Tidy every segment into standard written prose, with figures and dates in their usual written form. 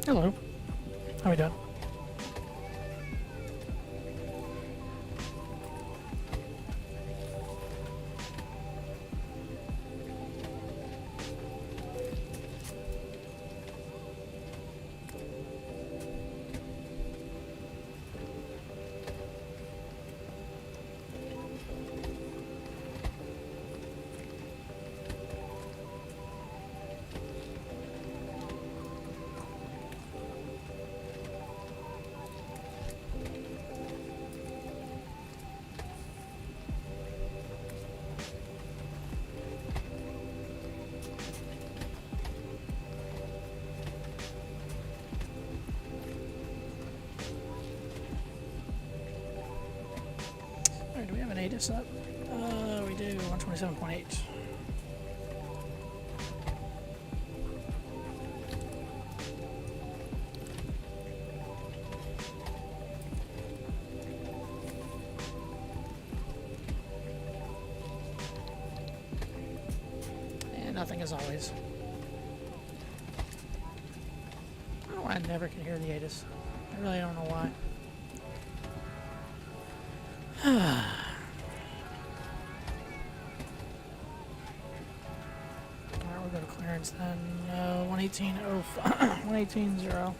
Hello. How we doing? Alright, do we have an ATIS up? We do, 127.8. And nothing as always. Oh, I never can hear the ATIS. I really don't know why. Alright, we'll go to clearance then. 118.0.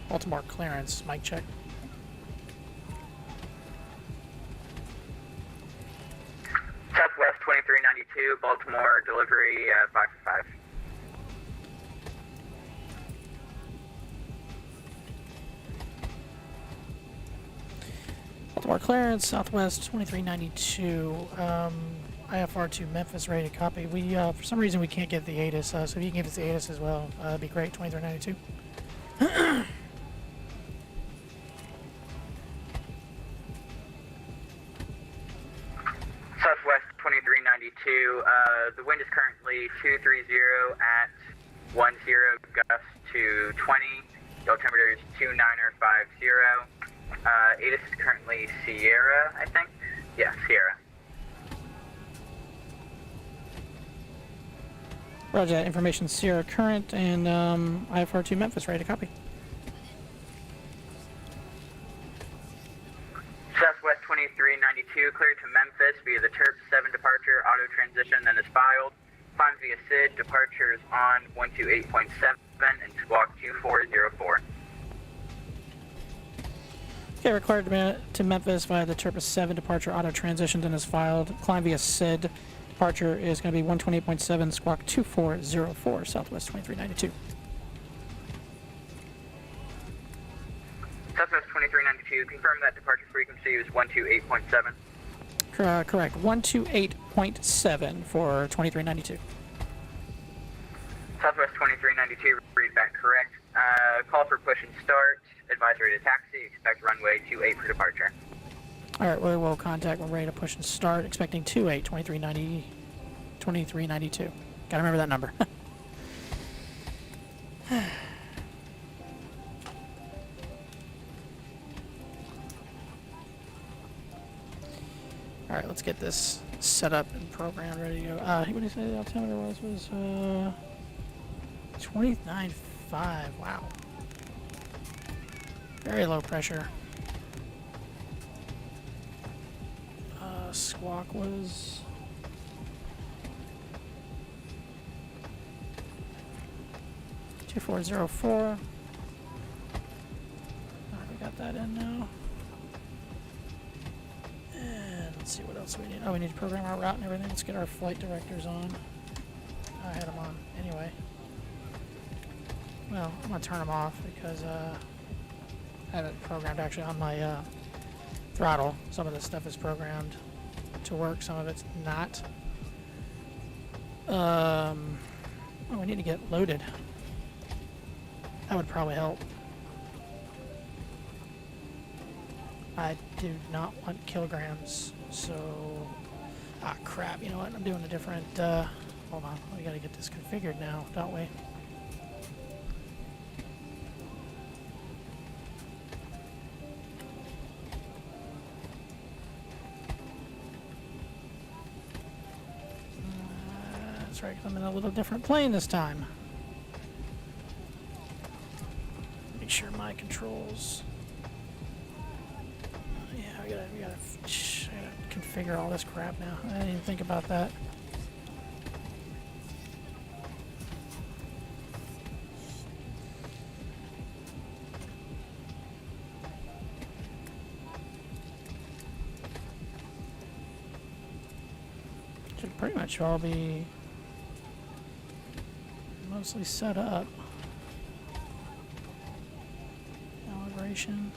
Baltimore clearance, mic check. Southwest 2392, Baltimore, delivery 5 for 5. Baltimore clearance, Southwest 2392. IFR to Memphis, ready to copy. We for some reason we can't get the ATIS, so if you can give us the ATIS as well, that'd be great. 2392. Southwest 2392, the wind is currently 230 at 10, gust to 20. The altimeter is 2950. ATIS is currently Sierra, I think. Yeah, Sierra. Roger that. Information Sierra current and IFR to Memphis, ready to copy. Southwest 2392, cleared to Memphis via the TERP 7 departure, auto transition, then is filed. Climb via SID, departure is on 128.7 and squawk 2404. Okay, required to Memphis via the TERP 7 departure, auto transition, then is filed. Climb via SID, departure is going to be 128.7, squawk 2404, Southwest 2392. Southwest 2392, confirm that departure frequency is 128.7. Correct, 128.7 for 2392. Southwest 2392, read back correct. Call for push and start. Advisory to taxi. Expect runway 28 for departure. Alright, we will contact. We're ready to push and start. Expecting 28, 2392. Gotta remember that number. Alright, let's get this set up and programmed, ready to go. What did he say the altimeter was? 29.5. Wow. Very low pressure. Squawk was 2404. We got that in now. And let's see what else we need. Oh, we need to program our route and everything. Let's get our flight directors on. I had them on anyway. Well, I'm going to turn them off because I have it programmed actually on my throttle. Some of this stuff is programmed to work, some of it's not. Oh, we need to get loaded. That would probably help. I do not want kilograms, so... Ah, crap, you know what? I'm doing a different... hold on, we gotta get this configured now, don't we? That's right, 'cause I'm in a little different plane this time. Make sure my controls. Yeah, I gotta configure all this crap now. I didn't even think about that. Should pretty much all be mostly set up. Calibration.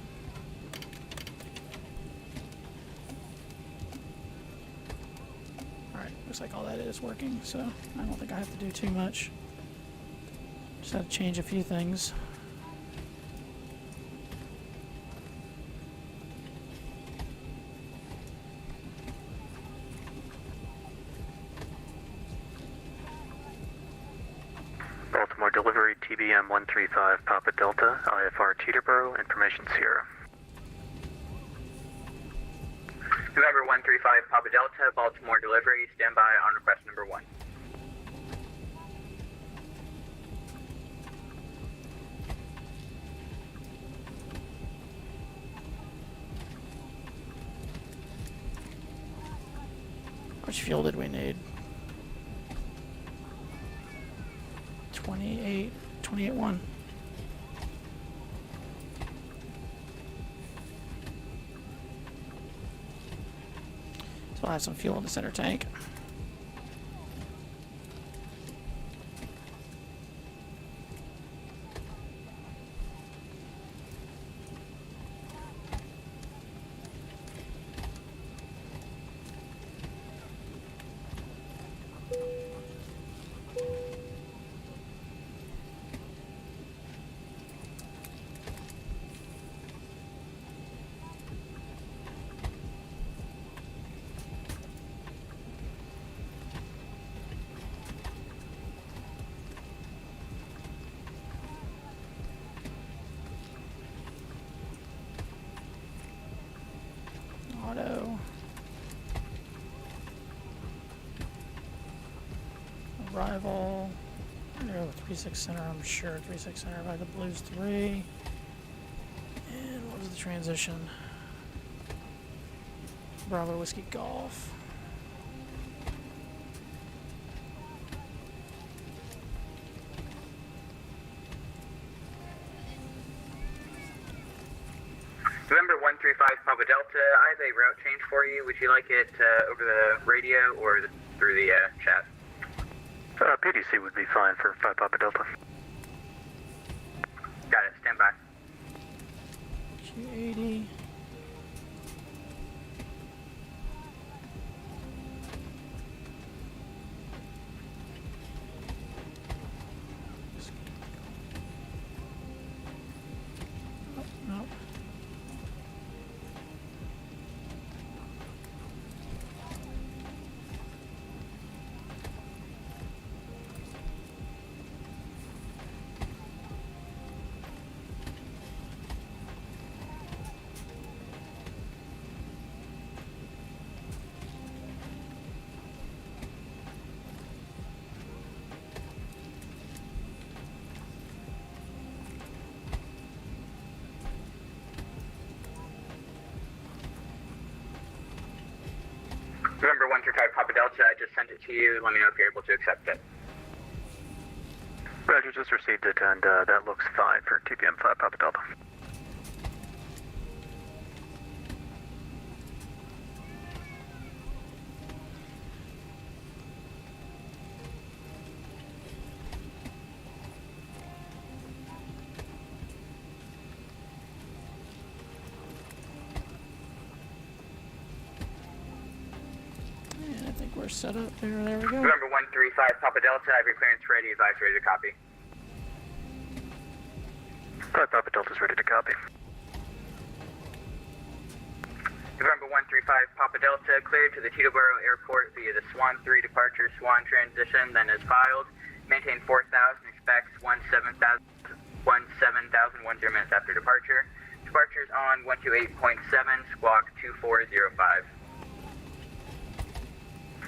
Alright, looks like all that is working, so I don't think I have to do too much. Just have to change a few things. Baltimore delivery TBM 135 Papa Delta, IFR Teterboro, information Sierra. November 135 Papa Delta, Baltimore delivery, stand by on request number 1. Which fuel did we need? 28.1. So I'll have some fuel in the center tank. Auto. Arrival. There, 36 center, I'm sure. 36 center by the Blues 3. And what was the transition? Bravo Whiskey Golf. November 135 Papa Delta, I have a route change for you. Would you like it over the radio or through the chat? PDC would be fine for 5 Papa Delta. Got it, stand by. Q80. Oh, no. November 135 Papa Delta, I just sent it to you. Let me know if you're able to accept it. Roger, just received it, and that looks fine for TPM 5 Papa Delta. And I think we're set up there. There we go. November 135 Papa Delta, I have your clearance ready. Advise ready to copy. 5 Papa Delta's ready to copy. November 135 Papa Delta, cleared to the Teterboro Airport via the Swan 3 departure, Swan transition, then is filed. Maintain 4,000, expects 17,000, 10 minutes after departure. Departures on 128.7, squawk 2405.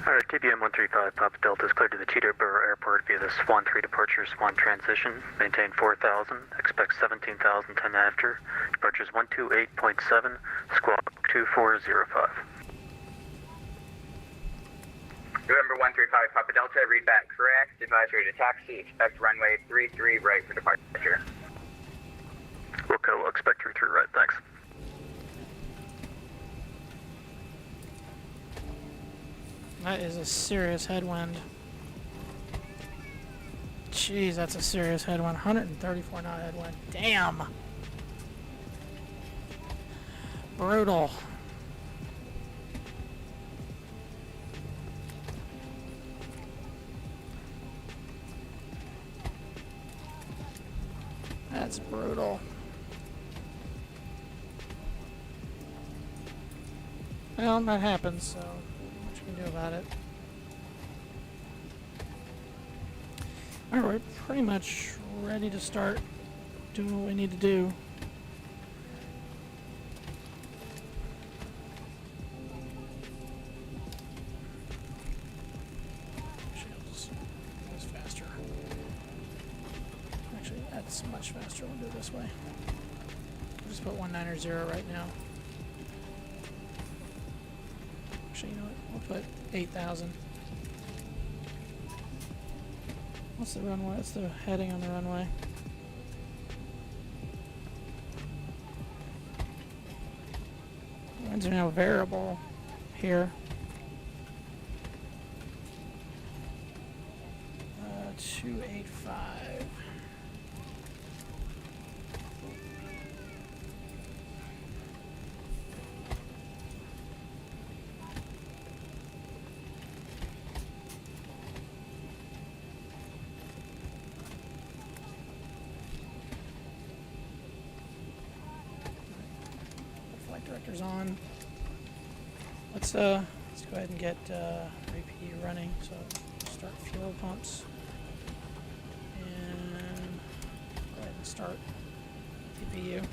Alright, TBM 135 Papa Delta is cleared to the Teterboro Airport via the Swan 3 departure, Swan transition. Maintain 4,000, expect 17,010 after. Departures 128.7, squawk 2405. November 135 Papa Delta, read back correct. Advisory to taxi, expect runway 33 right for departure. Wilco, expect 33 right, thanks. That is a serious headwind. Jeez, that's a serious headwind. 134 knot headwind. Damn. Brutal. That's brutal. Well, that happens, so what you can do about it. Alright, we're pretty much ready to start doing what we need to do. Actually, I'll just do this faster. Actually, that's much faster. We'll do it this way. I'll just put 190 right now. Actually, you know what? We'll put 8,000. What's the runway? What's the heading on the runway? Winds are now variable here. 285. Flight director's on. Let's go ahead and get repeat running. So start fuel pumps. And go ahead and start TPU.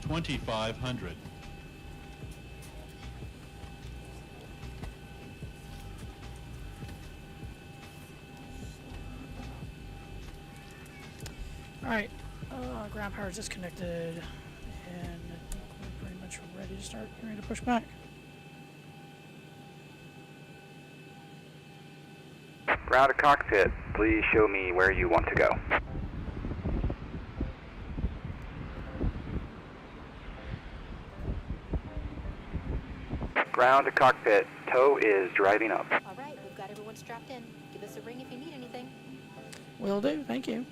$2,500. Alright, ground power is disconnected, and we're pretty much ready to start, ready to push back. Ground to cockpit, please show me where you want to go. Ground to cockpit, tow is driving up. All right, we've got everyone strapped in. Give Give us a ring if you need anything. Will do, thank you.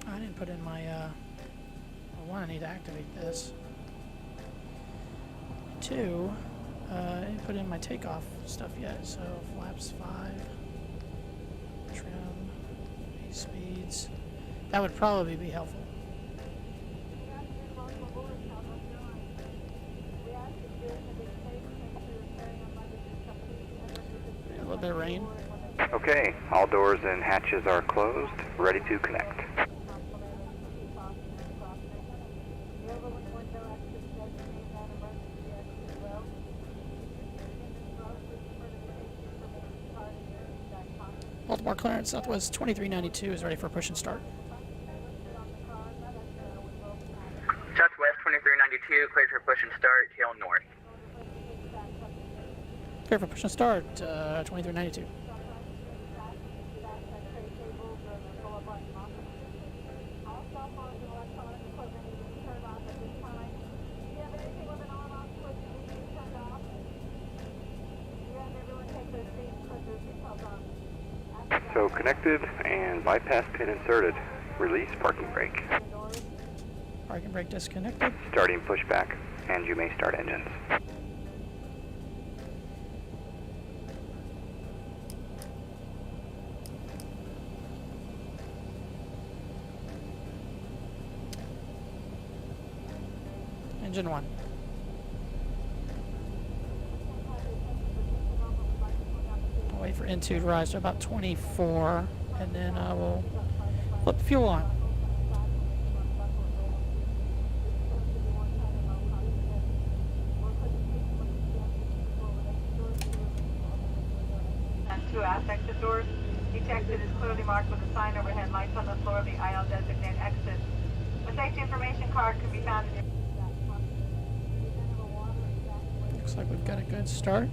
I didn't put in my, one, I need to activate this. Two, I didn't put in my takeoff stuff yet, so flaps 5, trim, 8 speeds. That would probably be helpful. A little bit of rain. Okay, all doors and hatches are closed, ready to connect. Baltimore clearance, Southwest 2392 is ready for push and start. Southwest 2392, cleared for push and start, tail north. Clear for push and start, 2392. So connected and bypass pin inserted. Release parking brake. Parking brake disconnected. Starting pushback, and you may start engines. Engine 1. I'll wait for N2 to rise to about 24, and then I will flip the fuel on. Two exit doors. Each exit is clearly marked with a sign overhead lights on the floor of the aisle designate exit. A safety information card can be found in Looks like we've got a good start.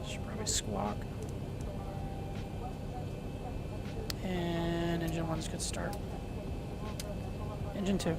Should probably squawk. And engine 1's good start. Engine 2.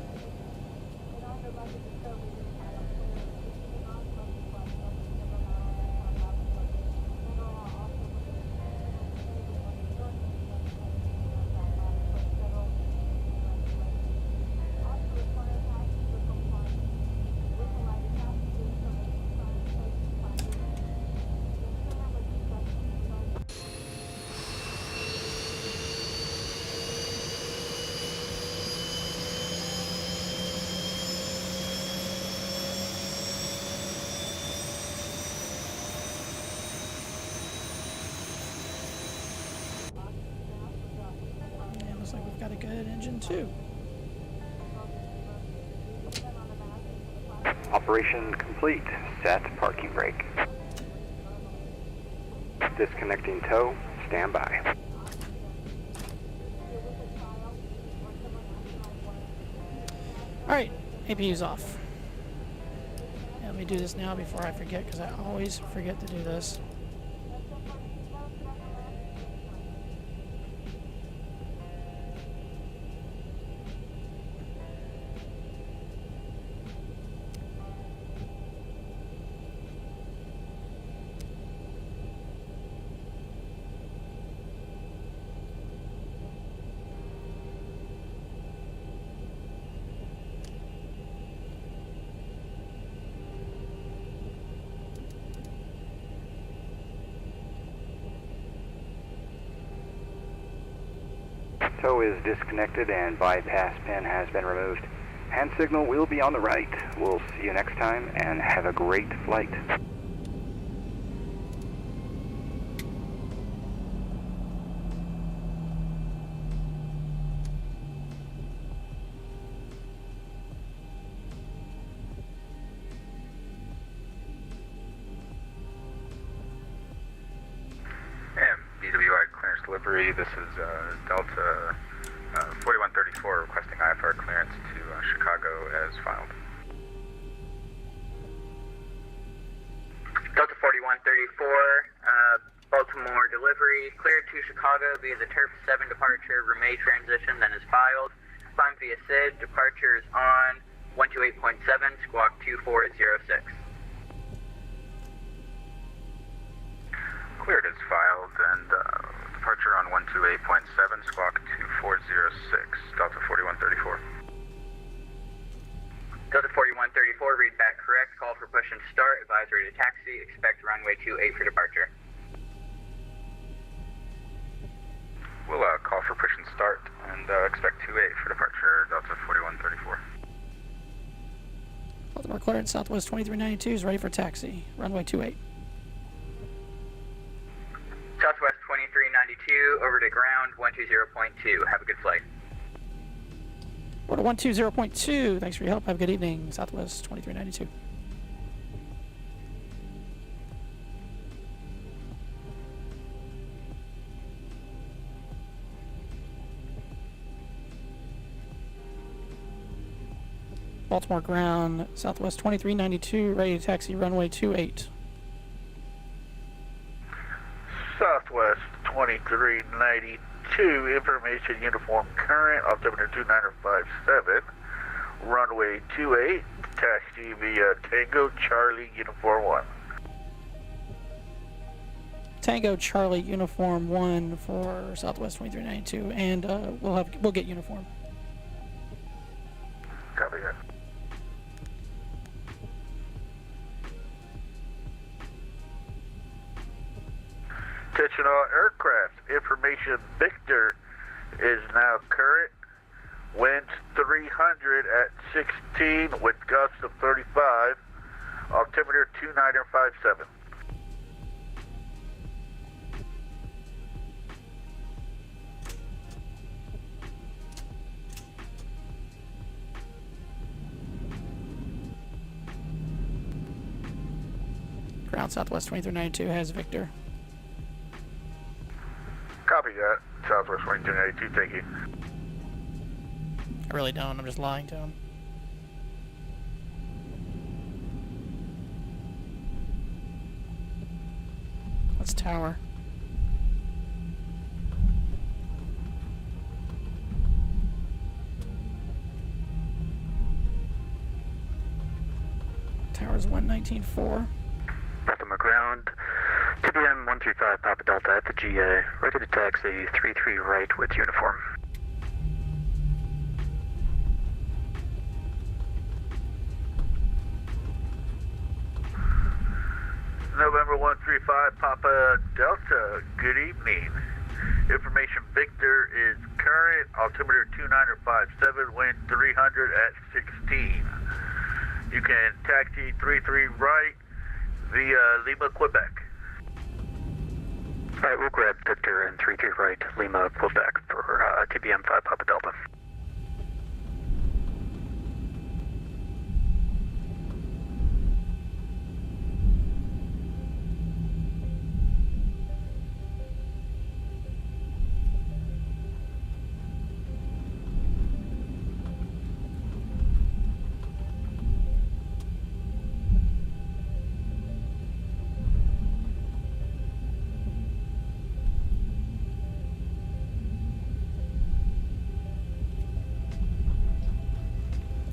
And looks like we've got a good engine 2. Operation complete. Set parking brake. Disconnecting tow. Stand by. Alright, APU's off. And let me do this now before I forget, because I always forget to do this. Tow is disconnected and bypass pin has been removed. Hand signal will be on the right. We'll see you next time and have a great flight. VWI clearance delivery. This is Delta 4134 requesting IFR clearance to Chicago as filed. Delta 4134, Baltimore delivery, cleared to Chicago via the Turf 7 departure, Ramey transition, then is filed. Climb via SID, departure is on 128.7, squawk 2406. Cleared as filed, and departure on 128.7, squawk 2406, Delta 4134. Delta 4134, read back correct, call for push and start, advisory to taxi, expect runway 28 for departure. We'll call for push and start and expect 28 for departure, Delta 4134. Baltimore clearance, Southwest 2392 is ready for taxi. Runway 28. Southwest 2392, over to ground 120.2. Have a good flight. Order 120.2. Thanks for your help. Have a good evening. Southwest 2392. Baltimore ground, Southwest 2392, ready to taxi runway 28. Southwest 2392, information uniform current, altimeter 2957, runway 28, taxi via Tango Charlie Uniform 1. Tango Charlie Uniform 1 for Southwest 2392, and we'll get uniform. Copy that. Attention all aircraft, information Victor is now current, winds 300 at 16 with gusts of 35, altimeter 2957. Ground Southwest 2392 has Victor. Copy that. Southwest 2292, thank you. I really don't. I'm just lying to him. That's tower. Tower's 119.4. Baltimore ground, TBM 135 Papa Delta at the GA, ready to taxi 33 right with uniform. November 135 Papa Delta, good evening. Information Victor is current, altimeter 2957, wind 300 at 16. You can taxi 33 right via Lima, Quebec. Alright, we'll grab Victor and 33 right, Lima, Quebec for TBM 5 Papa Delta.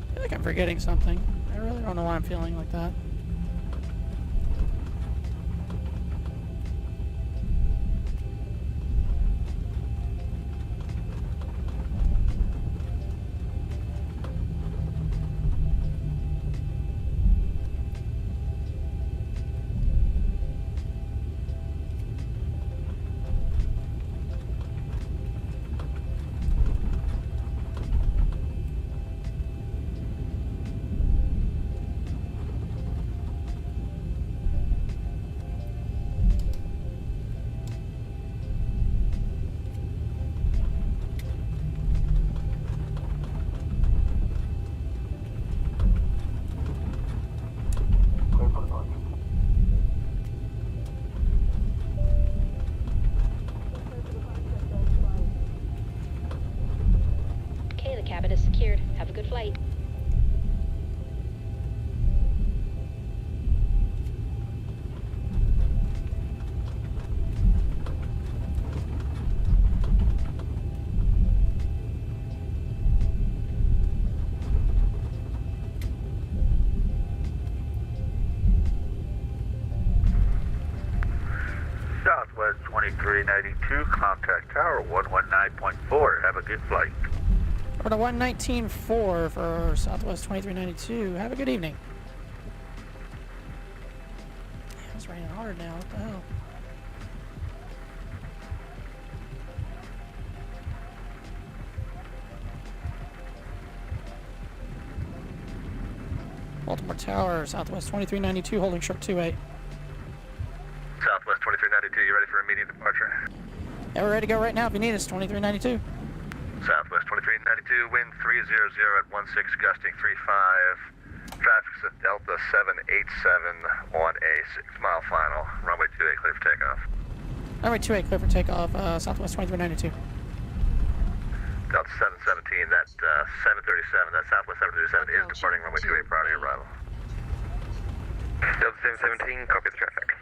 I feel like I'm forgetting something. I really don't know why I'm feeling like that. cabin is secured. Have a good flight. Southwest 2392, contact tower 119.4. Have a good flight. Over to 119.4 for Southwest 2392. Have a good evening. Yeah, it's raining hard now. What the hell? Baltimore Tower, Southwest 2392, holding short 28. Southwest 2392, you ready for immediate departure? Yeah, we're ready to go right now if you need us, 2392. Southwest 2392, wind 300 at 16, gusting 35. Traffic's at Delta 787 on a 6-mile final. Runway 28 clear for takeoff. Runway 28 clear for takeoff, Southwest 2392. Delta 717, that 737, that Southwest 737 is departing runway 28 prior to your arrival. Delta 717, copy the traffic.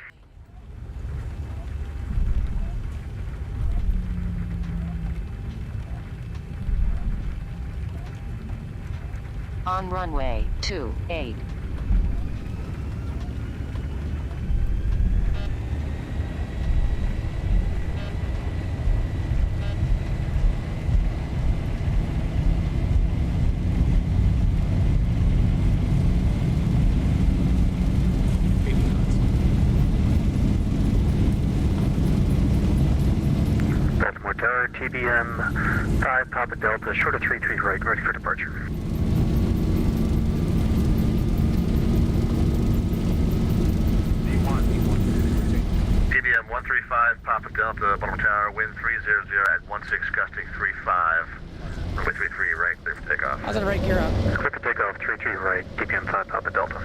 On runway 28. Baltimore Tower, TBM 5 Papa Delta, short of 33 right, ready for departure. TBM 135 Papa Delta, Baltimore Tower, wind 300 at 16, gusting 35. Runway 33 right, clear for takeoff. How's it right gear up? Clear for takeoff, 33 right, TBM 5 Papa Delta.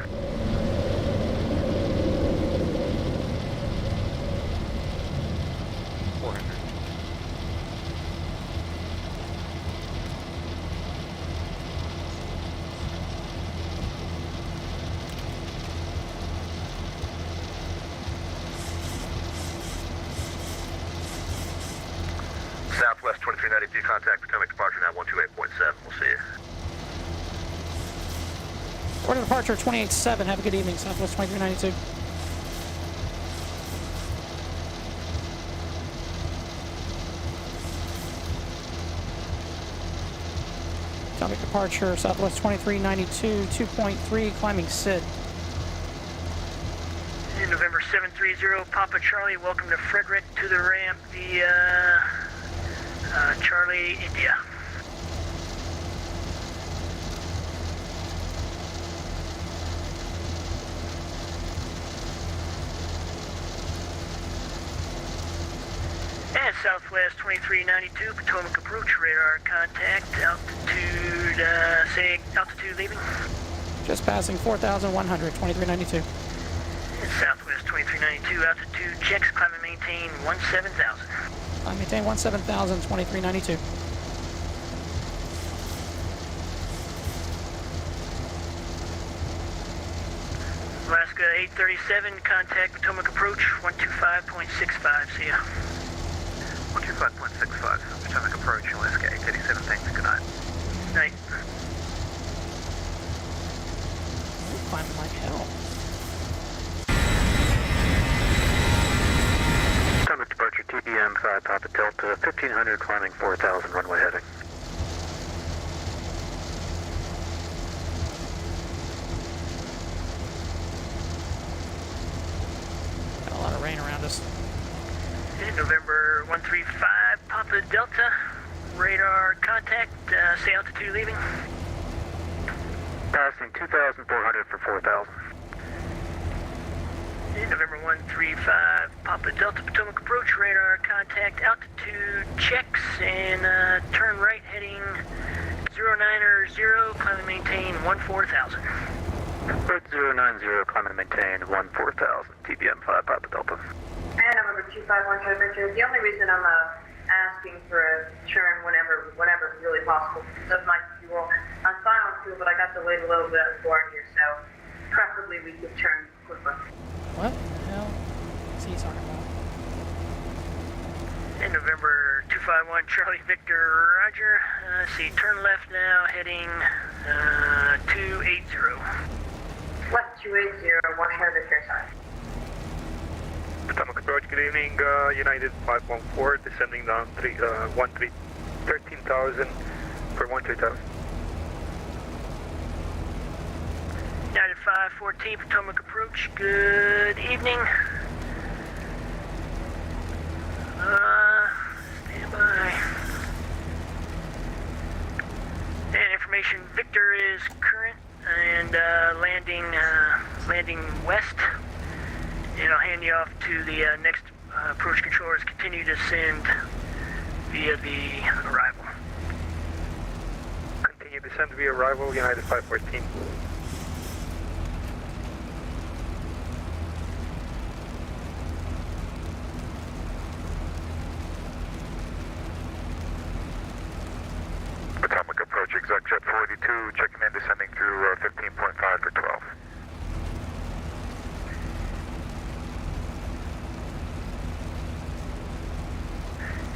Southwest 2392, contact Potomac departure now 128.7. We'll see you. Order departure 28.7. Have a good evening, Southwest 2392. Potomac departure, Southwest 2392, 2.3, climbing SID. November 730, Papa Charlie, welcome to Frederick, to the ramp via Charlie, India. And Southwest 2392, Potomac approach, radar contact, altitude, say altitude leaving. Just passing 4,100, 2392. And Southwest 2392, altitude checks, climb and maintain 17,000. Maintain 17,000, 2392. Alaska 837, contact Potomac approach, 125.65, see ya. 125.65, Potomac approach, Alaska 837, thanks, good night. Night. Climbing like hell. Potomac departure, TBM 5 Papa Delta, 1500, climbing 4000, runway heading. Got a lot of rain around us. November 135, Papa Delta, radar contact, say altitude leaving. Passing 2,400 for 4,000. November 135, Papa Delta, Potomac approach, radar contact, altitude checks, and turn right heading 090, climb and maintain 14,000. Bird 090, climb and maintain 14,000, TBM 5 Papa Delta. And November 251, Richard. The only reason I'm asking for a turn whenever really possible, of my but I got delayed a little bit at 4 here, so preferably we could turn quickly. What the hell is he talking about? In November 251 Charlie Victor, roger. See, turn left now, heading 280. Left 280, 1 hair Victor, sorry. Potomac approach, good evening, United 514, descending down 13,000 for 13,000. United 514 Potomac approach, good evening. Stand by. And information, Victor is current and landing west. And I'll hand you off to the next approach controllers. Continue to send via the arrival. Continue to send via arrival, United 514. Potomac approach, exec jet 42, checking in, descending through 15.5 for 12.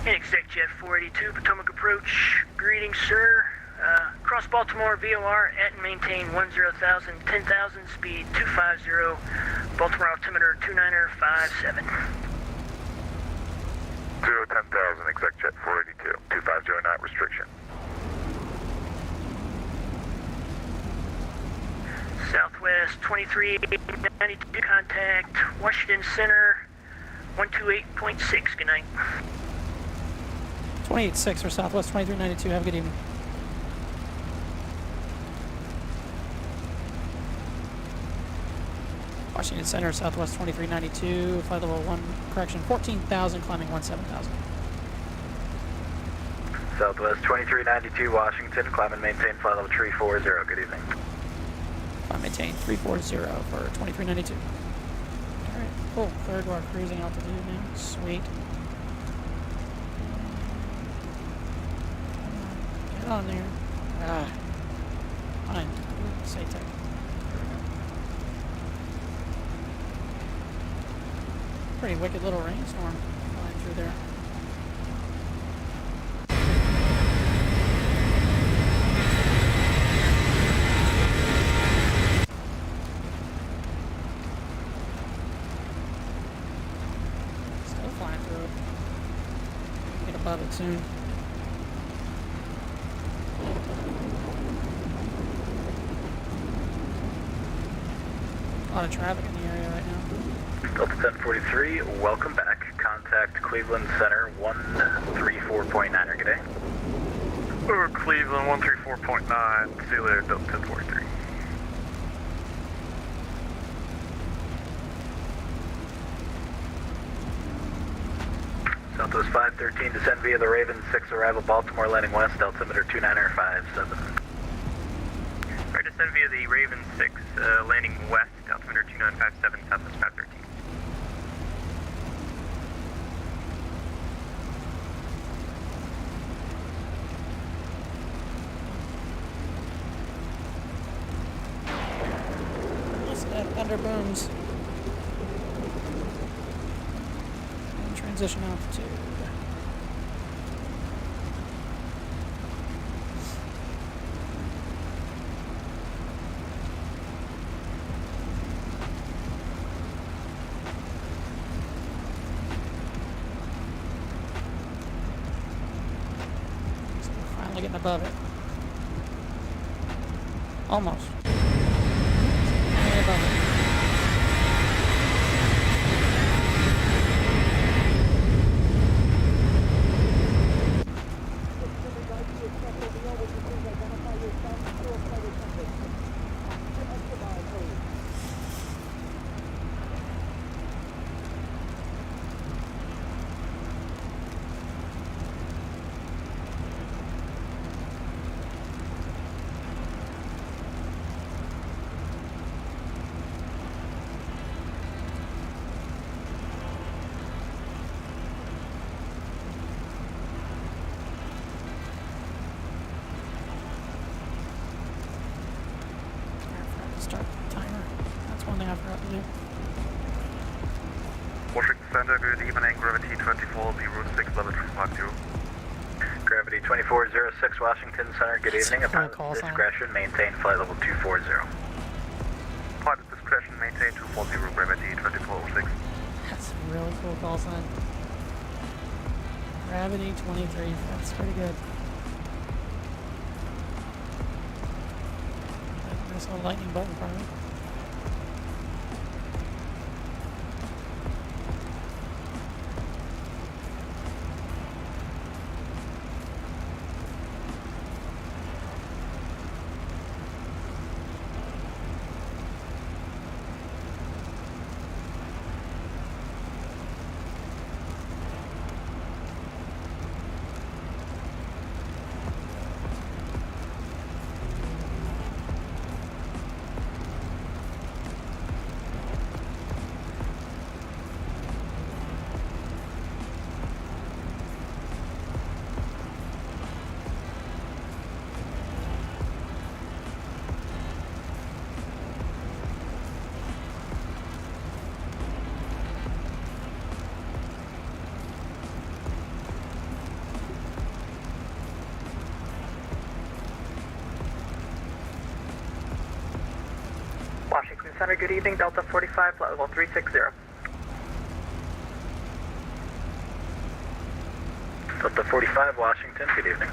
And exec jet 482 Potomac approach, greetings sir. Cross Baltimore, VOR at and maintain 10,000, 10,000, speed 250, Baltimore altimeter 2957. 10,000, exec jet 482, 250 knot restriction. Southwest 2392, contact Washington Center 128.6, good night. 28.6 for Southwest 2392. Have a good evening. Washington Center, Southwest 2392, flight level 1, correction, 14,000, climbing 17,000. Southwest 2392, Washington, climb and maintain flight level 340, good evening. Climb maintain 340 for 2392. Alright, cool. Third to our cruising altitude now. Sweet. Get on there. Fine. Say tech. Pretty wicked little rainstorm flying through there. Still flying through it. Get above it soon. A lot of traffic in the area right now. Delta 1043, welcome back. Contact Cleveland Center 134.9, good day. Cleveland 134.9, see you later, Delta 1043. Southwest 513, descend via the Raven 6 arrival, Baltimore landing west, altimeter 2957. Right, descend via the Raven 6, landing west, altimeter 2957, Southwest 513. Listen to that thunder booms. And transition altitude. Getting above it. Almost. Getting above it. Yep. Washington Center, good evening, Gravity 2406, level 250. Gravity 2406, Washington Center, good That's evening. a cool Upon call sign. discretion, maintain flight level 240. Pilot discretion, maintain 240, Gravity 2406. That's a really cool call sign. Gravity 23, that's pretty good. Nice little lightning bolt in front of it. Washington Center, good evening, Delta 45, flight level 360. Delta 45, Washington, good evening.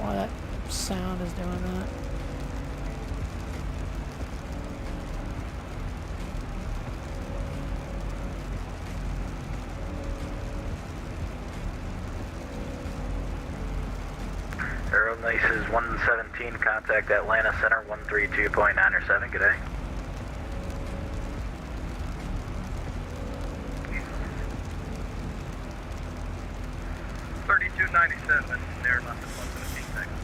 Why that sound is doing that. Aero Nice is 117, contact Atlanta Center 132.907, good day. There, left of 117 seconds.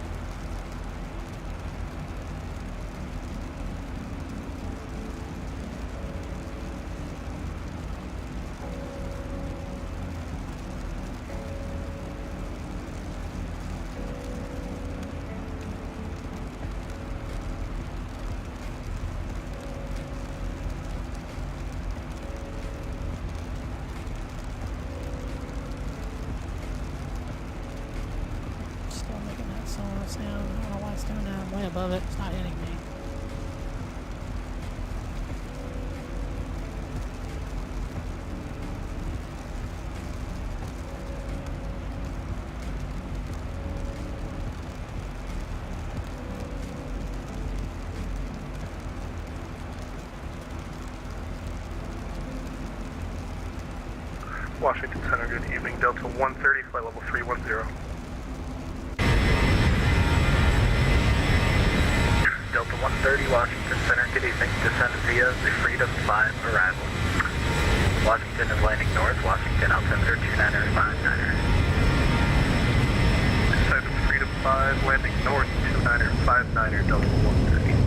Still making that sonar sound. I don't know why it's doing that. I'm way above it. It's not hitting me. Washington Center, good evening, Delta 130, flight level 310. Delta 130, Washington Center, good evening. Descend via the Freedom 5 arrival. Washington is landing north, Washington altimeter 29059er. Descend of Freedom 5, landing north, 2959er, Delta 130.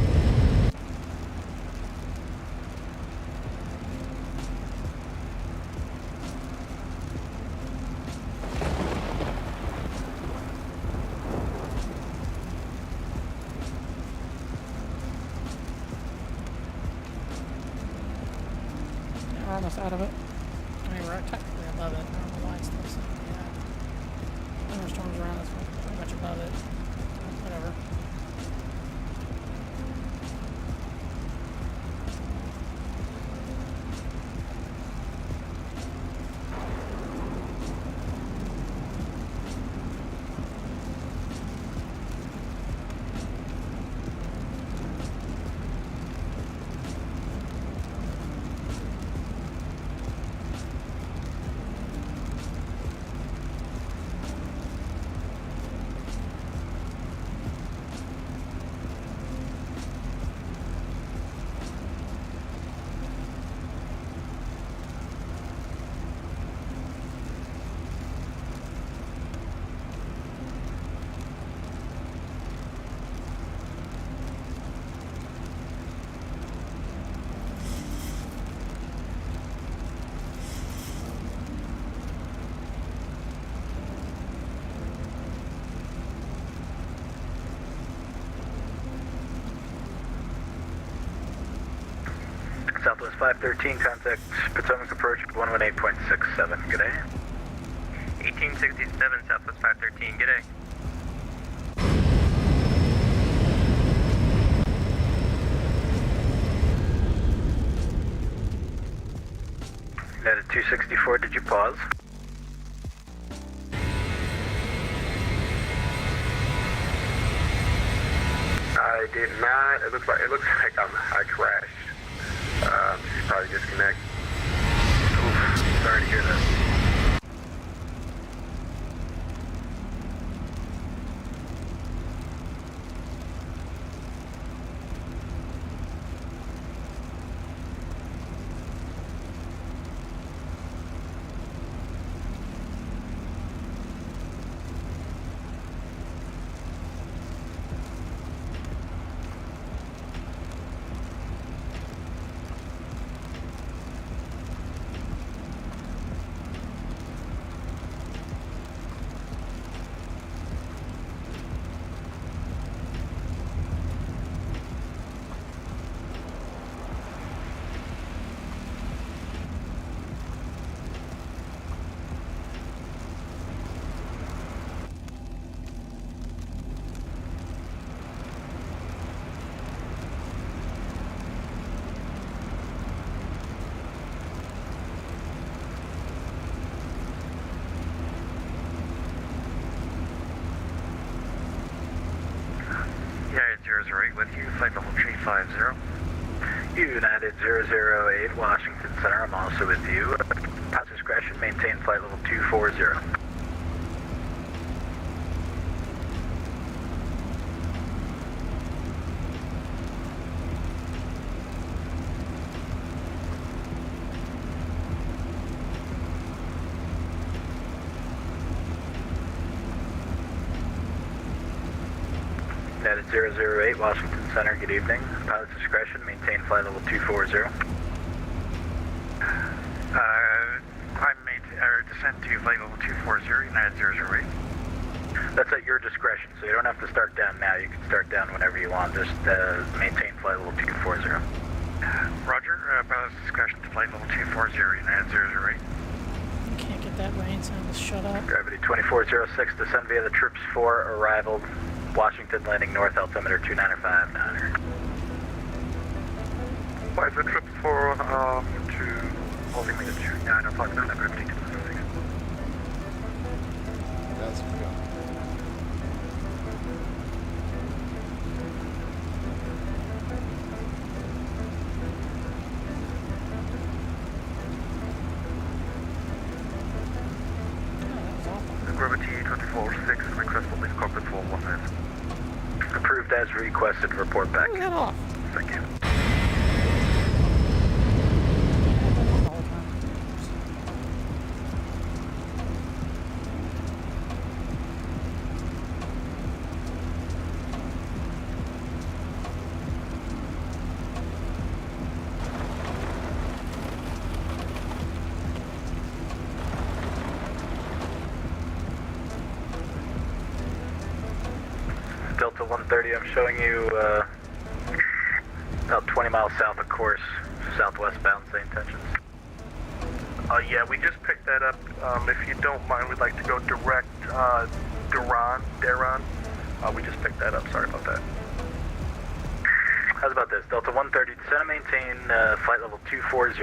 We're almost out of it. I mean, we're technically above it. I don't know why it's still saying that. Thunderstorms around us, we're pretty much above it. Whatever. Southwest 513, contact Potomac approach 118.67. Good day. 1867 Southwest 513, good day. United 264, did you pause? I did not. It looks like I crashed. She's probably disconnect. Oof, sorry to hear that. United 008 with you, flight level 350. United 008, Washington Center, I'm also with you. Pass discretion, maintain flight level 240. United 008, Washington Center, good evening. Pilot's discretion, maintain flight level 240. Descent to flight level 240, United 008. That's at your discretion, so you don't have to start down now. You can start down whenever you want. Just maintain flight level 240. Roger, pilot's discretion to flight level 240, United 008. Can't get that rain sound to shut up. Gravity 2406, descend via the Trips 4, arrival, Washington, landing north, altimeter 2959. Why is the Trips 4 to altimeter 2959, gravity 206? That's good. Gravity 2406, request for Miss Corporate 419. Approved as requested, report back. Get off. Thank you. Delta 130, I'm showing you about 20 miles south of course, southwest bound, same intentions. Yeah, we just picked that up. If you don't mind, we'd like to go direct Deron. We just picked that up. Sorry about that. How's about this? Delta 130, descend and maintain flight level 240.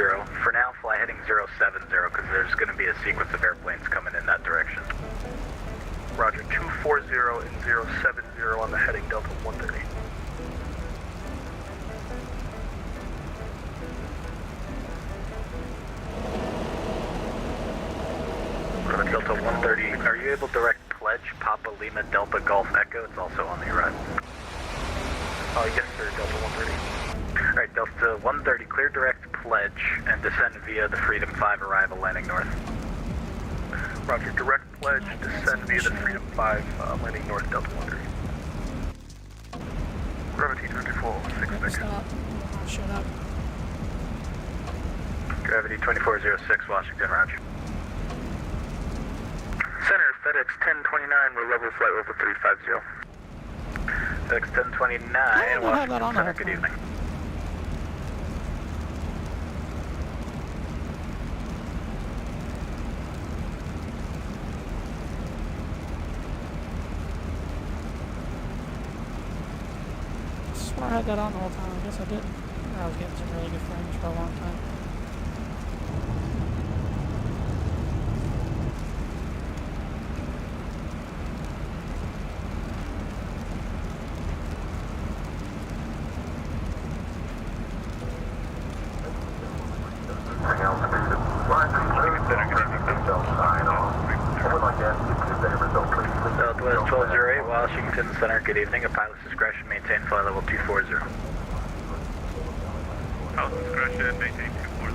For now, fly heading 070 because there's going to be a sequence of airplanes coming in that direction. Roger, 240 and 070 on the heading Delta 130. Delta 130, are you able to direct pledge Papa Lima Delta Golf Echo? It's also on the arrival. Yes sir, Delta 130. Alright, Delta 130, clear direct pledge and descend via the Freedom 5 arrival landing north. Roger, direct pledge, descend via the Freedom 5 landing north Delta 130. Gravity 2406, Stop. Shut up. Gravity 2406, Washington, roger. Center, FedEx 1029, we're level flight level 350. FedEx 1029, I don't have that Washington on Center, the good whole evening. I had that on the whole time. I guess I didn't. I was getting some really good frames for a long time. Southwest 1208, Washington Center, good evening. At pilot's discretion, maintain flight level 240. Pilot's discretion, maintain 240.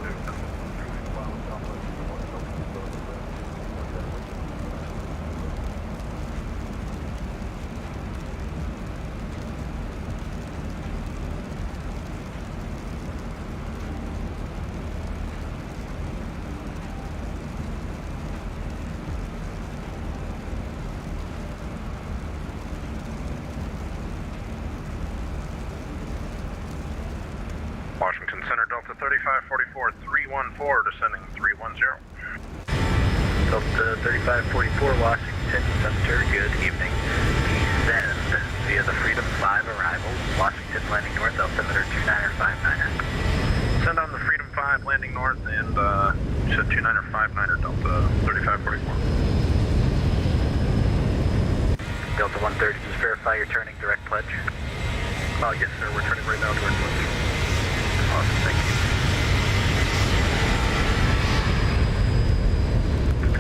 Washington Center, Delta 3544, 314, descending 310. Delta 3544, Washington Center, good evening. Descend via the Freedom 5 arrival, Washington landing north, altimeter 29er59er. Send on the Freedom 5, landing north, and you said 29er59er, Delta 3544. Delta 130, just verify you're turning direct pledge. Yes, sir, we're turning right now direct pledge. Awesome, thank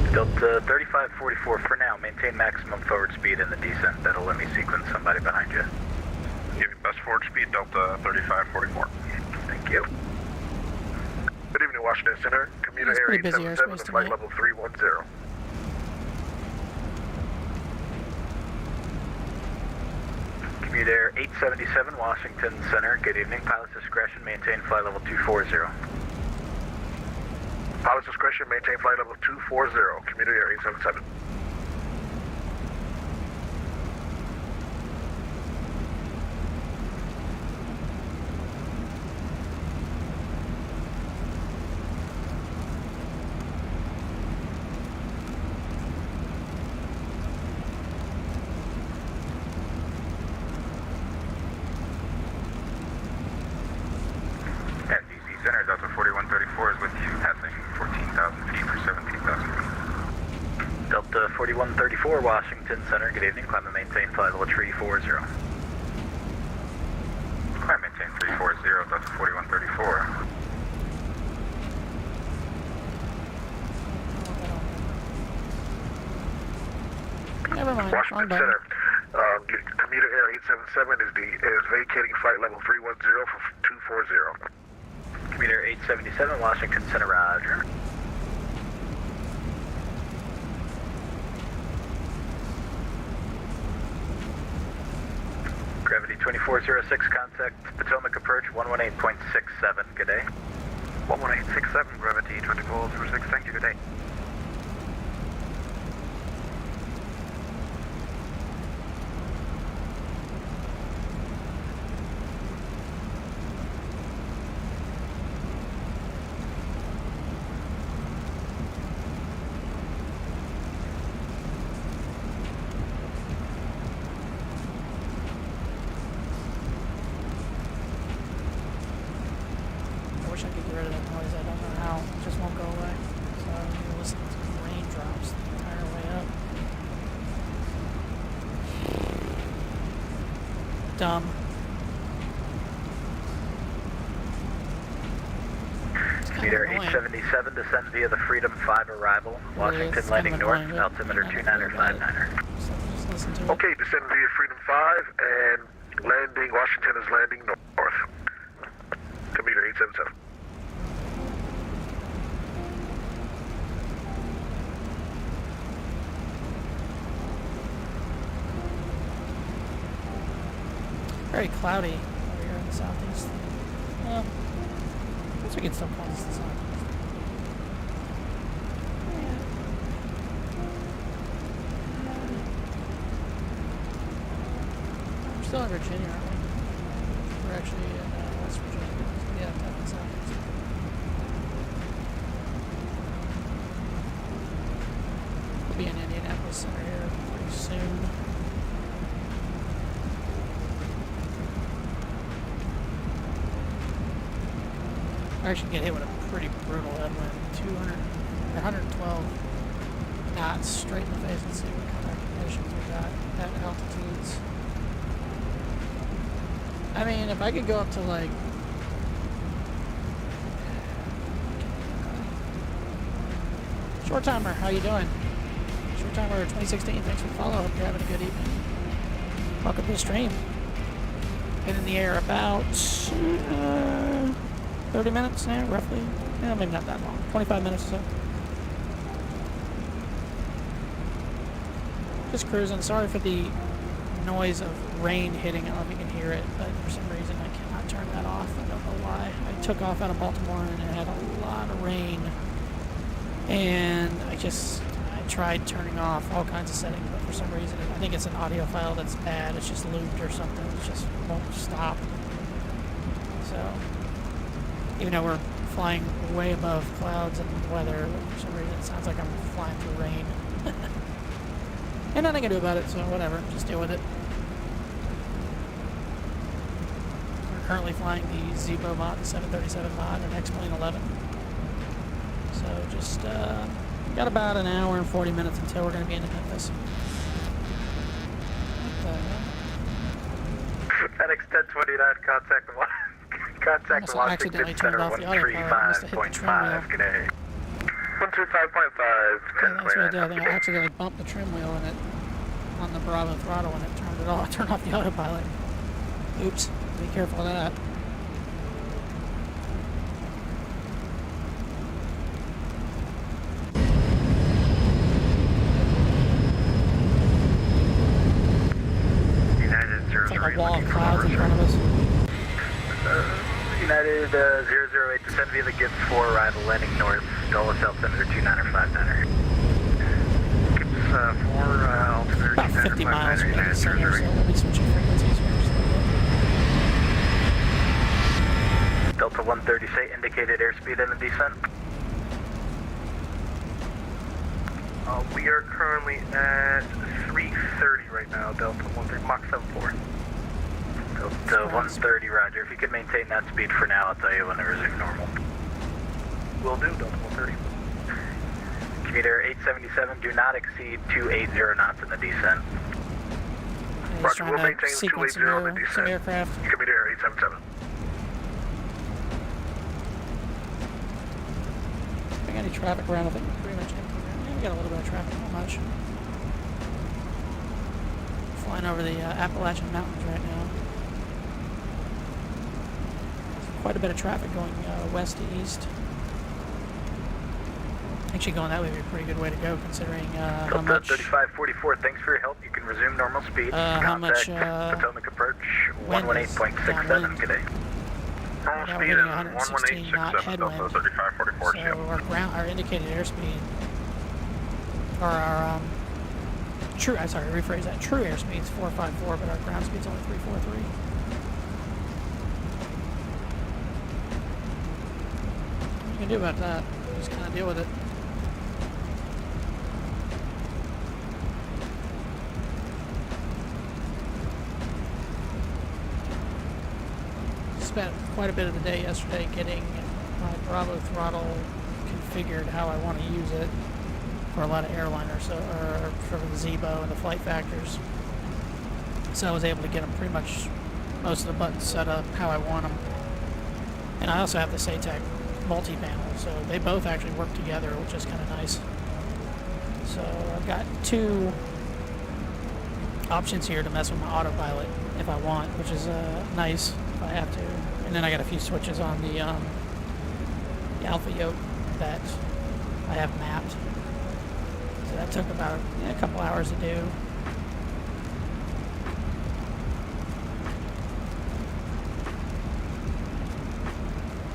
you. Delta 3544 for now, maintain maximum forward speed in the descent. That'll let me sequence somebody behind you. Give you best forward speed, Delta 3544. Thank you. Good evening, Washington Center. Commuter It's Air pretty busy 877 airspace to flight tonight. level 310. Commuter Air 877, Washington Center, good evening. Pilot's discretion, maintain flight level 240. Pilot's discretion, maintain flight level 240. Commuter Air 877. Center, Delta 4134 is with you, passing 14,000 feet for 17,000 feet. Delta 4134, Washington Center, good evening. Climb and maintain flight level 340. Climb maintain 340, Delta 4134. Never mind. Washington Center, Commuter Air 877 is vacating flight level 310 for 240. Commuter 877, Washington Center, roger. Gravity 2406, contact Potomac approach 118.67, good day. 11867, gravity 2406, thank you, good day. I wish I could get rid of that noise. I don't know how. It just won't go away. So I'm going to listen to the raindrops the entire way up. Dumb. Commuter 877, descend via the Freedom 5 arrival, Washington landing north, altimeter 29er59er. So just listen to it. Okay, descend via Freedom 5 and landing, Washington is landing north. Commuter 877. Very cloudy over here in the southeast. Well, I guess we can still call this the southeast. Yeah. We're still in Virginia, aren't we? We're actually in West Virginia. Yeah, definitely southeast. We'll be in Indianapolis Center here pretty soon. I actually get hit with a pretty brutal headwind. 112 knots straight in the face. Let's see what kind of conditions we got at altitudes. I mean, if I could go up to like... Short Timer, how you doing? Short Timer 2016, thanks for the follow. Hope you're having a good evening. Welcome to the stream. Been in the air about 30 minutes now, roughly. Yeah, maybe not that long. 25 minutes or so. Just cruising. Sorry for the noise of rain hitting. I don't know if you can hear it, but for some reason I cannot turn that off. I don't know why. I took off out of Baltimore and it had a lot of rain. And I tried turning off all kinds of settings, but for some reason, I think it's an audio file that's bad. It's just looped or something. It just won't stop. So, even though we're flying way above clouds and weather, for some reason it sounds like I'm flying through rain. And nothing I can do about it, so whatever. Just deal with it. We're currently flying the Zibo737 mod and X-Plane 11. So just got about an hour and 40 minutes until we're going to be in Memphis. What the hell? FedEx 1029, contact the accidentally turned off the autopilot. I must have hit the trim wheel. Good day. 135.5. Yeah, that's what I did. I think I accidentally bumped the trim wheel and it on the Bravo throttle when it turned it off. Turned off the autopilot. Oops. Be careful of that. It's like a wall of clouds in front of us. United 008 descend via the Gibbs 4 arrival landing north, Dulles altimeter 2959er. Gibbs 4 altimeter about 50 miles from the center, so we'll be switching frequencies here. Delta 130, say indicated airspeed in the descent. We are currently at 330 right now, Delta 130, Mach 74. Delta 130, roger. If you could maintain that speed for now, I'll tell you when to resume normal. Will do, Delta 130. Commuter 877, do not exceed 280 knots in the descent. He's trying to sequence some aircraft. Commuter 877. I got any traffic around? I think we're pretty much empty. Yeah, we got a little bit of traffic, not much. Flying over the Appalachian Mountains right now. Quite a bit of traffic going west to east. Actually, going that way would be a pretty good way to go, considering how much... 3544, thanks for your help. You can resume normal speed. How much Potomac approach, wind is 118.67, good day. Now we're getting 116 knot headwind, so our indicated airspeed, or our true airspeed is 454, but our ground speed's only 343. What you can do about that? Just kind of deal with it. Spent quite a bit of the day yesterday getting my Bravo throttle configured how I want to use it for a lot of airliners, or for the Zibo and the flight factors. So I was able to get them pretty much most of the buttons set up how I want them. And I also have the SATEC multi-panel, so they both actually work together, which is kind of nice. So I've got two options here to mess with my autopilot if I want, which is nice if I have to. And then I got a few switches on the Alpha yoke that I have mapped. So that took about a couple hours to do.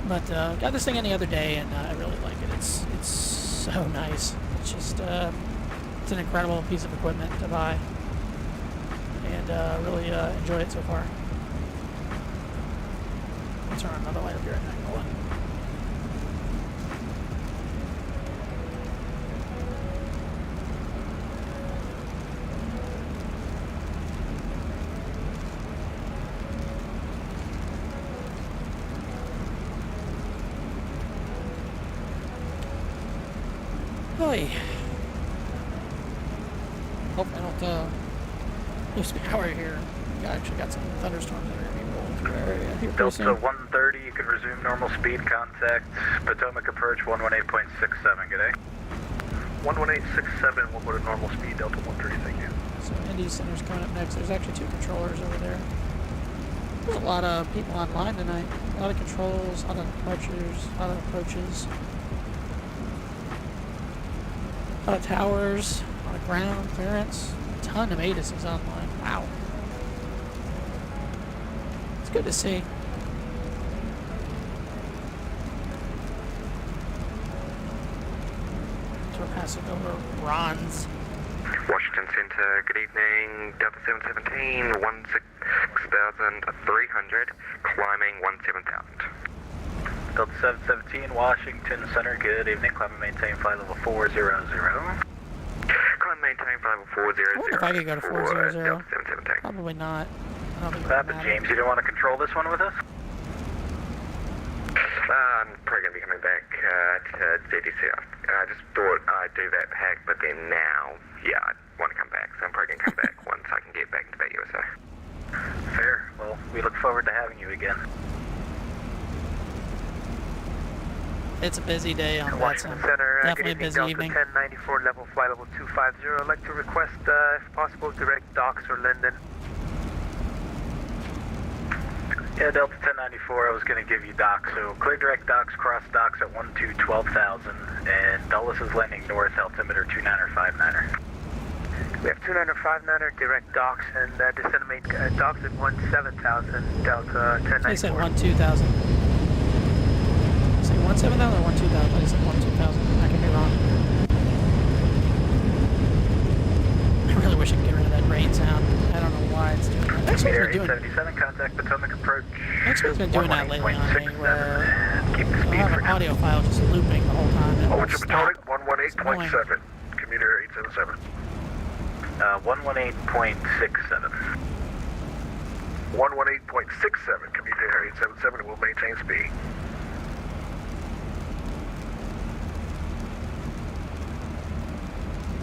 But got this thing in the other day, and I really like it. It's so nice. It's just it's an incredible piece of equipment to buy, and really enjoy it so far. I'll turn on another light up here. Hold on. Oy. Hope I don't lose power here. We actually got some thunderstorms that are going to be rolling through our area here pretty soon. Delta 130, you can resume normal speed. Contact Potomac approach 118.67. Good day. 11867, we'll go to normal speed, Delta 130, thank you. So Indy Center's coming up next. There's actually 2 controllers over there. There's a lot of people online tonight. A lot of controls, a lot of departures, a lot of approaches. A lot of towers, a lot of ground clearance. A ton of ATIS is online. Wow. It's good to see. So we're passing over Ron's. Washington Center, good evening. Delta 717, 16,300, climbing 17,000. Delta 717, Washington Center, good evening. Climb and maintain flight level 400. Climb and maintain flight level 400. I wonder if I could go to 400. Delta 717. Probably not. I don't think What happened, James? You don't want to control this one with us? I'm probably going to be coming back to DDC. I just thought I'd do that pack, but then now, yeah, I want to come back, so I'm probably going to come back once I can get back into that USA. Fair. Well, we look forward to having you again. It's a busy day on Washington VATSIM. Center, Definitely a good busy evening, evening. Delta 1094, level flight level 250. I'd like to request, if possible, direct docks or Linden. Yeah, Delta 1094, I was going to give you docks. So clear direct docks, cross docks at 12,000, and Dulles is landing north, altimeter 29er59er. We have 29er 59er direct docks and descending docks at 17,000, Delta 1094. They said 12,000. Say 17,000 or 12,000? They said 12,000. I could be wrong. I really wish I could get rid of that rain sound. I don't know why it's doing that. Actually, it's been doing 877, contact Potomac approach. Actually, it's been doing that lately on me, where Keep the I'll speed have for an now. audio file just looping the whole time. And it won't stop. 118.7, commuter 877. 118.67. 118.67, commuter 877, will maintain speed.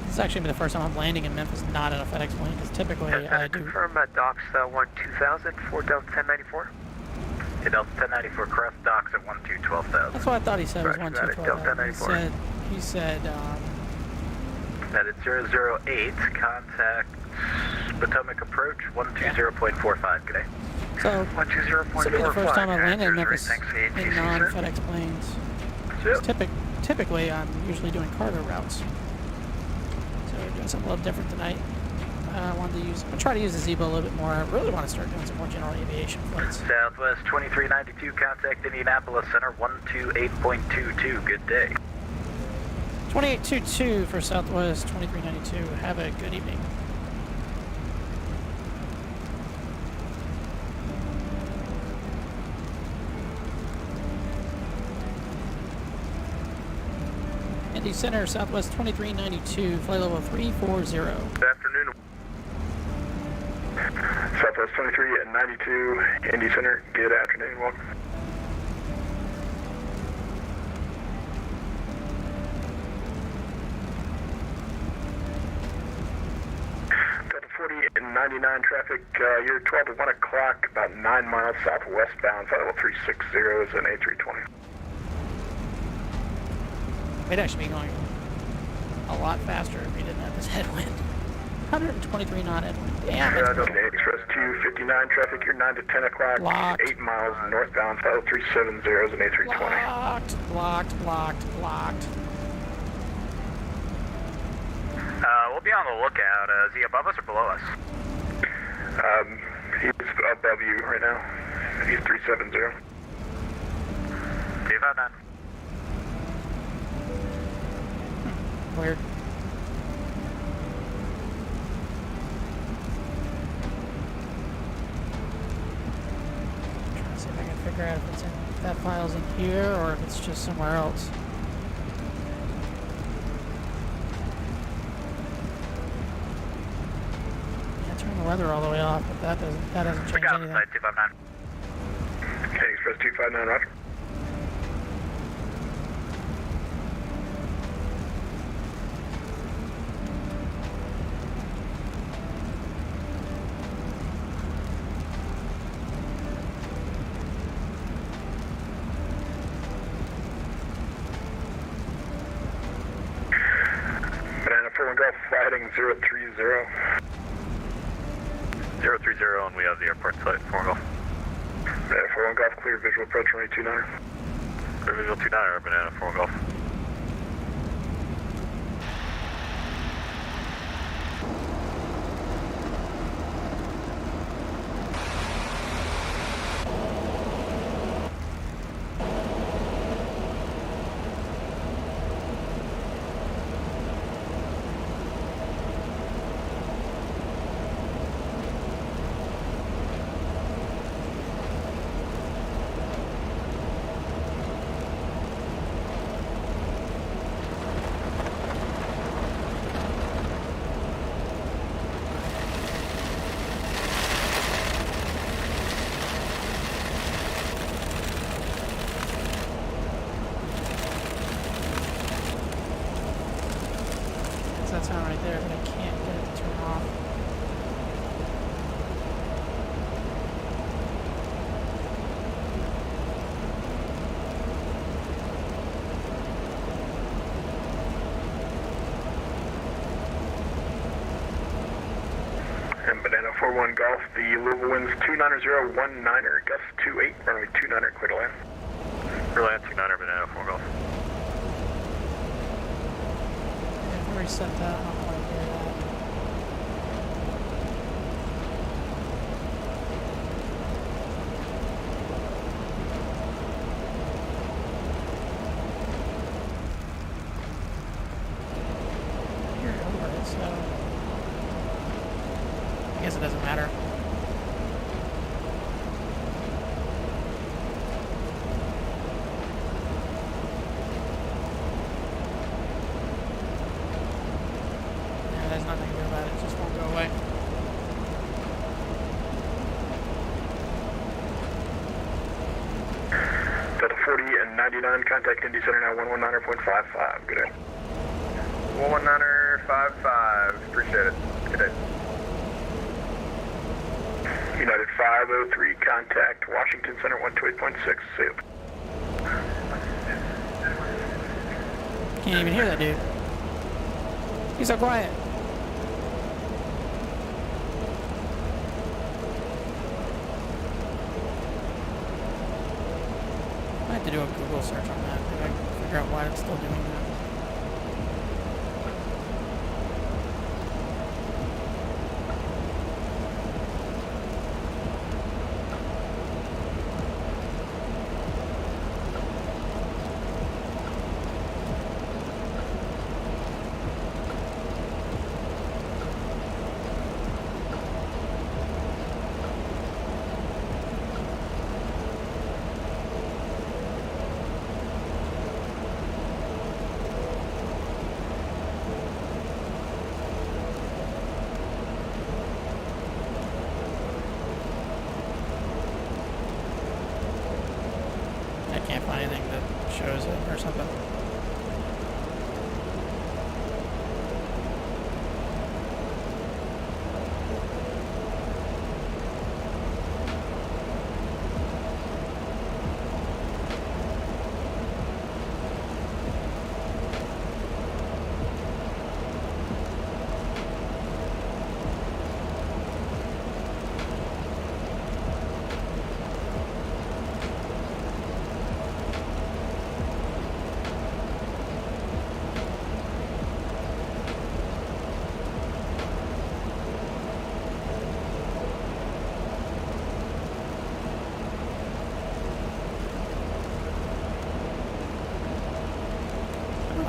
This is actually the first time I'm landing in Memphis not in a FedEx plane, because typically I do. Confirm docks 2000 for Delta 1094. Yeah, Delta 1094, cross docks at 12,000. That's what I thought he said was Roger, got it. 12,000. He said, That is 008, contact Potomac approach 120.45. Good day. so this will be the first time I've landed in Memphis in non-FedEx planes. Typically, I'm usually doing cargo routes. So we're doing something a little different tonight. I'll try to use the Zibo a little bit more. I really want to start doing some more general aviation flights. Southwest 2392, contact Indianapolis Center 128.22. Good day. 2822 for Southwest 2392. Have a good evening. Indy Center, Southwest 2392, flight level 340. Good afternoon. Southwest 2392, Indy Center, good afternoon, welcome. Delta 40 and 99 traffic, you're 12 to 1 o'clock, about 9 miles southwestbound, flight level 360 is an A320. We'd actually be going a lot faster if we didn't have this headwind. 123 knot headwind. Damn it. Express 259 traffic, you're 9 to 10 o'clock, Blocked. 8 miles northbound, flight level 370 is an A320. Blocked. We'll be on the lookout. Is he above us or below us? He's above you right now. He's 370. 259. Weird. Trying to see if I can figure out if that file's in here or if it's just somewhere else. Yeah, turn the weather all the way off, but that doesn't change anything. Side 259. Okay, Express 259, roger. heading 030. 030, and we have the airport site, 4 Golf. Yeah, 41 Golf, clear visual approach runway 29er. Clear visual 29er, banana, 4 Golf. That's on right there, but I can't get it to turn off. And banana 41 Golf, the Louisville winds 29019er, gust 28, runway 29er, clear to land. Clear land 29er, banana, 4 Golf. I've already set that. I don't want to hear that. I hear it over it, so I guess it doesn't matter. There's nothing to do about it, it just won't go away. Delta 40 and 99, contact Indy Center now 119.55. Good day. 119.55, appreciate it. Good day. United 503, contact Washington Center 128.6. See you. Can't even hear that dude. He's so quiet. I have to do a Google search on that. I gotta figure out why it's still doing that. Can't find anything that shows it or something.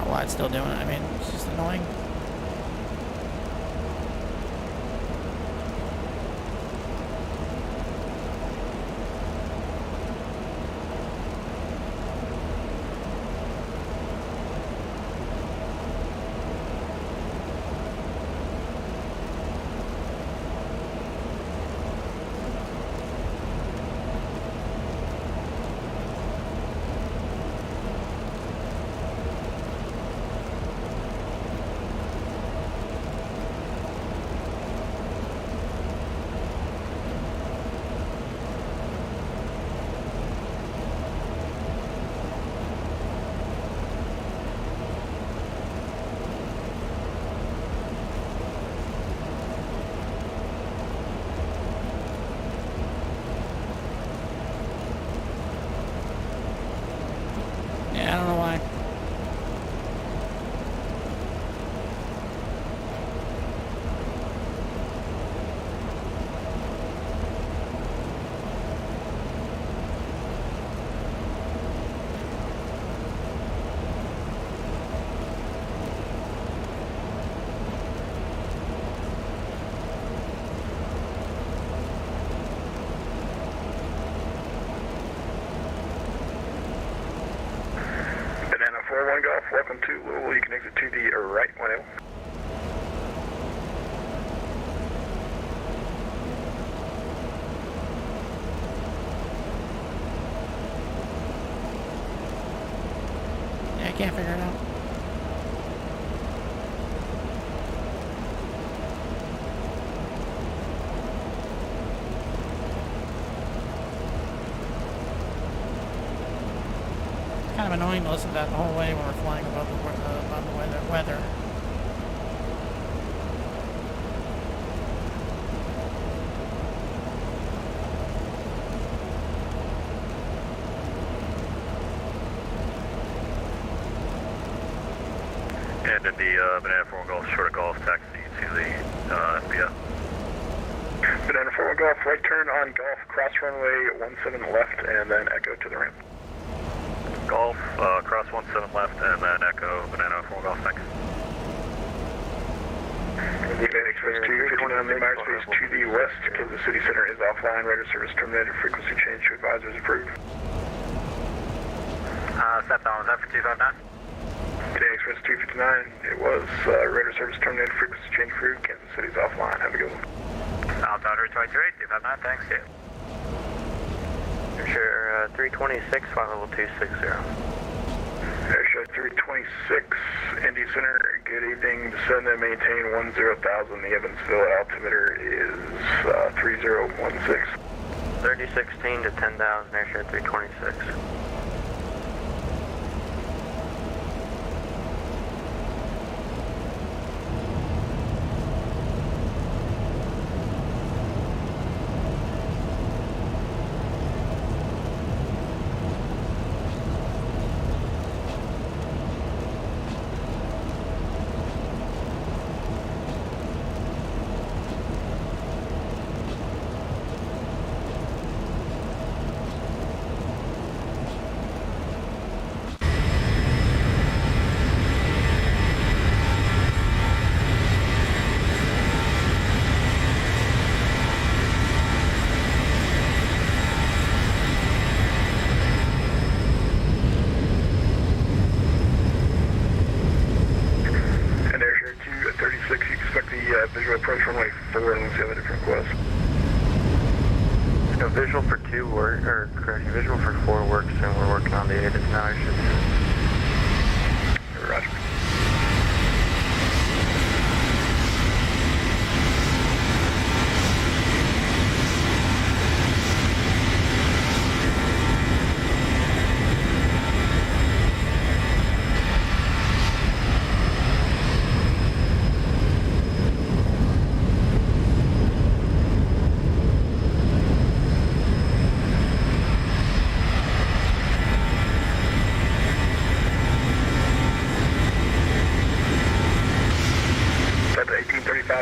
Why it's still doing it. I mean, it's just annoying. 1 Golf, welcome to Louisville. You can exit to the right 10. Yeah, I can't figure it out. Kind of annoying to listen to that the whole way when we're flying above the weather. And in the Banana 4 Golf, short of golf, taxi to the FBO. Banana 4 Golf, right turn on Golf, cross runway 17 left, and then echo to the ramp. Golf, cross 17 left, and then echo Banana 4 Golf, thanks. United Express 259 Lima airspace to the west. Kansas City Center is offline. Radar service terminated. Frequency change to advisors approved. Step down, was that for 259? United Express 259, it was radar service terminated. Frequency change approved. Kansas City's offline. Have a good one. Southbound Route 238, 259, thanks. Yeah. Sure, 326, flight level 260. Airshow 326, Indy Center, good evening. Descend and maintain 10,000. The Evansville altimeter is 3016. 3016 to 10,000, Airshow 326. Visual approach runway 4 and let's see how the different request. No, visual for 2 work, or correction, visual for 4 works, and we're working on the 8 now, I should. Roger.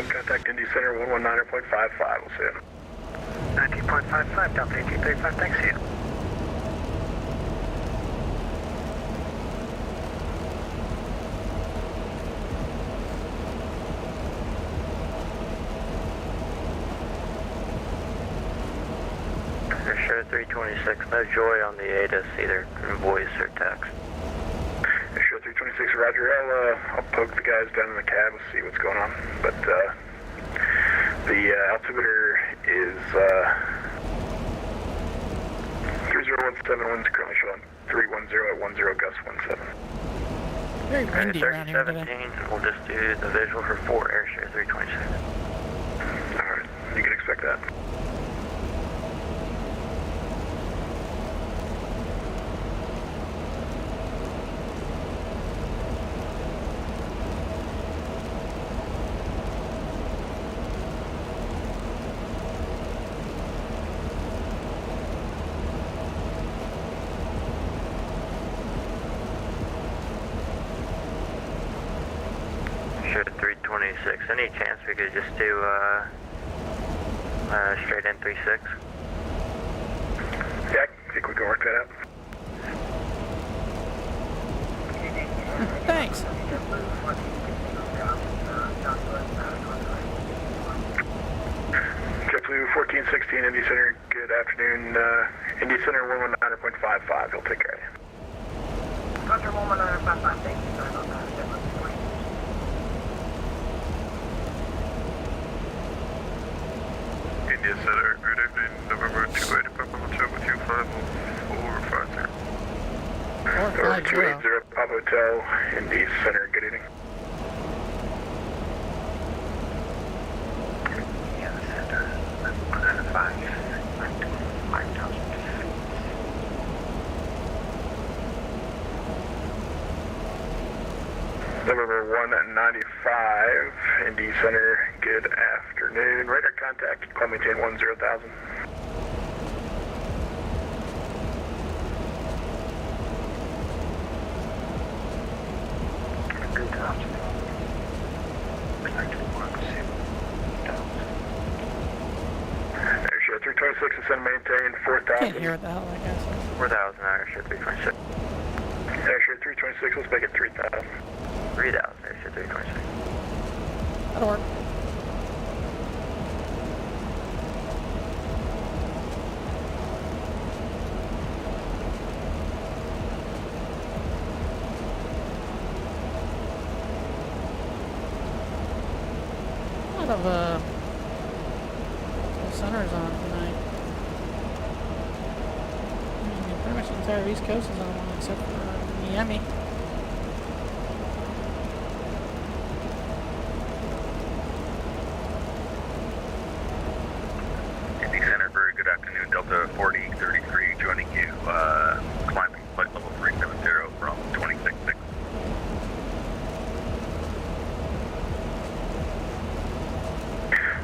Contact Indy Center 119.55. We'll see you. 19.55, down to 1835, thanks, see you. Sure, 326, no joy on the ATIS, either in voice or text. Sure, 326, Roger. I'll poke the guys down in the cab. We'll see what's going on. But the altimeter is 3017. Winds currently showing 310 at 10 gust 17. Very windy around here today. 3017, we'll just do the visual for 4 Airshare 326. Alright, you can expect that. Sure, 326. Any chance we could just do straight in 36? Yeah, I think we can work that out. Thanks. JetBlue 1416, Indy Center, good afternoon. Indy Center 119.55, he'll take care of you. Roger, 11955. Thank you, sorry about that. India Center, good evening, November 28, Papa Hotel with you, 50450. 280 Papa Hotel, India Center, good evening. Yeah, center, 195,000. November 195, Indy Center, good afternoon. Radar contact, call maintain 10,000. Good afternoon. Airshare 326, ascend maintain 4,000. Can't hear what the hell that guy says. 4,000, Airshare 326. Airshare 326, let's make it 3,000. 3,000, Airshare 326. That'll work. A lot of centers on tonight. I mean, pretty much the entire East Coast is on one except for Miami. Indy Center, very good afternoon. Delta 4033 joining you, climbing flight level 370 from 266.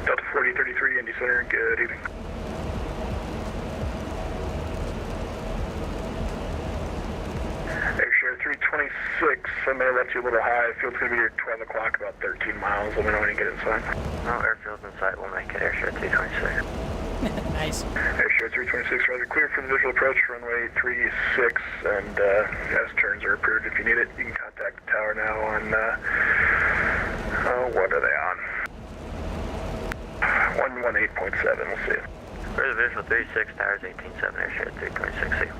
Delta 4033, Indy Center, good evening. Airshare 326, I may have left you a little high. Field's going to be here at 12 o'clock, about 13 miles. Let me know when you get inside. No, airfield's in sight. We'll make it Airshare 326. Nice. Airshare 326, rather clear for the visual approach, runway 36, and S-turns are approved if you need it. You can contact the tower now on, what are they on? 118.7, we'll see it. Where's the visual 36, towers 18.7, Airshare 326. See you.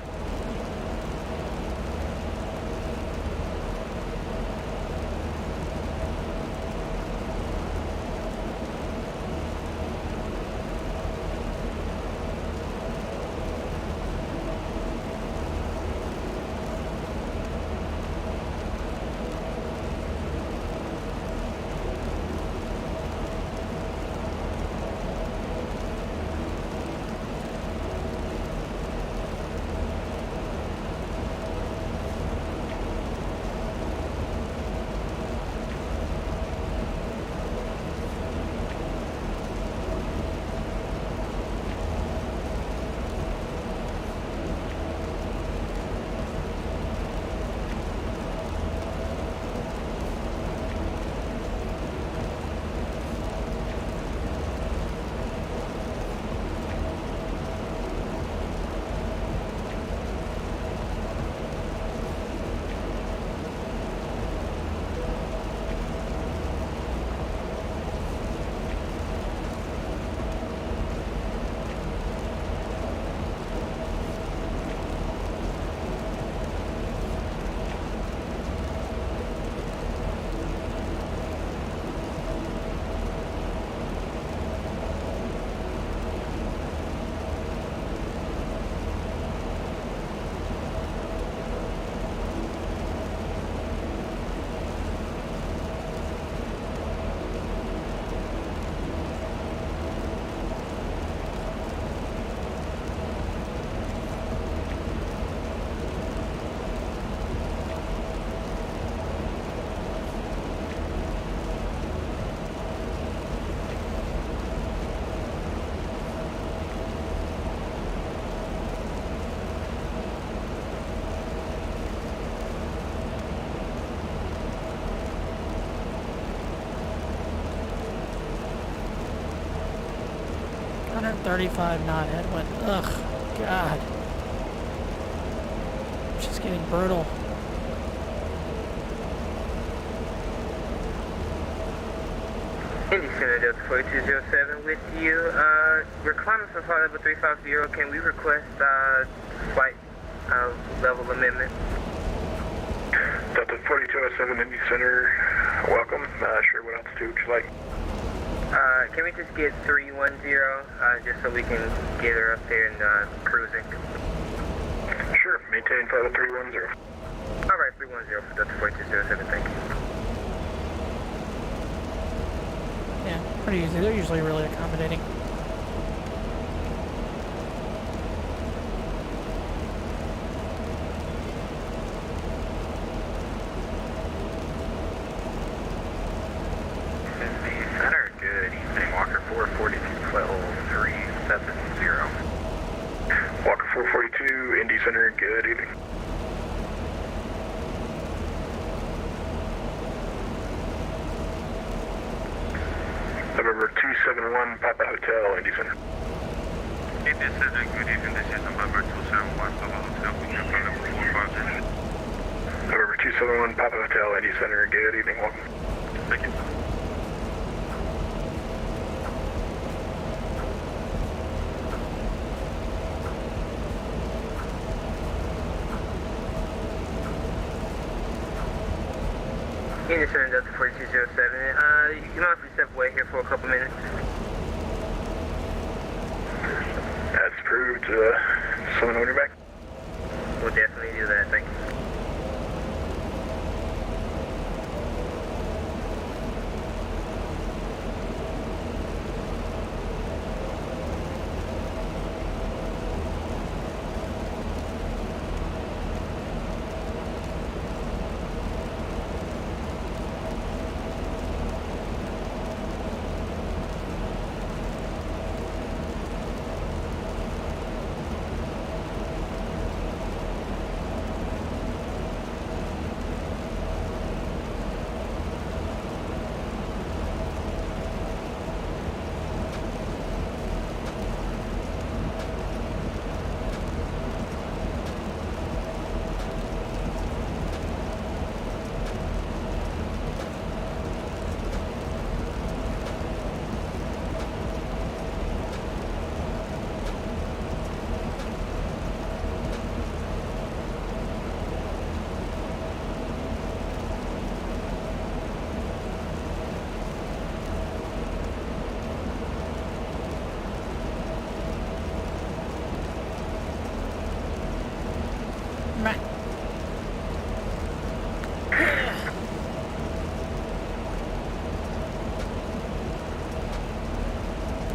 .35 knot headwind. Ugh, God. It's just getting brutal. Indy Center, Delta 4207 with you. We're climbing for flight level 350. Can we request flight level amendment? Delta 4207 Indy Center, welcome. Sure, what altitude would you like? Can we just get 310, just so we can get her up there and cruising? Sure, maintain flight of 310. Alright, 310 for Delta 4207, thank you. Yeah, pretty easy. They're usually really accommodating. Walker 442, Indy Center, good evening. November 271, Papa Hotel, Indy Center. Indy Center, good evening. This is November 271, Papa Hotel. We can call number 450. November 271, Papa Hotel, Indy Center, good evening, welcome. Thank you. Indy Center, Delta 4207. You mind if we step away here for a couple minutes? That's approved. Someone on your back? We'll definitely do that, thank you.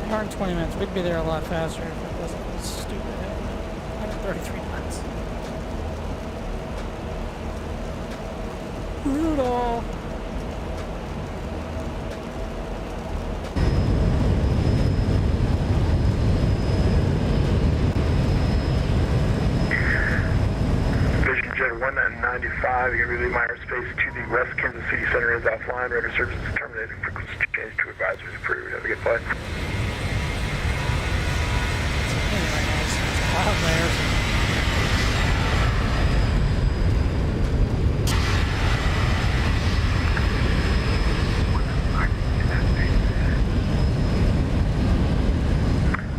Hour and 20 minutes. We'd be there a lot faster if it wasn't this stupid headwind. 133 knots. Brutal. Vision Jet 195, you're going to leave my airspace to the West Kansas City Center is offline. Radar service is terminated. Frequency change to advisories approved. Have a good flight. Cloud layers.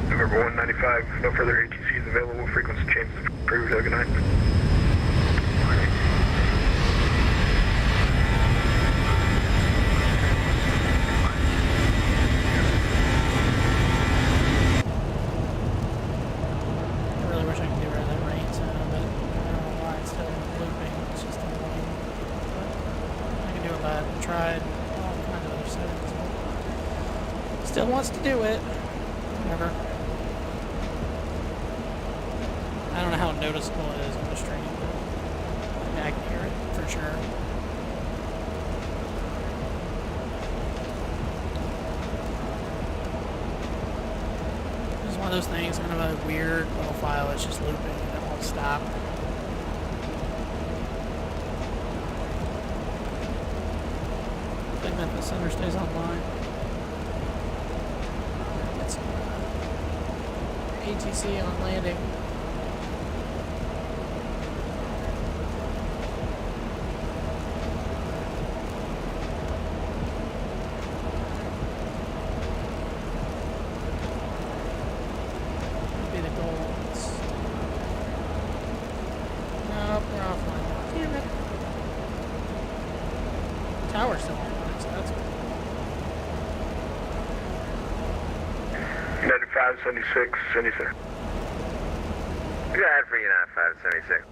November 195, no further ATCs available. Frequency change is approved. Have a good night. Still wants to do it. Whatever. I don't know how noticeable it is on the stream, but I can hear it for sure. This is one of those things, kind of a weird little file that's just looping and it won't stop. The Memphis Center stays online. ATC on landing. Would be the goal. Nope, we're offline. Damn it. 576, Cindy Center. Go ahead for United 576.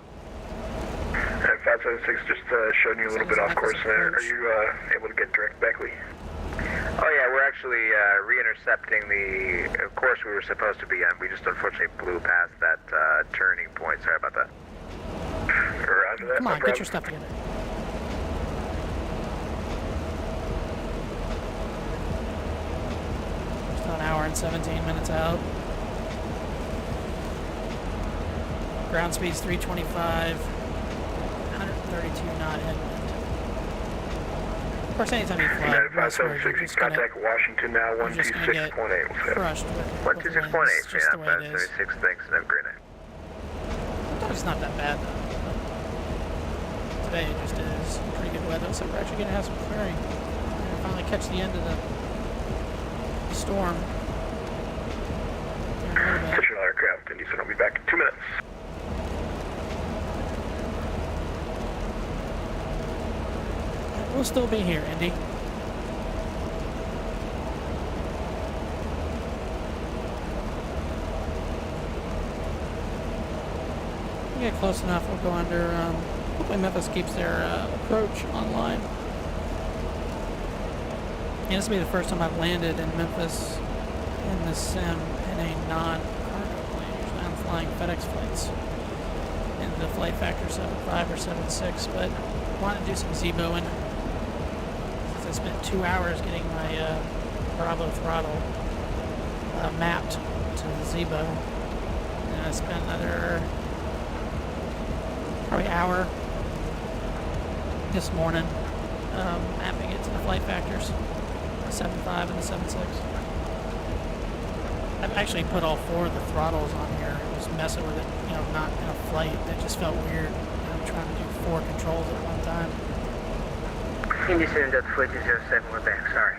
And 576, just showing you a little bit off course there. Are you able to get direct Beckley? Oh yeah, we're actually re-intercepting the course we were supposed to be on. We just unfortunately blew past that turning point. Sorry about that. Roger that. Come on, get your stuff together. Just an hour and 17 minutes out. Ground speed's 325, 132 knot headwind. Of course, anytime you fly westward, you're just gonna, contact Washington now, you're just gonna get 126.8. crushed with 126.8 winds, for just the way United it is. 576. Thanks, and have a great night. Sometimes it's not that bad though. Today it just is pretty good weather, so we're actually gonna have some clearing. We're gonna finally catch the end of the storm. Here in a little bit. Official aircraft, Indy Center. I'll be back in 2 minutes. We'll still be here, Indy. We get close enough, we'll go under. Hopefully Memphis keeps their approach online. Yeah, this will be the first time I've landed in Memphis in the sim in a non-cargo plane. Usually I'm flying FedEx flights in the flight factor 7.5 or 7.6, but I want to do some Zibo-ing. I spent 2 hours getting my Bravo throttle mapped to the Zibo, and I spent another probably hour this morning mapping it to the flight factors, the 7.5 and the 7.6. I've actually put all 4 of the throttles on here. I was messing with it, you know, not in a flight. That just felt weird. I'm trying to do 4 controls at one time. Indy Center, 4207, we're back, sorry.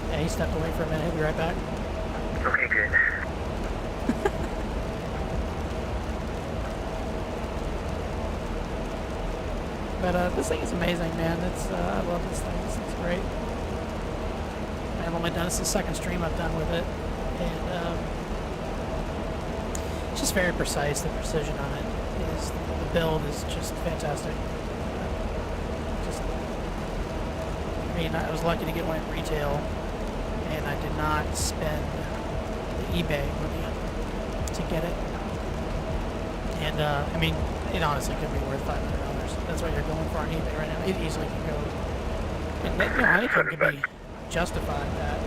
Yeah, he stepped away for a minute. He'll be right back. Okay, good. But this thing is amazing, man. It's I love this thing. This thing's great. I've only done this the second stream I've done with it, and it's just very precise. The precision on it is, the build is just fantastic. I mean, I was lucky to get one at retail, and I did not spend the eBay money to get it. And I mean, it honestly could be worth $500. That's what you're going for on eBay right now. It easily can go. And you know, anything could be justified that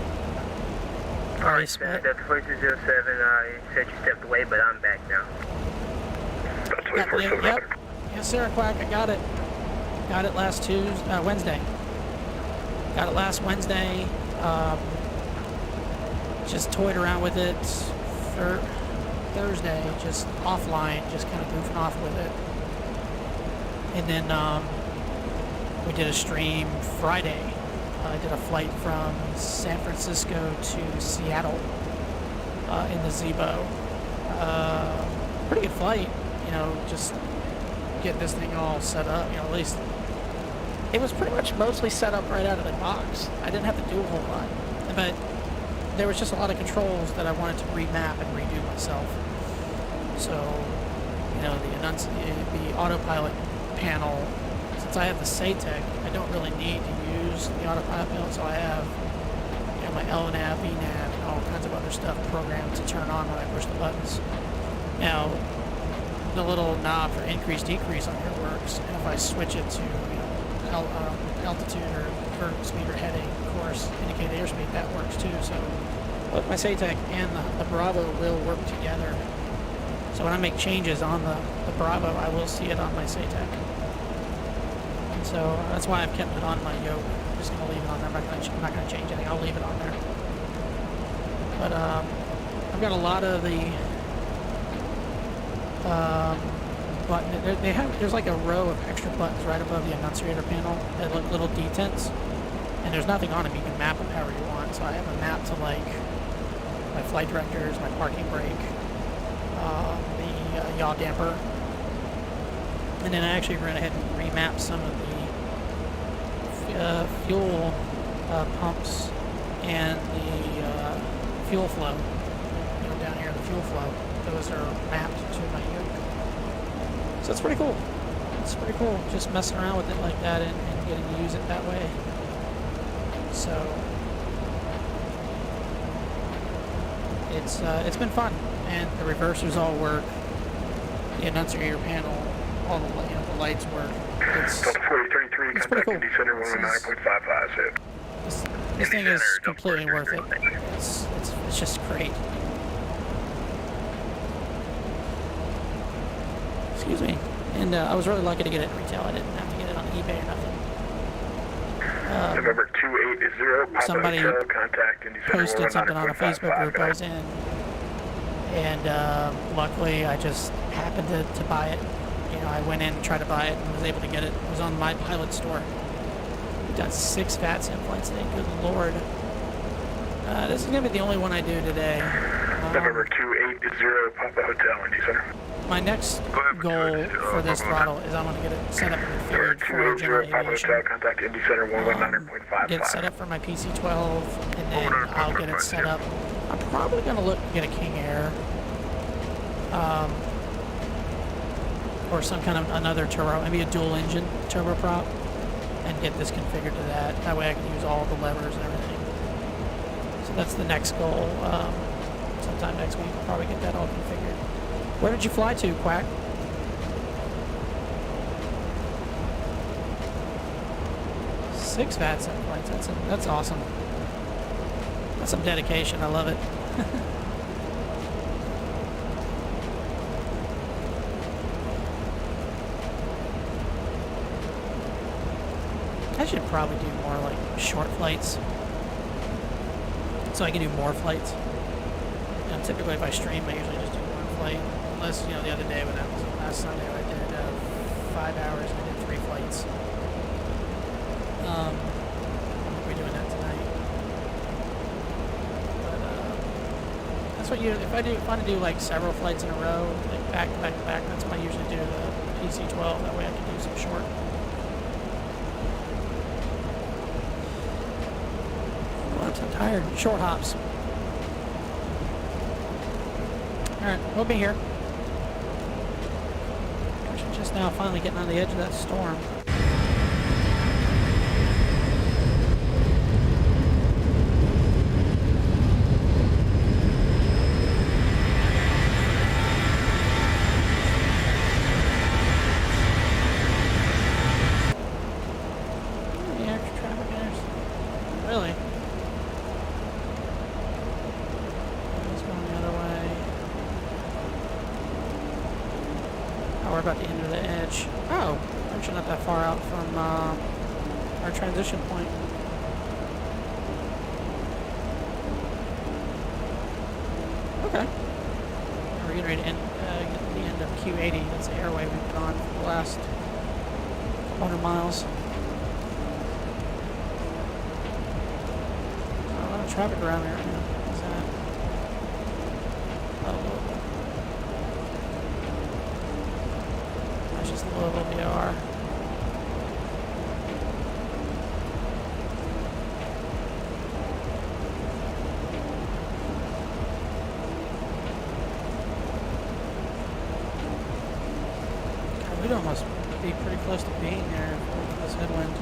price. Alright, that's 4207. You said you stepped away, but I'm back now. Yep. Yes, sir, Quack. I got it. Got it last Wednesday. Got it last Wednesday. Just toyed around with it Thursday, just offline, just kind of goofing off with it. And then we did a stream Friday. I did a flight from San Francisco to Seattle in the Zibo. Pretty good flight, you know, just getting this thing all set up, you know, at least it was pretty much mostly set up right out of the box. I didn't have to do a whole lot, but there was just a lot of controls that I wanted to remap and redo myself. So, you know, the autopilot panel, since I have the SATEC, I don't really need to use the autopilot panel, so I have, you know, my LNAV, VNAV, and all kinds of other stuff programmed to turn on when I push the buttons. Now, the little knob for increase, decrease on here works, and if I switch it to, you know, altitude or current speed or heading, of course, indicate airspeed, that works too. So both my SATEC and the Bravo will work together. So when I make changes on the Bravo, I will see it on my SATEC. And so that's why I've kept it on my yoke. I'm just going to leave it on there. I'm not going to change anything. I'll leave it on there. But I've got a lot of the button. There's like a row of extra buttons right above the annunciator panel that look little detents, and there's nothing on them. You can map them however you want. So I have a map to like my flight directors, my parking brake, the yaw damper, and then I actually ran ahead and remapped some of the fuel pumps and the fuel flow. You know, down here, the fuel flow. Those are mapped to my yoke. So it's pretty cool. It's pretty cool just messing around with it like that and getting to use it that way. So it's been fun, and the reversers all work. The annunciator panel, all the the lights work. It's Delta 4033, it's pretty contact cool. Indy Center 119.55. This thing is completely worth it. It's just great. Excuse me. And I was really lucky to get it at retail. I didn't have to get it on eBay or nothing. November 280, Papa Somebody Hotel, contact Indy Center posted something on a Facebook group I was in, and luckily I just happened to buy it. You know, I went in and tried to buy it and was able to get it. It was on my Pilot store. We've done 6 VATSIM flights today. Good Lord. This is going to be the only one I do today. November 280, Papa Hotel, Indy Center. My next goal for this throttle is I want to get it set up in the field for general aviation. Contact Indy Center 119.55. Get it set up for my PC-12, and then I'll get it set up. I'm probably going to look to get a King Air, or some kind of another turbo, maybe a dual-engine turboprop, and get this configured to that. That way I can use all the levers and everything. So that's the next goal. Sometime next week I'll probably get that all configured. Where did you fly to, Quack? Six VATSIM flights. That's awesome. That's some dedication. I love it. I should probably do more like short flights, so I can do more flights. And typically, if I stream, I usually just do one flight. Unless, you know, the other day when I was last Sunday, I did 5 hours. I did 3 flights. We're doing that tonight. But that's what you. If I want to do like several flights in a row, like back to back to back, that's when I usually do the PC-12. That way, I can do some short. I'm so tired. Short hops. Alright, we'll be here. Just now finally getting on the edge of that storm. Any extra traffic enters? Really? We're about to enter the edge. Oh, actually not that far out from our transition point. Okay. We're getting ready to get to the end of Q80. That's the airway we've been on for the last 100 miles. A lot of traffic around here right now. What's that? Just Louisville VOR. God, we'd almost be pretty close to being there with this headwind.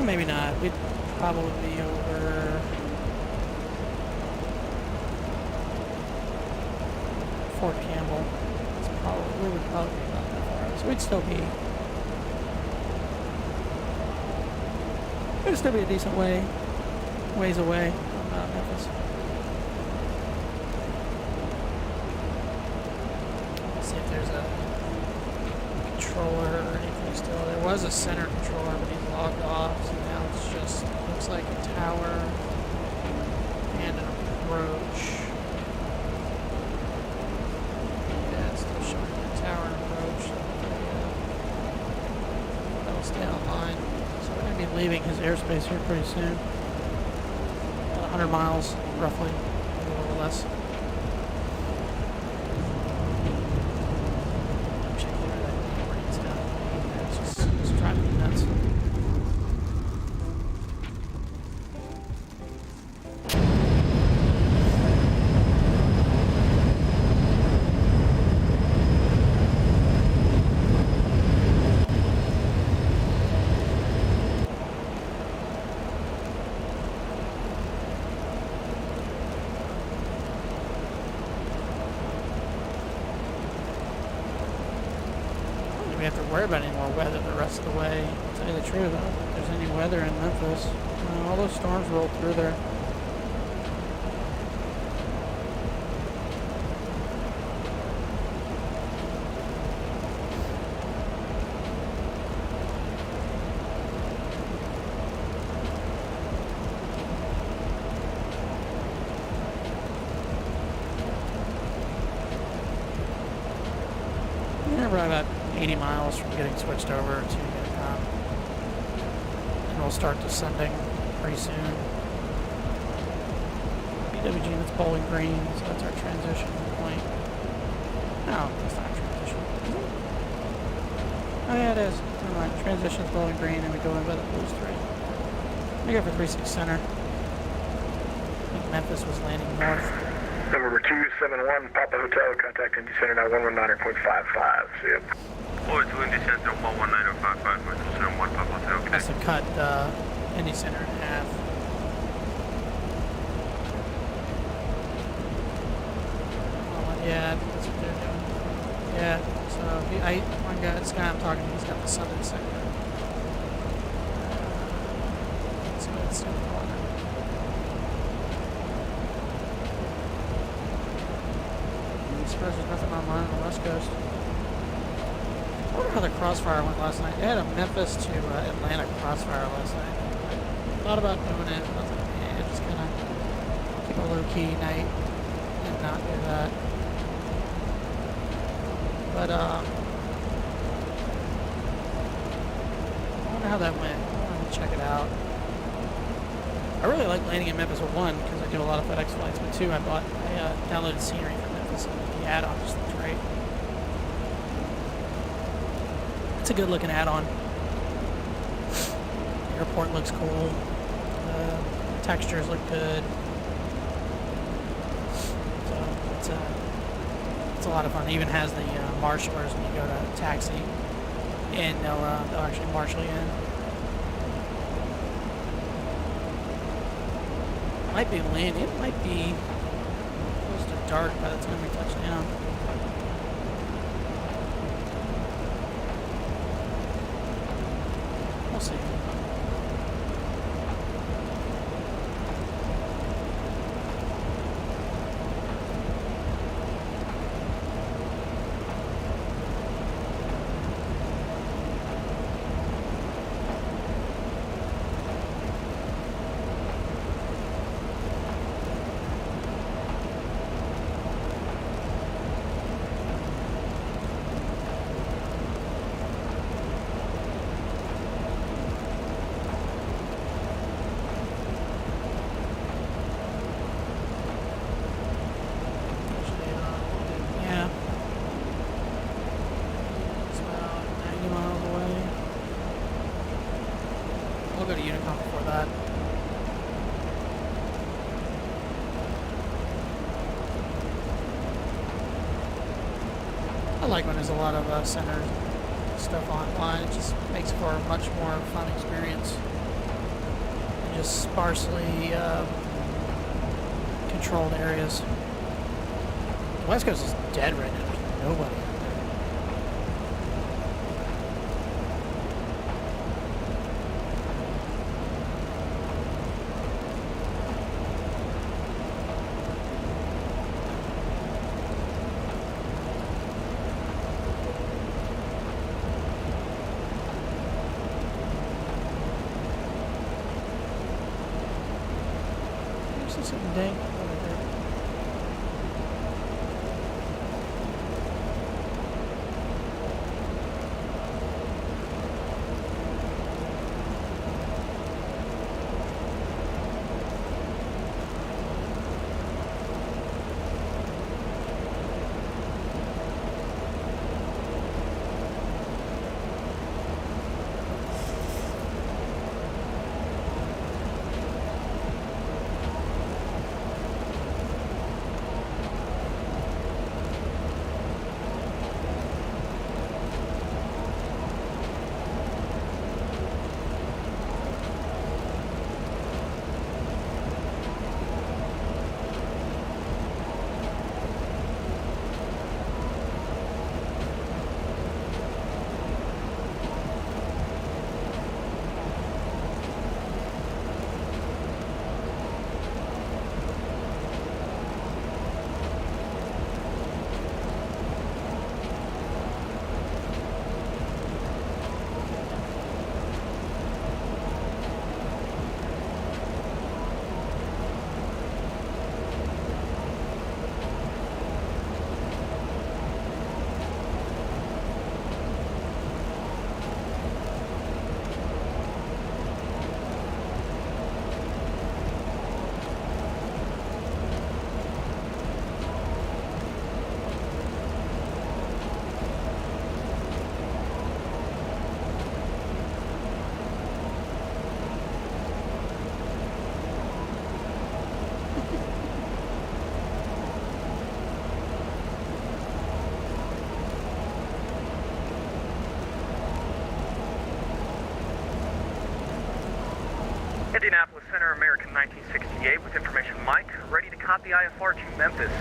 Maybe not. We'd probably be over Fort Campbell. We would probably be about that far. So we'd still be a decent ways away from Memphis. Let's see if there's a controller or anything still. There was a center controller, but he's logged off, so now it's just looks like a tower and an approach. Tower approach. That'll stay online. So we're going to be leaving his airspace here pretty soon. 100 miles, roughly, a little less. I'm checking where that rain's down. It's just driving me nuts. we have to worry about any more weather the rest of the way. To tell you the truth, I don't think there's any weather in Memphis. All those storms rolled through there. We're about 80 miles from getting switched over to Unicom. And we'll start descending pretty soon. BWG, that's Bowling Green, so that's our transition point. No, that's not transition. Oh yeah, it is. Never mind. Transition's Bowling Green, and we go in by the Blues 3. I go for 36 Center. I think Memphis was landing north. Number 271, Papa Hotel, contact Indy Center now 119.55. See ya. Forward to Indy Center 119.55, Indy Center 1 Papa Hotel. Okay. Has to cut Indy Center in half. Oh, yeah, that's what they're doing. Yeah, so one guy, this guy I'm talking to, he's got the southern sector. Let's see what it's doing. There's nothing online on the West Coast. I wonder how the crossfire went last night. They had a Memphis to Atlanta crossfire last night. I thought about doing it, but I was like, man, just kind of keep a low-key night and not do that. But, I wonder how that went. I want to check it out. I really like landing in Memphis with 1 because I do a lot of FedEx flights, but 2, I downloaded scenery from Memphis. The add-on just looks great. It's a good looking add-on. The airport looks cool. The textures look good. So it's a lot of fun. It even has the marshalers when you go to taxi, and they'll actually marshal you in. Might be landing. It might be close to dark by the time we touch down. We'll see. I like when there's a lot of center stuff online. It just makes for a much more fun experience than just sparsely controlled areas. The West Coast is dead right now. There's nobody. Something dang over there. Indianapolis Center, American 1968, with information Mike, ready to copy IFR to Memphis.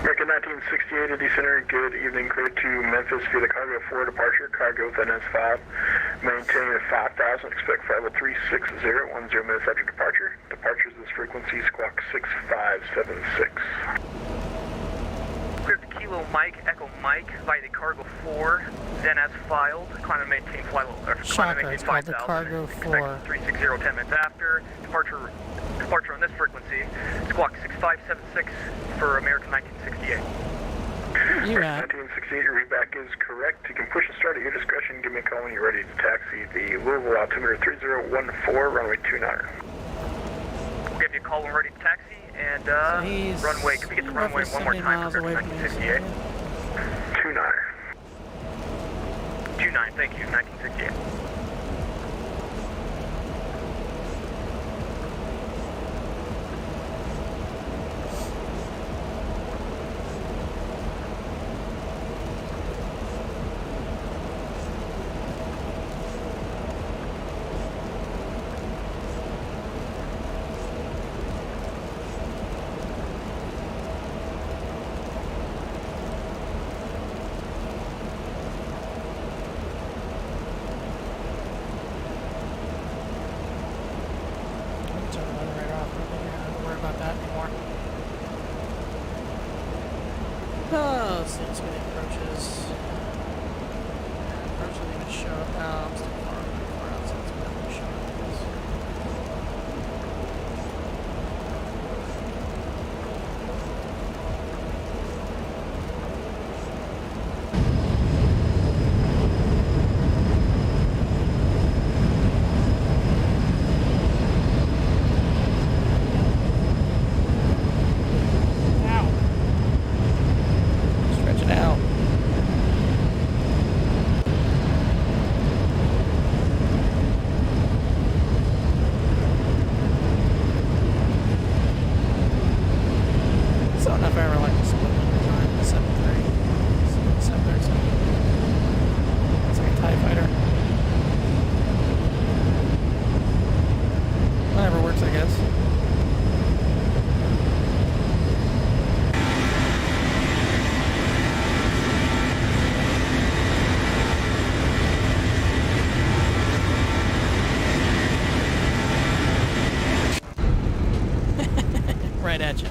American 1968 at the center, good evening, clear to Memphis via the Cargo 4 departure, cargo with NS5, maintain at 5,000, expect 50360, 10 minutes after departure. Departures this frequency, squawk 6576. Clear to Kilo Mike, Echo Mike, via the Cargo 4, then as filed, climb and maintain flight level, Shocker, it's called the Cargo 4. 360, 10 minutes after, departure on this frequency, squawk 6576 for American 1968. You at? 1968, your readback is correct. You can push and start at your discretion. Give me a call when you're ready to taxi the Louisville altimeter 3014, runway 29. We'll give you a call when we're ready to taxi, and runway, can we get the runway one more time for American 1968? 29, thank you, 1968. Oh, let's see, let's get the approaches. Approach doesn't even show up. Oh, I'm still far outside, so I'm not going to show right at you.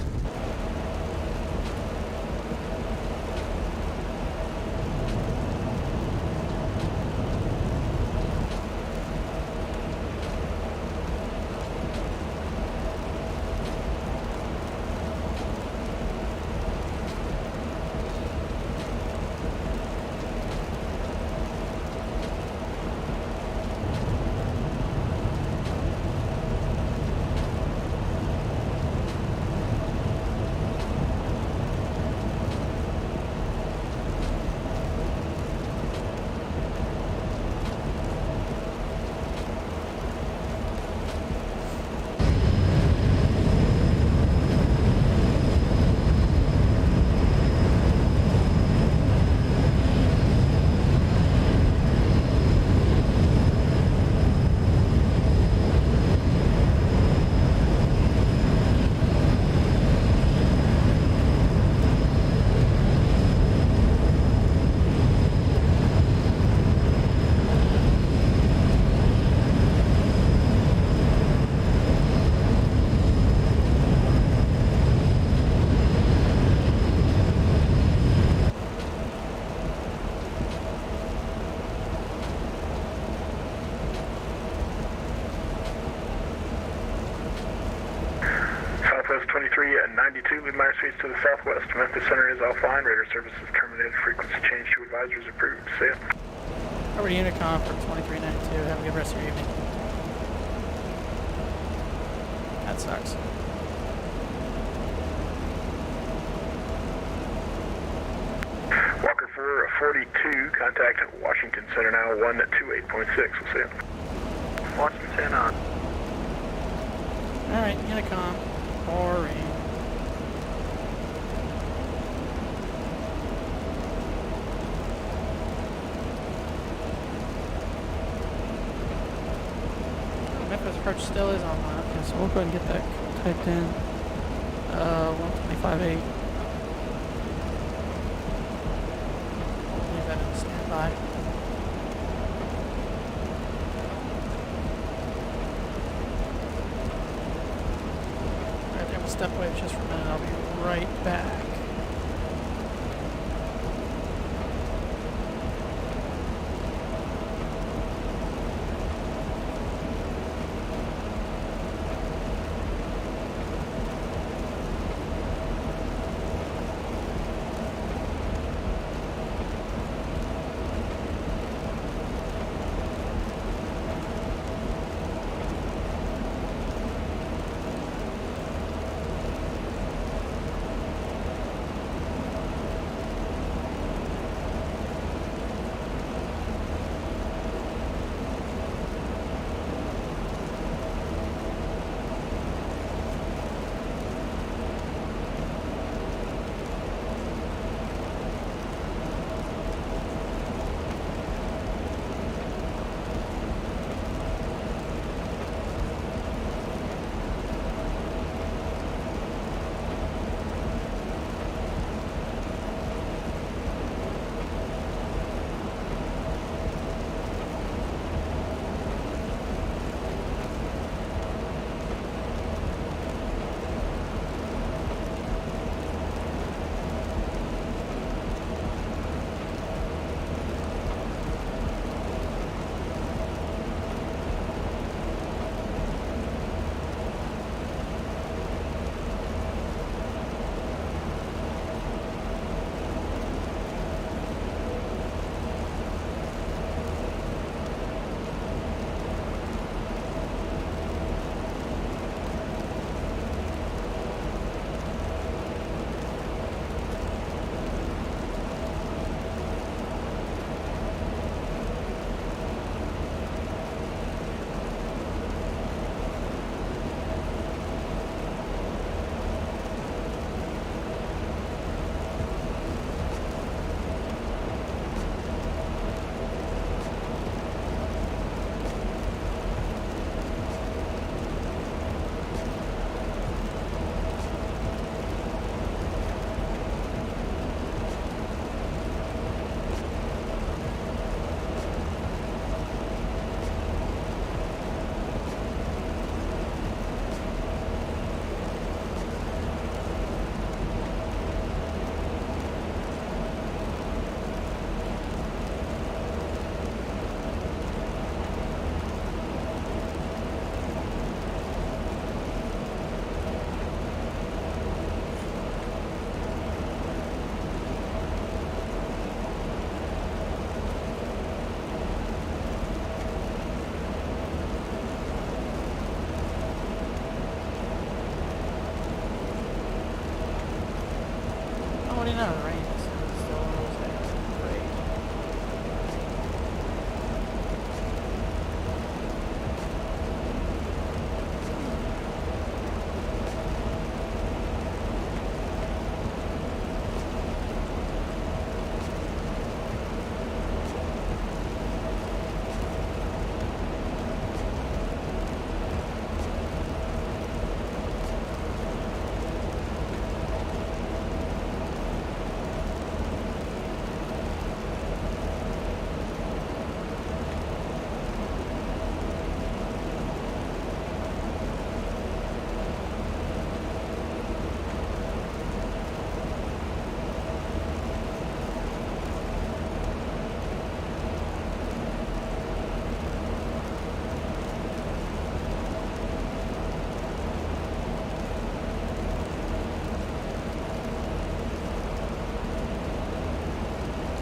Southwest 23 at 92, lead minor speeds to the southwest. Memphis Center is offline. Radar service is terminated. Frequency change to advisors approved. See ya. Over to Unicom for 2392. Have a good rest of your evening. That sucks. Walker 442, contact Washington Center now 128.6. We'll see you. Washington on. Alright, Unicom. Boring. Memphis approach still is online. Okay, so we'll go ahead and get that typed in. 125.8. Leave that in standby. Alright, there, we'll step away just for a minute. I'll be right back. No, the rain is still on those days. Great.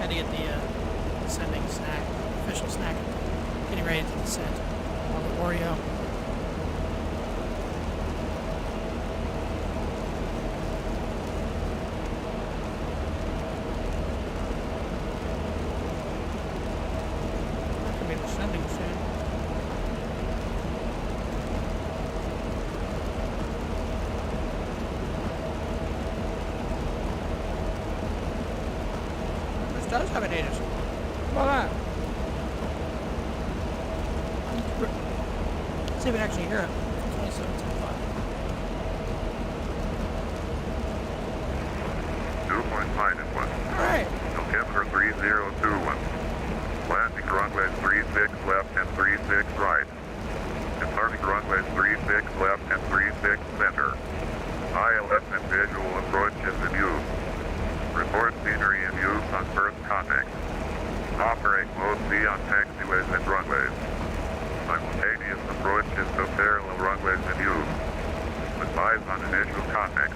To get the descending snack, official snack, getting ready to descend on the Oreo. That could be descending soon. Does have an 8 inch. How about that? See if we can actually hear it. 2725. 2.1. Alright. November 3021. Landing runways 36 left and 36 right. Departing runways 36 left and 36 center. ILS and visual approach is in use. Report scenery in use on first contact. Operate mode C on taxiways and runways. Simultaneous approach is to parallel runways in use. Advise on initial contact.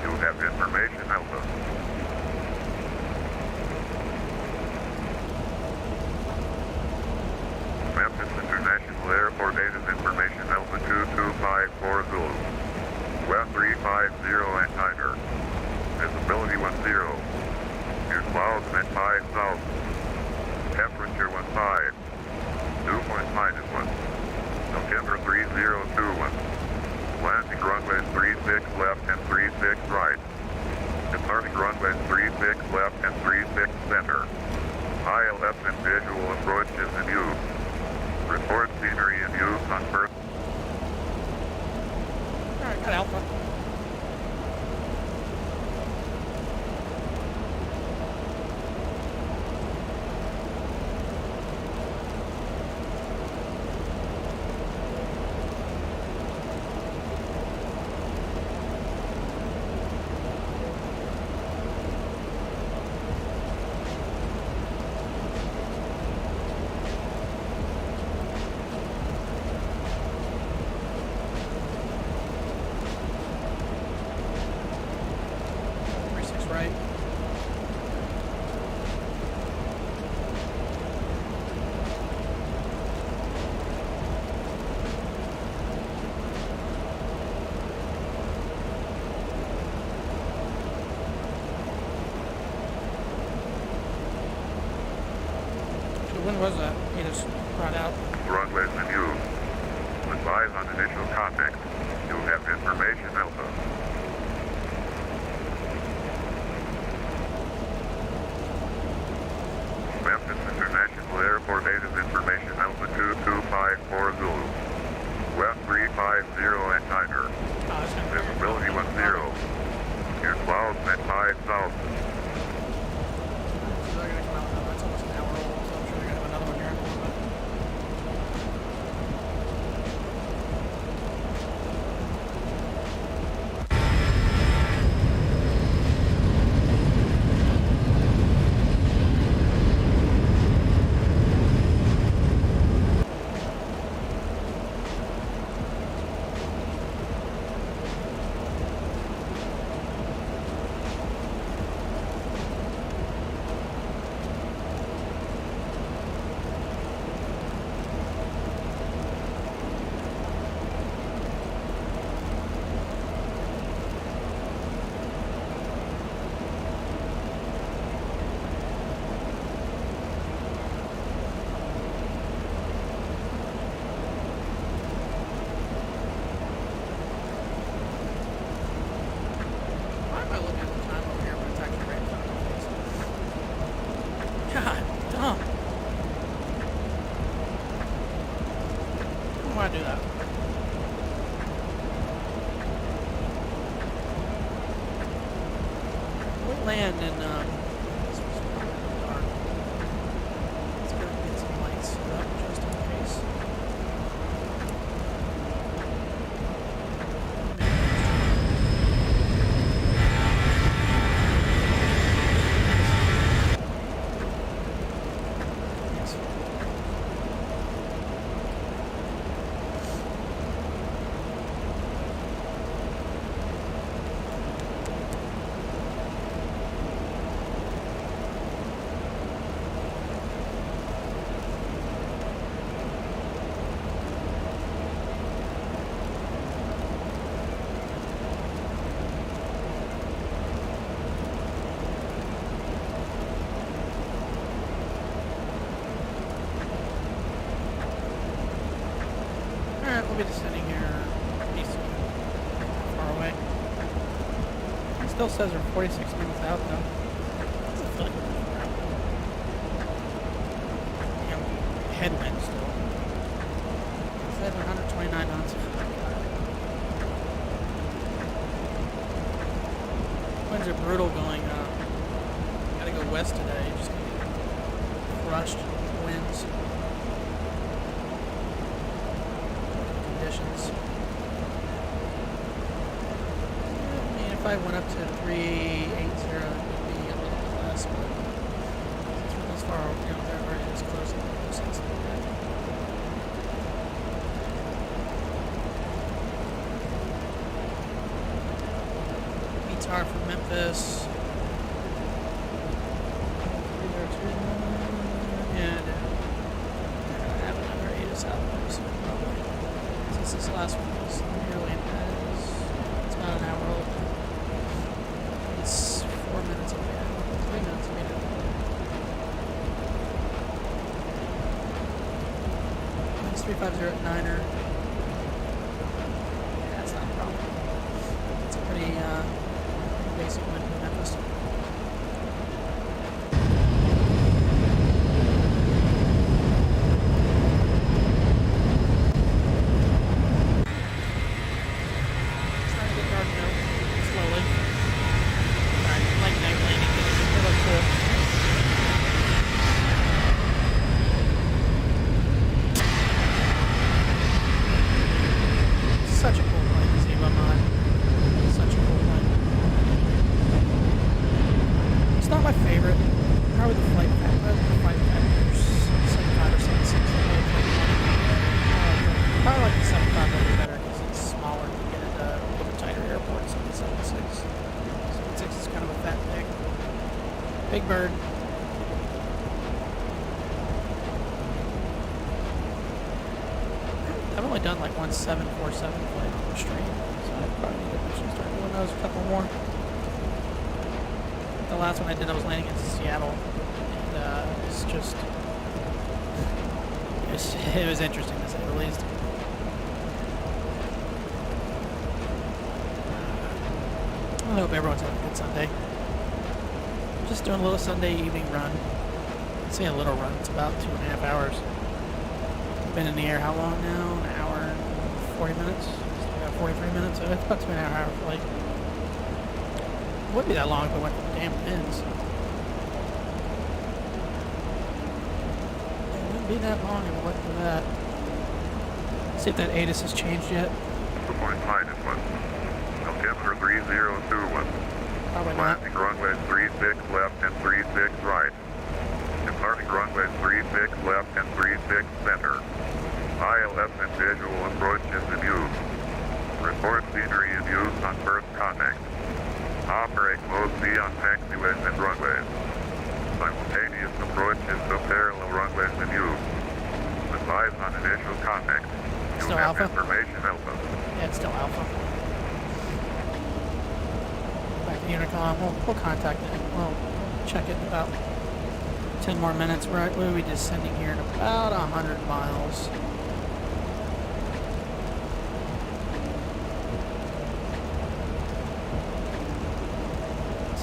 You have information Alpha. Memphis International Airport Data Information Alpha 2254 Zulu. West 350 and Tiger. Visibility 10. Your clouds at 5 south. Temperature 15. Dew point -1. November 3021. Landing runways 36 left and 36 right. Departing runways 36 left and 36 center. ILS and visual approach is in use. Report scenery in use on first. Alright, got Alpha. Right. When was that? He just brought out. Runways in use. Advise on initial contact. You have information Alpha. Memphis International Airport Data Information Alpha 2254 Zulu. West 350 and Tiger. Visibility 10. Your clouds at 5 south. That's almost an hour old, so I'm sure they're going to have another one here in a little bit. Want to do that. We'll land in, this was dark. Let's go get some lights set up just in case. We'll be just sitting here peacefully, far away. It still says we're 46 minutes out though. That's a foot. Headwind still. It says 129 9 knots. Winds are brutal going up. Gotta go west today. Just gonna get crushed winds. Conditions. I mean, if I went up to 380, it would be a little bit less, but as far, they're very as close to the sense of that. Guitar from Memphis. And I have another ATIS out there, so probably since this last one was nearly it's about an hour old. It's 4 minutes away. 3 minutes away. It's 350 at Niner. Yeah, that's not a problem. It's a pretty basic wind in Memphis. Such a cool plane, Zibo737. Such a cool plane. It's not my favorite. Probably the flight factor. The flight factor's 75 or 76. Probably like the 75 a little better because it's smaller to get into a little tighter airports than the 76. 76 is kind of a fat pig. Big bird. I've only done like one 747 flight on the stream, so I probably need to actually start doing those, a couple more. The last one I did, I was landing in Seattle, and it's just, it was interesting to say the least. I hope everyone's having a good Sunday. Just doing a little Sunday evening run. I'd say a little run, it's about 2.5 hours. Been in the air how long now? An hour and 40 minutes? Still got 43 minutes, so it's about 2.5 hour flight. It wouldn't be that long if it went to the damn winds. It wouldn't be that long if it went to that. See if that ATIS has changed yet. Good morning, minus one. Altimeter 3021. Probably not. Landing runway 36 left and 36 right. Departing runway 36 left and 36 center. ILS and visual approach is in use. Report scenery in use on first contact. Operate mode C on taxiways and runways. Simultaneous approach is to parallel runways in use. Advise on initial contact. Still Alpha? Information Alpha. Yeah, it's still Alpha. Back to Unicom. We'll contact it. We'll check it in about 10 more minutes. We'll be descending here in about 100 miles.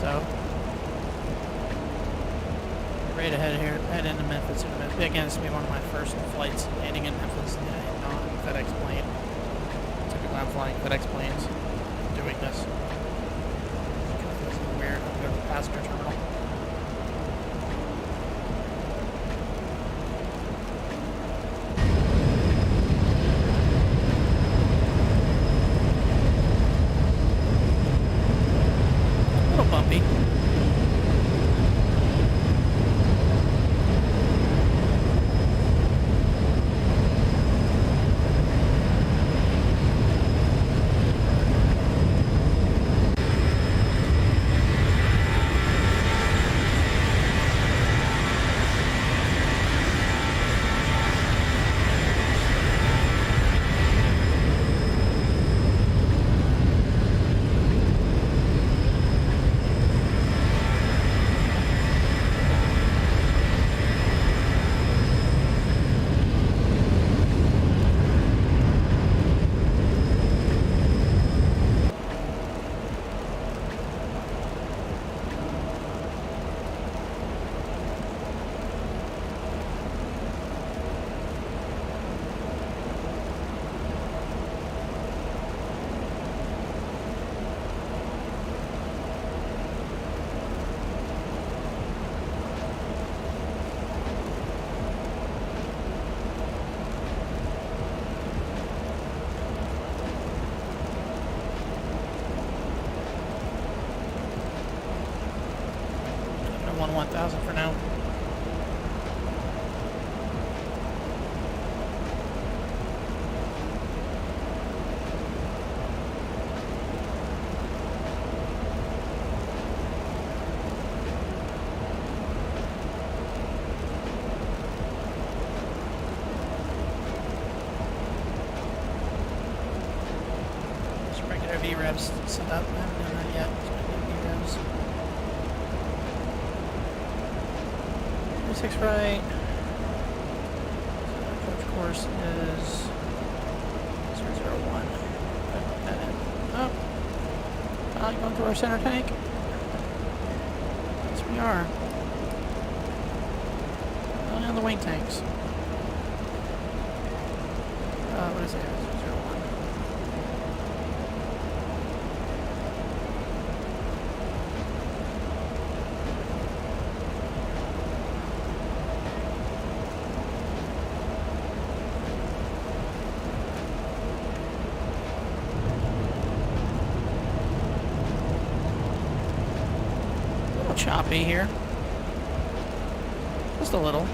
So, ready to head into Memphis in a minute. Again, this will be one of my first flights landing in Memphis on FedEx plane. Typically I'm flying FedEx planes doing this. It kind of feels a little weird. I'm going to the passenger terminal. Bumpy. the 1000 for now. V-revs set up. I haven't done that yet. V-revs. 36 right. So approach course is 001. Put that in. Oh. Going through our center tank. Yes, we are. And the wing tanks. What is it? 001. Choppy here. Just a little.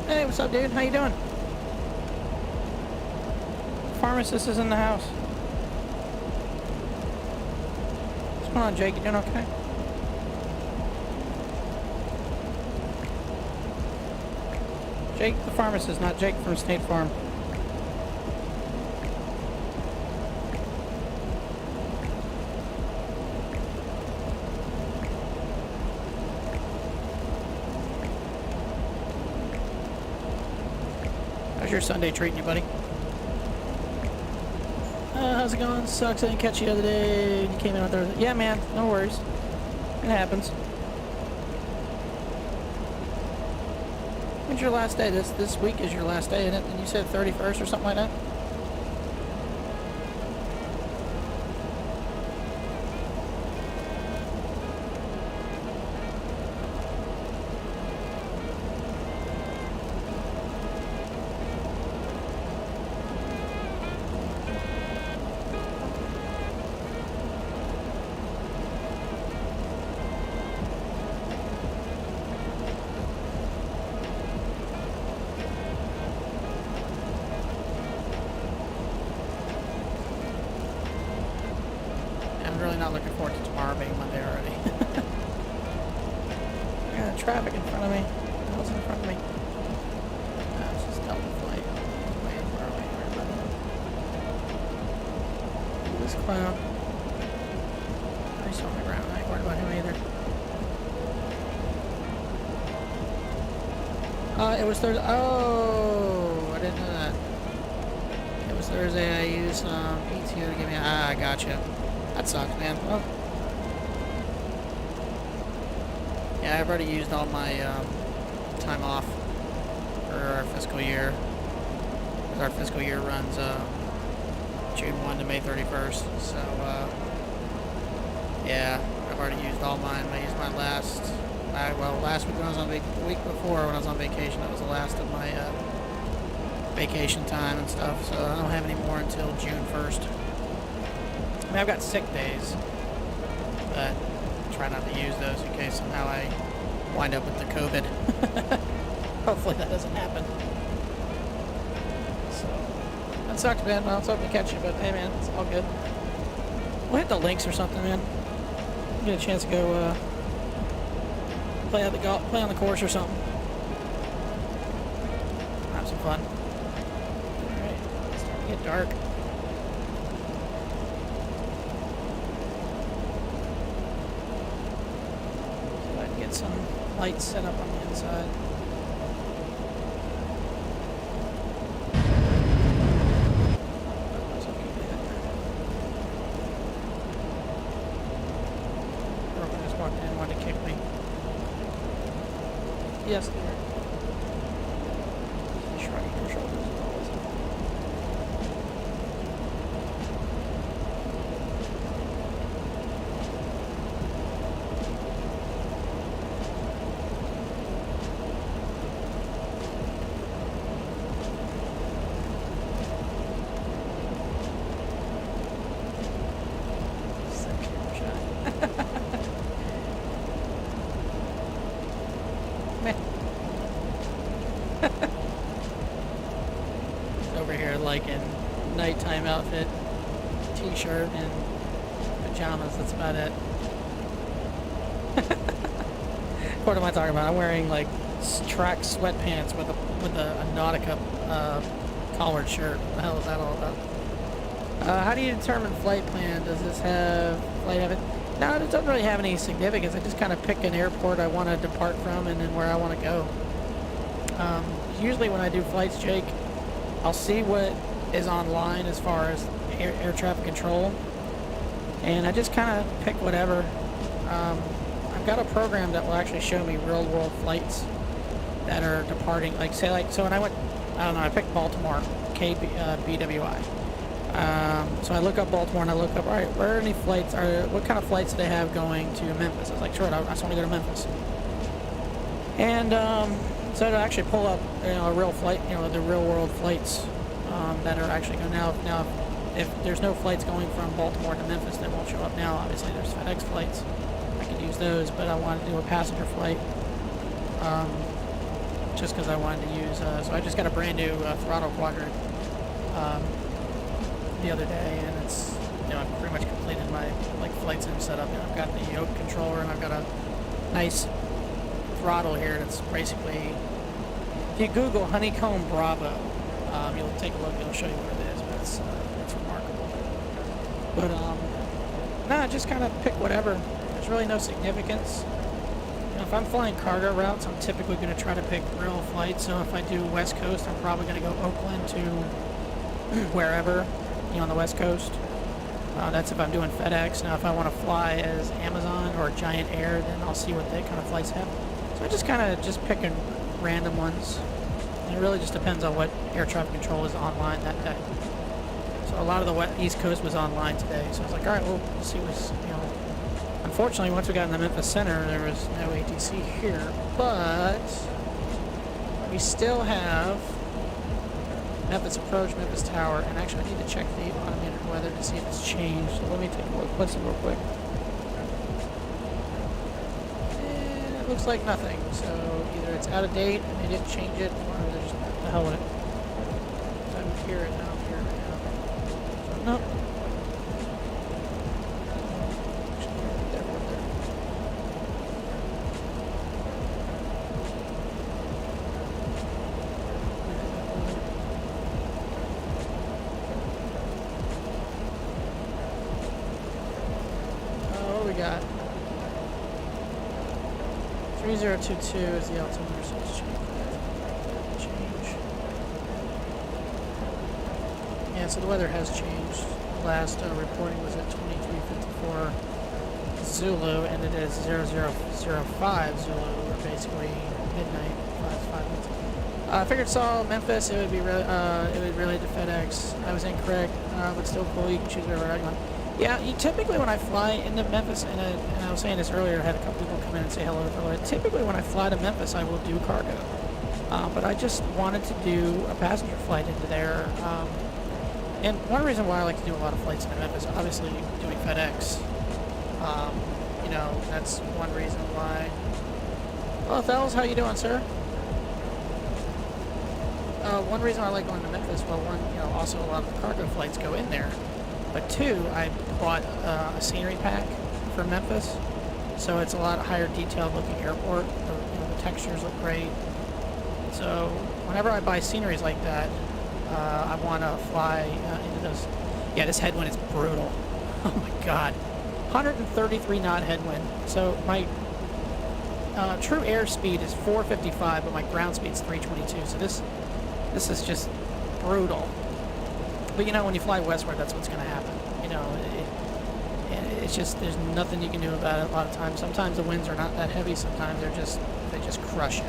Hey, what's up, dude? How you doing? Pharmacist is in the house. What's going on, Jake? You doing okay? Jake the pharmacist, not Jake from State Farm. How's your Sunday treating you, buddy? How's it going? Sucks I didn't catch you the other day. You came in on Thursday. Yeah, man. No worries. It happens. When's your last day? This week is your last day, isn't it? And you said 31st or something like that? Really not looking forward to tomorrow being Monday already. I got traffic in front of me. What else in front of me? No, it's just Delta flight. Way far away. This clown. He's on the ground. I ain't worried about him either. It was Thursday. Oh, I didn't know that. It was Thursday. I used some PTO to give me. I gotcha. That sucks, man. Well, yeah, I've already used all my time off for our fiscal year. Our fiscal year runs June 1 to May 31st. So Yeah, I've already used all mine. I used my last week when I was on the week before when I was on vacation. That was the last of my vacation time and stuff. So I don't have any more until June 1st. I mean, I've got sick days, but I try not to use those in case somehow I wind up with the COVID. Hopefully that doesn't happen. So that sucked, man. I was hoping to catch you, but hey, man, it's all good. We'll hit the links or something, man. Get a chance to go play on the course or something. Have some fun. All right, it's starting to get dark. So I can get some lights set up on the inside. Yes, dear. Shrugging your shoulders as always. Over here, like in nighttime outfit, t-shirt and pajamas. That's about it. What am I talking about? I'm wearing like track sweatpants with a Nautica collared shirt. What the hell is that all about? How do you determine flight plan? Does this have flight have it? No, it doesn't really have any significance. I just kind of pick an airport I want to depart from and then where I want to go. Usually when I do flights, Jake, I'll see what is online as far as air traffic control, and I just kind of pick whatever. I've got a program that will actually show me real-world flights that are departing. Like, say, so when I went, I don't know, I picked Baltimore, KBWI. So I look up Baltimore and I look up, all right, where are any flights, what kind of flights do they have going to Memphis? I was like, sure, I just want to go to Memphis. And so to actually pull up, a real flight, the real world flights that are actually going now. Now, if there's no flights going from Baltimore to Memphis, that won't show up now. Obviously, there's FedEx flights. I could use those, but I wanted to do a passenger flight just because I wanted to use. So I just got a brand new throttle quadrant the other day, and it's I've pretty much completed my flight sim setup. I've got the yoke controller, and I've got a nice throttle here that's basically, if you Google Honeycomb Bravo, you'll take a look, it'll show you what it is, but it's remarkable. But nah, just kind of pick whatever. There's really no significance. If I'm flying cargo routes, I'm typically going to try to pick real flights. So if I do West Coast, I'm probably going to go Oakland to wherever, on the West Coast. That's if I'm doing FedEx. Now, if I want to fly as Amazon or Giant Air, then I'll see what they kind of flights have. So I just kind of picking random ones. And it really just depends on what air traffic control is online that day. So a lot of the East Coast was online today. So I was like, all right, well, we'll see what's, Unfortunately, once we got in the Memphis Center, there was no ATC here. But we still have Memphis Approach, Memphis Tower, and actually I need to check the automated weather to see if it's changed. So let me take a look. Let's see real quick. And it looks like nothing. So either it's out of date and they didn't change it, or they're just the hell with it. So I'm here and now I'm here right now. So nope. We got 3022 is the altimeter, so let's change. Yeah, so the weather has changed. The last reporting was at 2354 Zulu, and it is 0005 Zulu, or basically midnight, 5 minutes. I figured saw Memphis, it would be really to FedEx. I was incorrect, but still cool. You can choose whatever you want. Yeah, typically when I fly into Memphis, and I was saying this earlier, I had a couple people come in and say hello. Typically when I fly to Memphis, I will do cargo. But I just wanted to do a passenger flight into there. And one reason why I like to do a lot of flights into Memphis, obviously doing FedEx, you know, that's one reason why. Hello, fellas, how you doing, sir? One reason I like going to Memphis, well, one, you know, also a lot of the cargo flights go in there. But two, I bought a scenery pack for Memphis, so it's a lot higher detailed looking airport. The textures look great. So whenever I buy sceneries like that, I want to fly into those. Yeah, this headwind is brutal. Oh my God, 133 knot headwind. So my true airspeed is 455, but my ground speed is 322. So this is just brutal. But you know, when you fly westward, that's what's going to happen. You know, it's just, there's nothing you can do about it a lot of times. Sometimes the winds are not that heavy. Sometimes they just crush you.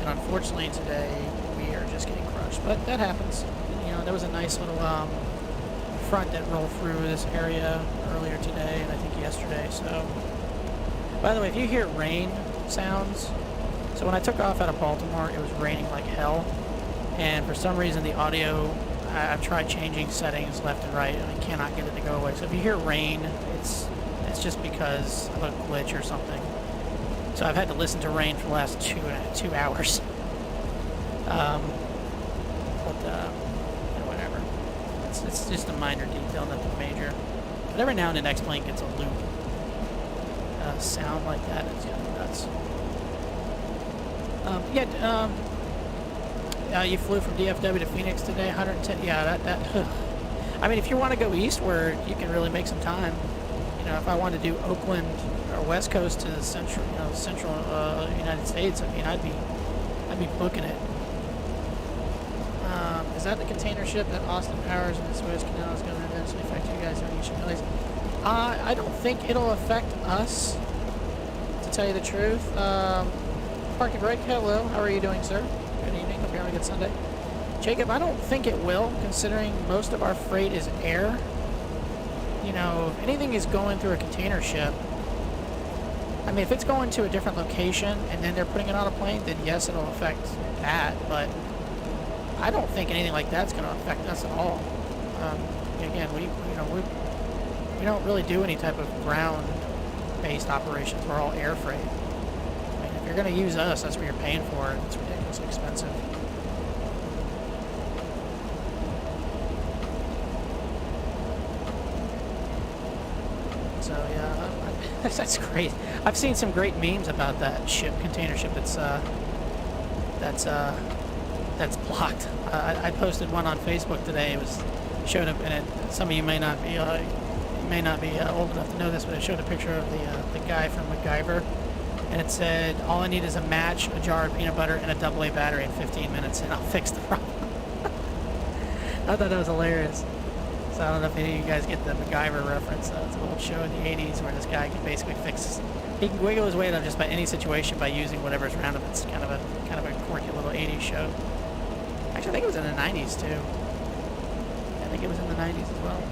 And unfortunately today, we are just getting crushed. But that happens. You know, there was a nice little front that rolled through this area earlier today, and I think yesterday. So, by the way, if you hear rain sounds, so when I took off out of Baltimore, it was raining like hell. And for some reason, the audio, I've tried changing settings left and right, and I cannot get it to go away. So if you hear rain, it's just because of a glitch or something. So I've had to listen to rain for the last 2 hours. Whatever. It's just a minor detail, nothing major. But every now and then, X-Plane gets a loop sound like that. It's kind of nuts. You flew from DFW to Phoenix today, 110. Yeah, that. I mean, if you want to go eastward, you can really make some time. You know, if I wanted to do Oakland or West Coast to the central United States, I mean, I'd be booking it. Is that the container ship that Austin Powers and the Suez Canal is going to eventually affect you guys on each place? I don't think it'll affect us, to tell you the truth. Parking Brake, hello. How are you doing, sir? Good evening. Hope you're having a good Sunday. Jacob, I don't think it will, considering most of our freight is air. You know, if anything is going through a container ship, I mean, if it's going to a different location and then they're putting it on a plane, then yes, it'll affect that. But I don't think anything like that's going to affect us at all. Again, we don't really do any type of ground-based operations. We're all air freight. I mean, if you're going to use us, that's what you're paying for, and it's ridiculously expensive. So yeah, that's great. I've seen some great memes about that container ship that's blocked. I posted one on Facebook today. It showed up in it. Some of you may not be old enough to know this, but it showed a picture of the guy from MacGyver, and it said, "All I need is a match, a jar of peanut butter, and a AA battery in 15 minutes, and I'll fix the problem." I thought that was hilarious. So I don't know if any of you guys get the MacGyver reference. It's an old show in the 80s where this guy can basically he can wiggle his way out of just about any situation by using whatever's around him. It's kind of a quirky little 80s show. Actually, I think it was in the 90s too. I think it was in the 90s as well.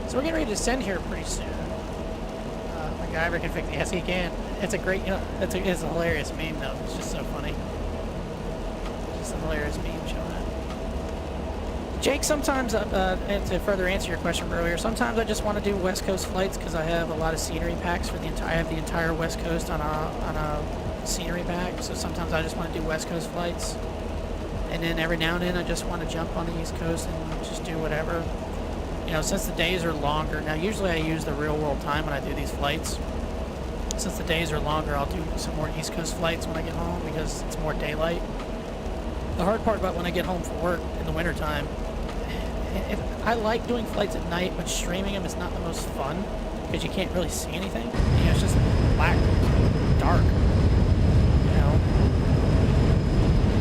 So we're getting ready to descend here pretty soon. MacGyver can fix it. Yes, he can. It's a great, it's a hilarious meme though. It's just so funny. It's just a hilarious meme showing it. Jake, sometimes, and to further answer your question from earlier, sometimes I just want to do West Coast flights because I have a lot of scenery packs for I have the entire West Coast on a scenery pack. So sometimes I just want to do West Coast flights, and then every now and then I just want to jump on the East Coast and just do whatever. You know, since the days are longer, now usually I use the real world time when I do these flights. Since the days are longer, I'll do some more East Coast flights when I get home because it's more daylight. The hard part about when I get home from work in the wintertime, I like doing flights at night, but streaming them is not the most fun because you can't really see anything. You know, it's just black, dark, you know.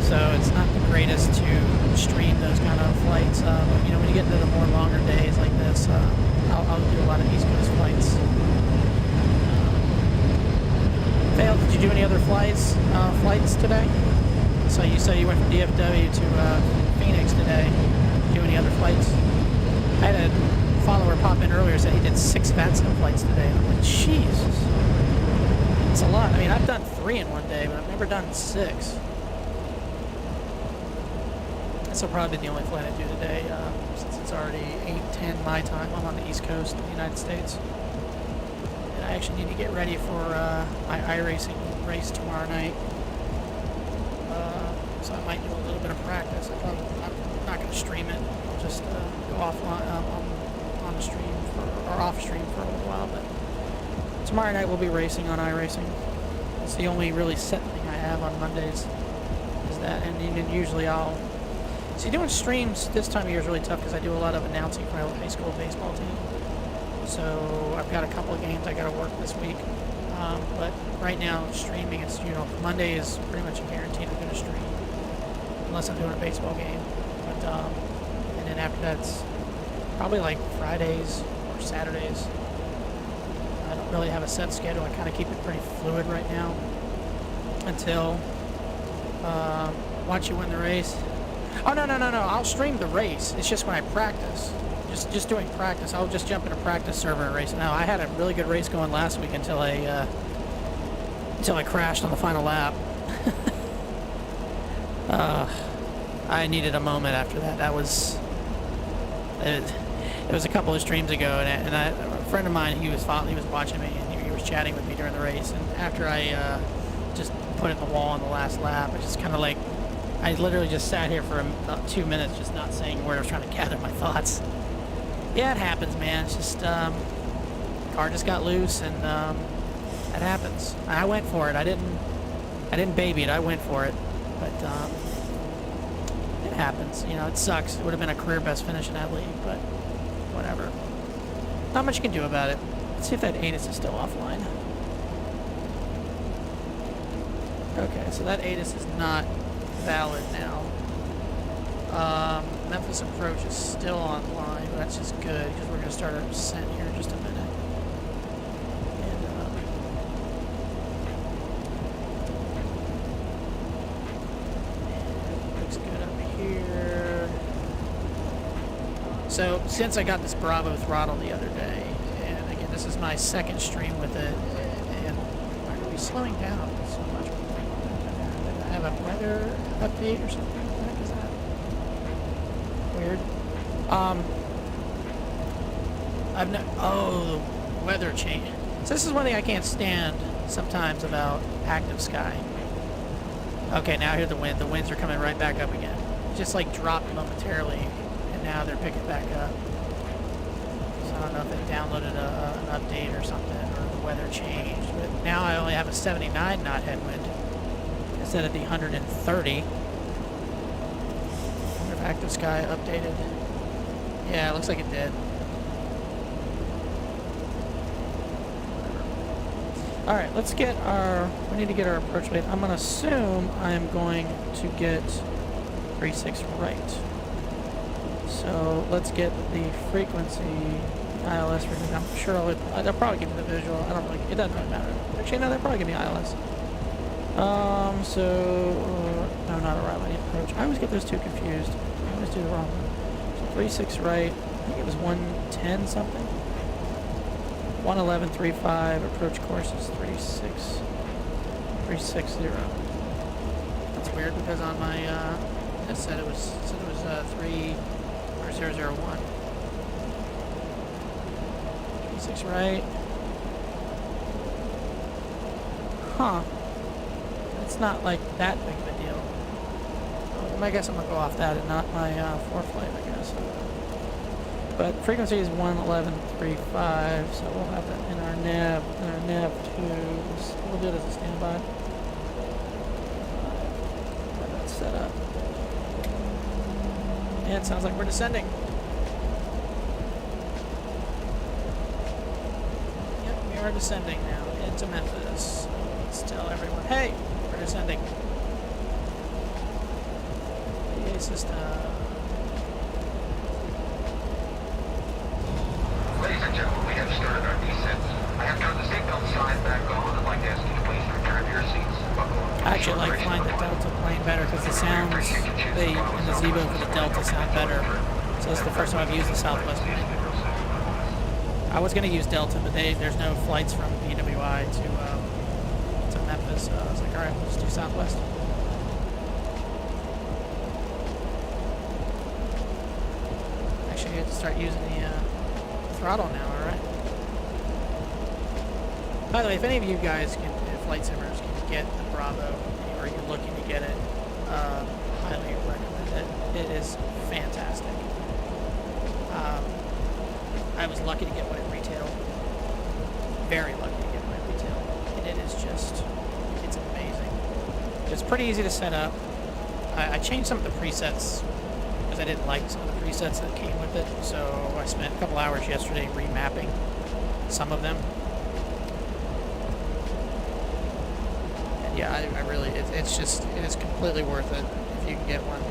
So it's not the greatest to stream those kind of flights. You know, when you get into the more longer days like this, I'll do a lot of East Coast flights. Fail, did you do any other flights today? So you said you went from DFW to Phoenix today. Do any other flights? I had a follower pop in earlier said he did 6 VATSIM flights today. And I'm like, Jesus. It's a lot. I mean, I've done 3 in one day, but I've never done 6. This will probably be the only flight I do today, since it's already 8:10 my time. I'm on the East Coast of the United States. And I actually need to get ready for my iRacing race tomorrow night. So I might do a little bit of practice. I'm not going to stream it. I'll just go offline on the stream or off stream for a little while. But tomorrow night we'll be racing on iRacing. It's the only really set thing I have on Mondays. Is that, and then usually I'll. See, doing streams this time of year is really tough because I do a lot of announcing for my high school baseball team. So I've got a couple of games I got to work this week. But right now, streaming, it's, Monday is pretty much a guarantee I'm going to stream. Unless I'm doing a baseball game. But, and then after that, it's probably like Fridays or Saturdays. I don't really have a set schedule. I kind of keep it pretty fluid right now. Until, once you win the race. Oh, no. I'll stream the race. It's just when I practice. Just doing practice. I'll just jump in a practice server and race. Now, I had a really good race going last week until I crashed on the final lap. I needed a moment after that. That was... It was a couple of streams ago, and a friend of mine, he was watching me, and he was chatting with me during the race, and after I just put it in the wall on the last lap, I just kind of like... I literally just sat here for about 2 minutes just not saying a word. I was trying to gather my thoughts. Yeah, it happens, man. It's just, car just got loose, and it happens. I went for it. I didn't baby it. I went for it. But it happens. It sucks. It would have been a career best finish in that league, but whatever. Not much you can do about it. Let's see if that ATIS is still offline. Okay, so that ATIS is not valid now. Memphis approach is still online, but that's just good because we're going to start our descent here in just a minute. And, looks good up here. So, since I got this Bravo throttle the other day, and again, this is my second stream with it, and why are we slowing down so much? I have a weather update or something. What is that? Weird. Oh, the weather change. So this is one thing I can't stand sometimes about active sky. Okay, now I hear the wind. The winds are coming right back up again. It just like dropped momentarily, and now they're picking back up. So I don't know if they downloaded an update or something, or the weather changed. But now I only have a 79 knot headwind instead of the 130. Active sky updated. Yeah, it looks like it did. Alright, let's get we need to get our approach weight. I'm going to assume I'm going to get 36 right. So let's get the frequency, ILS frequency. I'm sure they'll probably give me the visual. It doesn't really matter. Actually, no, they'll probably give me ILS. No, not a right line approach. I always get those two confused. I always do the wrong one. So 36 right. I think it was 110 something. 111.35. Approach course is 360. That's weird because on my it said it was 3 or 001. 36 right. Huh. It's not like that big of a deal. I guess I'm going to go off that and not my flight, I guess. But frequency is 111.35, so we'll have that in our nav. In our nav 2, we'll do it as a standby. Have that set up. And it sounds like we're descending. Yep, we are descending now into Memphis. Let's tell everyone, hey, we're descending. PA system. Ladies and gentlemen, we have started our descent. I have turned the seatbelt sign back on. I'd like to ask you to please return to your seats. I actually like flying the Delta plane better because the sounds in the Zibo for the Delta sound better So this is the first time I've used the Southwest plane. I was going to use Delta, but there's no flights from KBWI to Memphis. So I was like, all right, let's do Southwest. Actually, I have to start using the throttle now, all right? By the way, if any of you guys, flight simmers, can get the Bravo, or you're looking to get it, highly recommend it. It is fantastic. I was lucky to get one at retail. Very lucky to get one at retail. And it is just, it's amazing. It's pretty easy to set up. I changed some of the presets because I didn't like some of the presets that came with it. So I spent a couple hours yesterday remapping some of them. And yeah, I really, it's just, it is completely worth it if you can get one.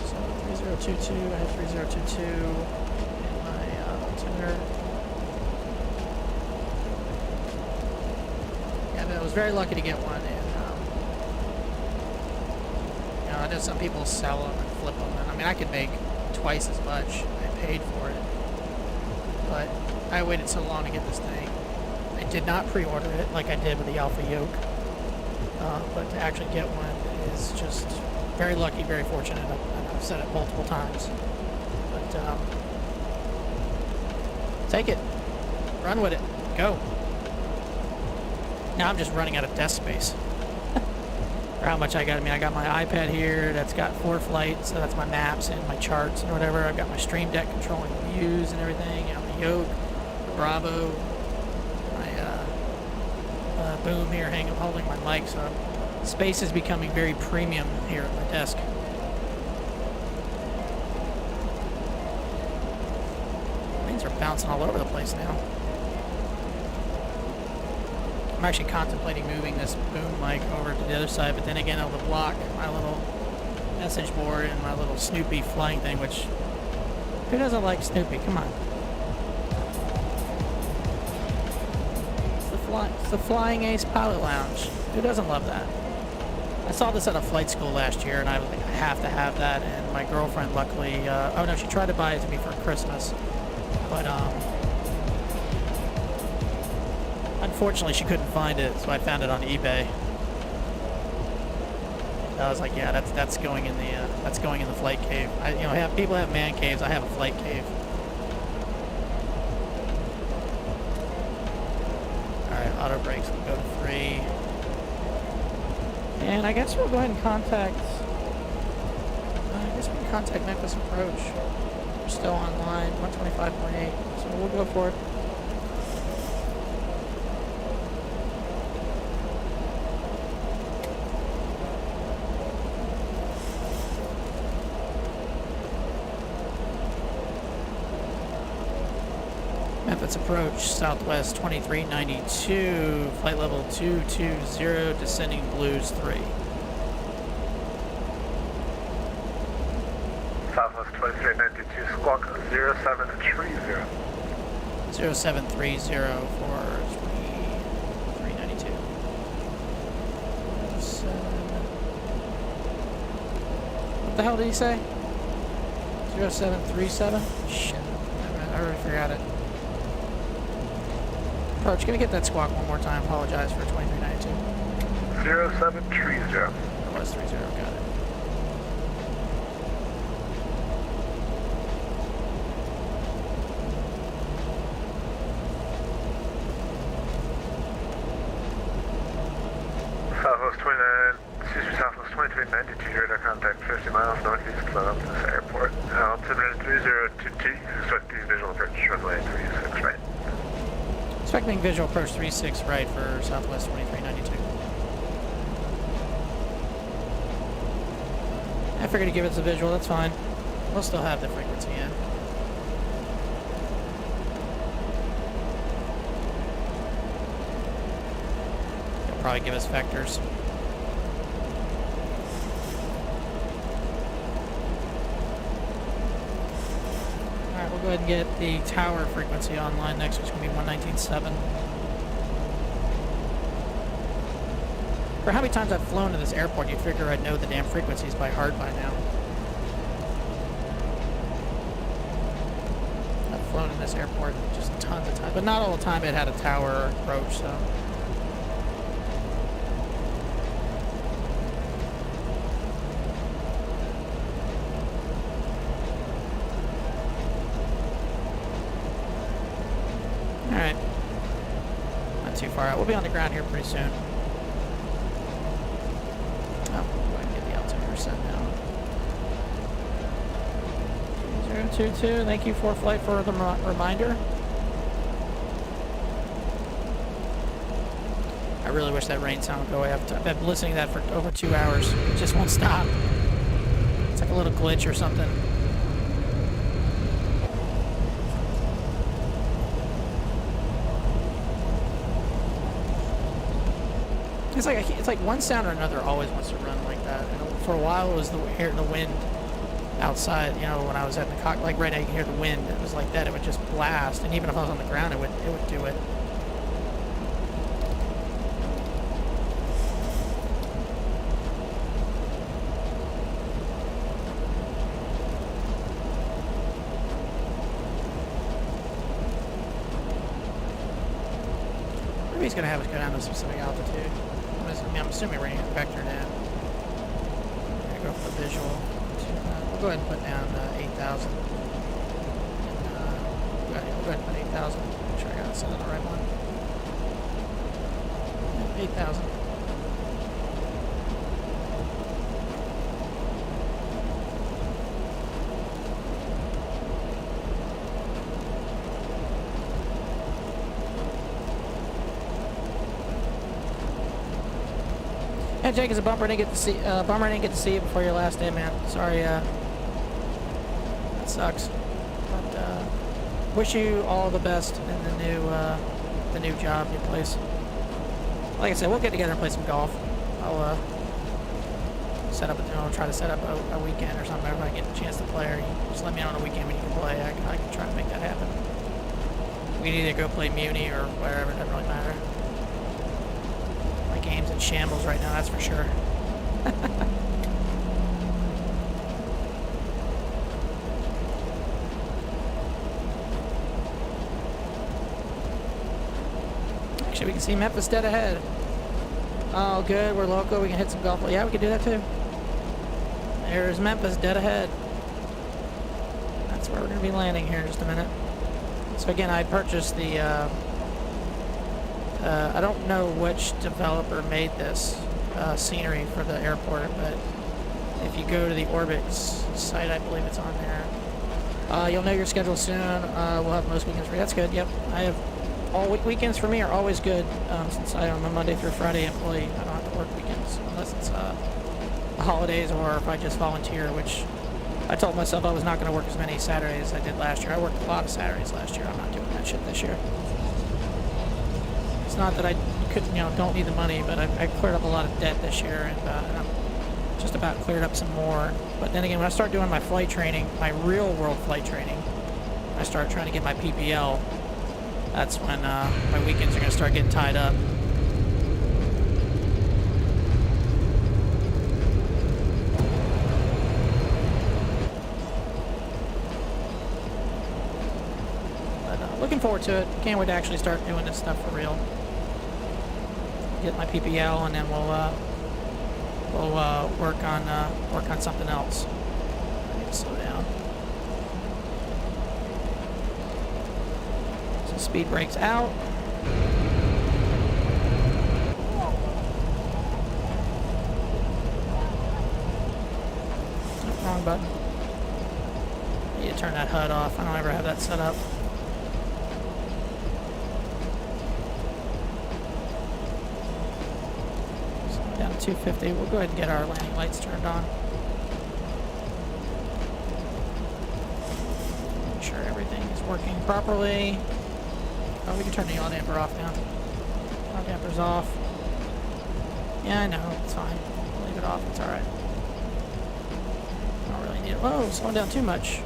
So 3022, I have 3022 in my tuner. Yeah, I was very lucky to get one, and you know, I know some people sell them and flip them, and I mean, I could make twice as much. I paid for it, but I waited so long to get this thing. I did not pre-order it like I did with the Alpha Yoke, but to actually get one is just very lucky, very fortunate. I've said it multiple times, but take it, run with it, go. Now I'm just running out of desk space. Or how much I got. I mean, I got my iPad here that's got 4 flights, so that's my maps and my charts and whatever. I've got my Stream Deck controlling the views and everything. You know, the Yoke, the Bravo, my boom here, holding my mic. So space is becoming very premium here at my desk. Planes are bouncing all over the place now. I'm actually contemplating moving this boom mic over to the other side, but then again it'll block my little message board and my little Snoopy flying thing, which, who doesn't like Snoopy? Come on. It's the Flying Ace Pilot Lounge. Who doesn't love that? I saw this at a flight school last year, and I was like, I have to have that, and my girlfriend luckily, oh no, she tried to buy it to me for Christmas, but unfortunately, she couldn't find it, so I found it on eBay. I was like, yeah, that's going in the flight cave. People have man caves. I have a flight cave. All right, auto brakes will go to 3, and I guess we'll go ahead and contact. We can contact Memphis Approach. We're still online, 125.8, so we'll go for it. Memphis Approach, Southwest 2392, flight level 220, descending Blues 3. Southwest 2392, squawk 0730. 0730 for 2392. What the hell did he say? 0737? Shit, I already forgot it. Approach, can we get that squawk one more time? Apologize for 2392. 0730. It was 30, got it. Southwest 2392, radar contact 50 miles northeast of this airport. Altimeter 302T, expecting visual approach, runway 36 right. Expecting visual approach 36 right for Southwest 2392. I figured to give it the visual, that's fine. We'll still have the frequency in. They'll probably give us vectors. Alright, we'll go ahead and get the tower frequency online next, which is going to be 119.7. For how many times I've flown to this airport, you'd figure I'd know the damn frequencies by heart by now. flown in this airport just tons of times, but not all the time it had a tower or approach, so. Alright. Not too far out. We'll be on the ground here pretty soon. Oh, go ahead and get the altimeter set now. 022, thank you for flight for the reminder. I really wish that rain sound would go away. I've been listening to that for over 2 hours. It just won't stop. It's like a little glitch or something. It's like one sound or another always wants to run like that. And for a while it was the wind outside, you know, when I was at the cockpit, like right now you can hear the wind. It was like that. It would just blast, and even if I was on the ground, it would do it. Maybe he's gonna have us go down to a specific altitude. I'm assuming we're gonna get vectored in. I'm gonna go for the visual. We'll go ahead and put down 8,000. We'll go ahead and put 8,000. Make sure I got it set on the right one. 8,000. Yeah, Jake, it's a bummer I didn't get to see you before your last day, man. Sorry, that sucks. But wish you all the best in the new job, new place. Like I said, we'll get together and play some golf. I'll set up try to set up a weekend or something. If I get a chance to play, or you just let me know on a weekend when you can play. I can try to make that happen. We can either go play Muni or wherever. It doesn't really matter. Game's in shambles right now, that's for sure. Actually, we can see Memphis dead ahead. Oh, good, we're local, we can hit some golf. Yeah, we can do that too. There's Memphis dead ahead. That's where we're going to be landing here in just a minute. So again, I purchased the I don't know which developer made this scenery for the airport, but if you go to the Orbix site, I believe it's on there. You'll know your schedule soon. We'll have most weekends for you. That's good. Yep, I have all weekends for me are always good since I am a Monday through Friday employee. I don't have to work weekends unless it's holidays or if I just volunteer, which I told myself I was not going to work as many Saturdays as I did last year. I worked a lot of Saturdays last year. I'm not doing that shit this year. It's not that I don't need the money, but I cleared up a lot of debt this year, and I'm just about cleared up some more. But then again, when I start doing my flight training, my real world flight training, I start trying to get my PPL. That's when my weekends are going to start getting tied up. But looking forward to it. Can't wait to actually start doing this stuff for real. Get my PPL, and then we'll work on something else. I need to slow down. So speed brakes out. Oh, wrong button. I need to turn that HUD off. I don't ever have that set up. Down to 250. We'll go ahead and get our landing lights turned on. Make sure everything is working properly. Oh, we can turn the yaw damper off now. Yaw damper's off. Yeah, I know. It's fine. Leave it off. It's alright. Don't really need it. Whoa, slowing down too much.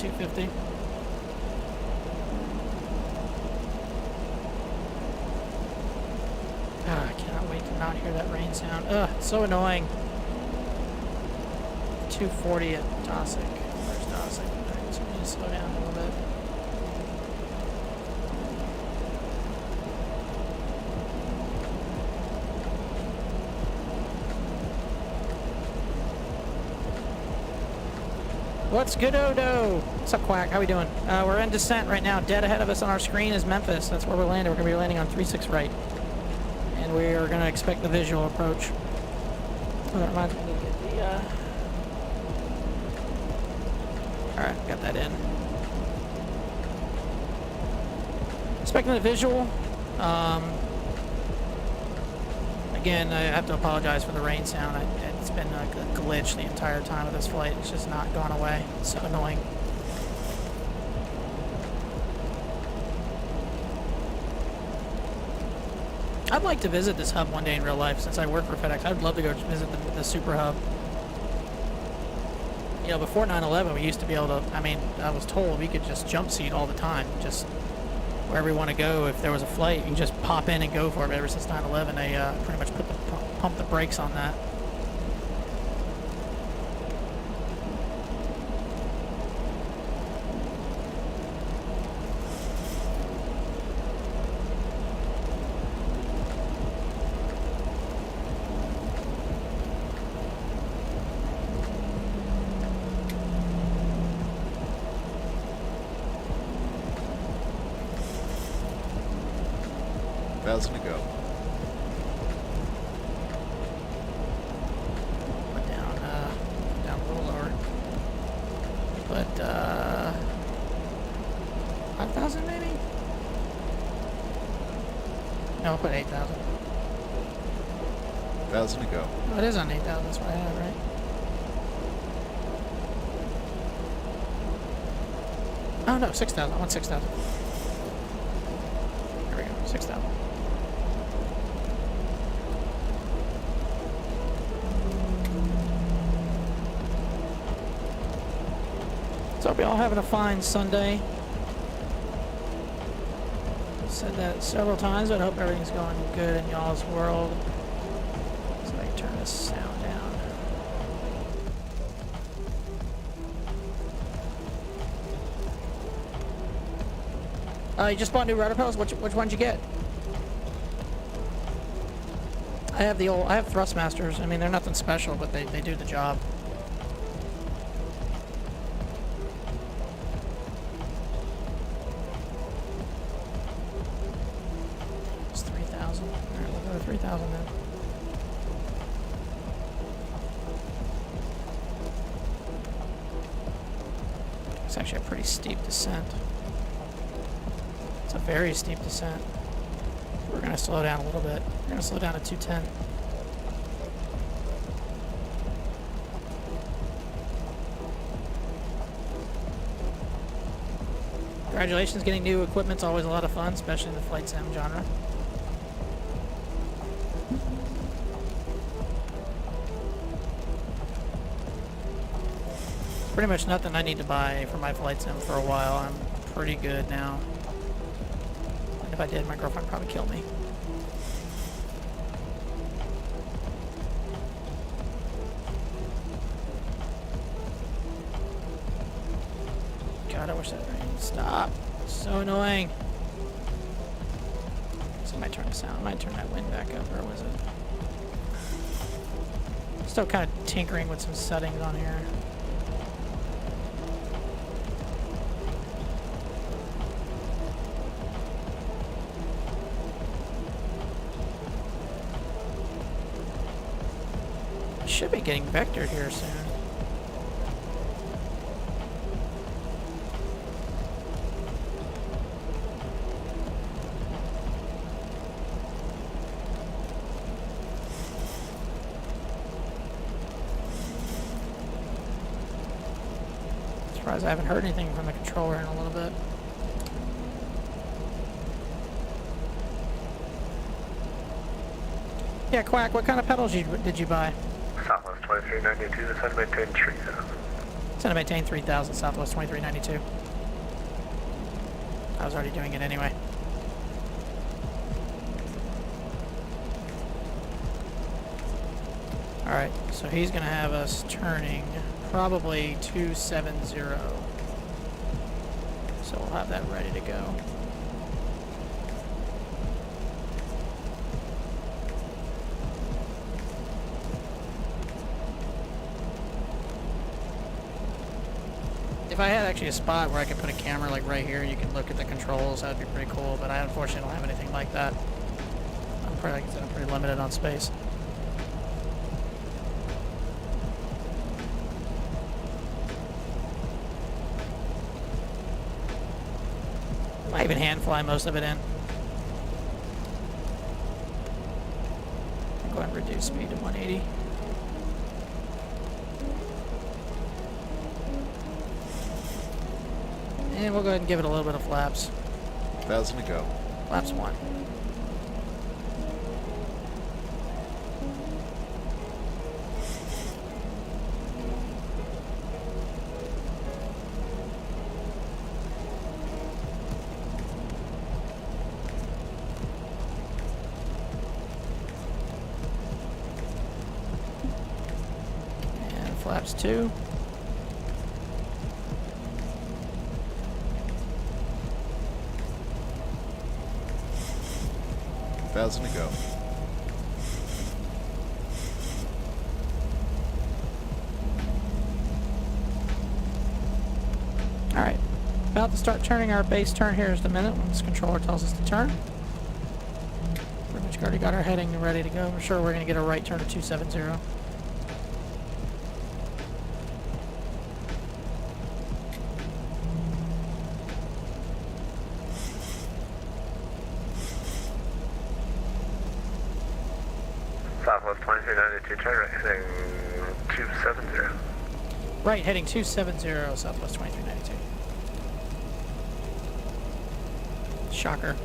250. I cannot wait to not hear that rain sound. Ugh, it's so annoying. 240 at Dosick. Where's Dosick? Alright, so we need to slow down a little bit. What's good, Odo? What's up, Quack? How we doing? We're in descent right now. Dead ahead of us on our screen is Memphis. That's where we're landing. We're going to be landing on 36 right. And we are going to expect the visual approach. Oh, that reminds me to get the, Alright, got that in. Expecting the visual. Again, I have to apologize for the rain sound. It's been a glitch the entire time of this flight. It's just not gone away. It's so annoying. I'd like to visit this hub one day in real life since I work for FedEx. I'd love to go visit the super hub. You know, before 9/11, we used to be able to, I mean, I was told we could just jump seat all the time. Just wherever we want to go, if there was a flight, you can just pop in and go for it. But ever since 9/11, they pretty much pump the brakes on that. Val's gonna go. Put down a little lower. Put 5,000 maybe? No, I'll put 8,000. Val's gonna go. Oh, it is on 8,000. That's what I have, right? Oh no, 6,000. I want 6,000. There we go, 6,000. So hope you're all having a fine Sunday. Said that several times, but I hope everything's going good in y'all's world. So I can turn this sound down. You just bought new rudder pedals? Which one'd you get? I have Thrustmasters. I mean, they're nothing special, but they do the job. It's 3,000. All right, we'll go to 3,000 then. It's actually a pretty steep descent. It's a very steep descent. We're going to slow down a little bit. We're going to slow down to 210. Congratulations, getting new equipment's always a lot of fun, especially in the flight sim genre. Pretty much nothing I need to buy for my flight sim for a while. I'm pretty good now. And if I did, my girlfriend would probably kill me. God, I wish that rain would stop. It's so annoying. So I might turn the sound. I might turn that wind back up. Where was it? Still kind of tinkering with some settings on here. Should be getting vectored here soon. Surprised I haven't heard anything from the controller in a little bit. Yeah, Quack, what kind of pedals did you buy? Southwest 2392, this had maintained 3,000. It's gonna maintain 3000 Southwest 2392. I was already doing it anyway. Alright, so he's gonna have us turning probably 270. So we'll have that ready to go. If I had actually a spot where I could put a camera like right here and you can look at the controls, that would be pretty cool, but I unfortunately don't have anything like that. I'm pretty limited on space. I even hand fly most of it in. Go ahead and reduce speed to 180. And we'll go ahead and give it a little bit of flaps. 1,000 to go. Flaps 1. And flaps 2. To go. Alright, about to start turning our base turn here is the minute when this controller tells us to turn. Pretty much already got our heading ready to go. I'm sure we're going to get a right turn to 270. Southwest 2392, turn right, heading 270. Right, heading 270, Southwest 2392. Shocker.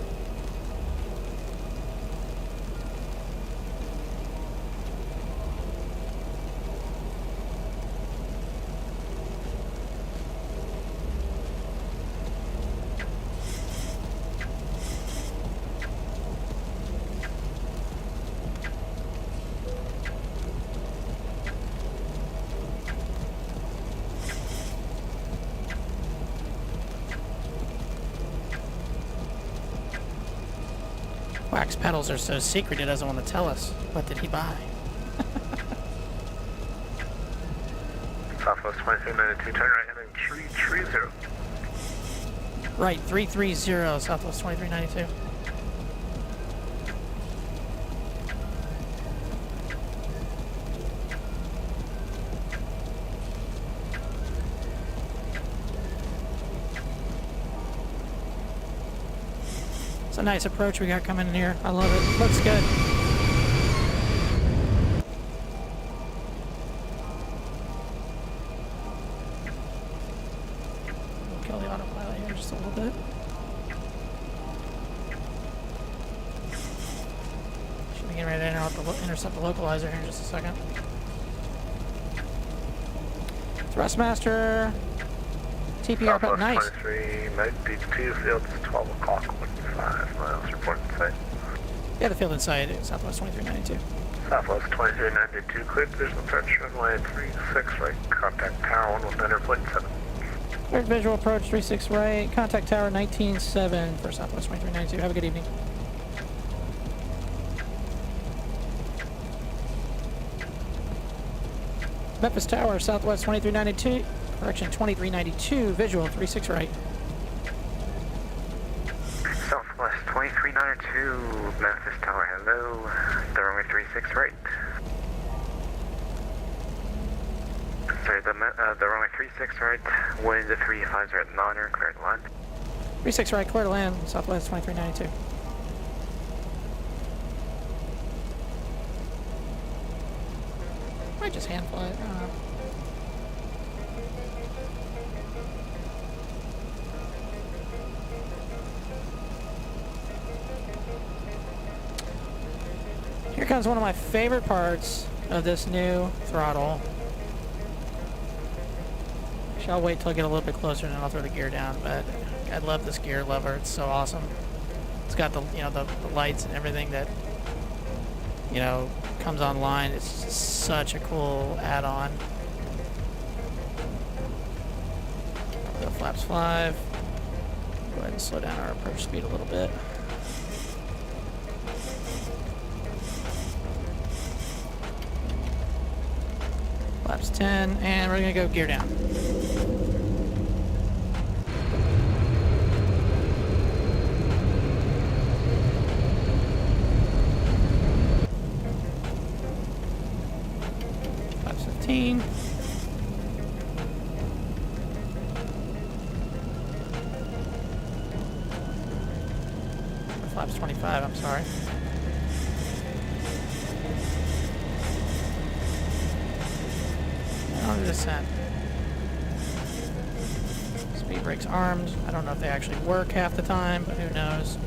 Wax pedals are so secret, he doesn't want to tell us. What did he buy? Southwest 2392, turn right, heading 330. Right, 330, Southwest 2392. It's a nice approach we got coming in here. I love it. Looks good. We'll kill the autopilot here just a little bit. Should be getting ready to intercept the localizer here in just a second. Thrustmaster. TPR put nice. 2392, fields 12 o'clock, 5 miles, report in sight. Yeah, the field in sight is Southwest 2392. Southwest 2392, cleared visual approach, runway 36 right, contact tower 119.7. Cleared visual approach 36 right, contact tower 19.7 for Southwest 2392. Have a good evening. Memphis Tower, Southwest 2392, correction 2392, visual 36 right. Southwest 2392, Memphis Tower, hello, the runway 36 right. Sorry, the runway 36 right, wind 350 at Niner, clear to land. 36 right, clear to land, Southwest 2392. Might just hand fly it, I don't know. Here comes one of my favorite parts of this new throttle. Actually, I'll wait till I get a little bit closer and then I'll throw the gear down. But I love this gear lever. It's so awesome. It's got the the lights and everything that comes online. It's just such a cool add-on. Go flaps 5. Go ahead and slow down our approach speed a little bit. Flaps 10, and we're gonna go gear down. Flaps 15. Flaps 25, I'm sorry. On the descent. Speed brakes armed. I don't know if they actually work half the time, but who knows.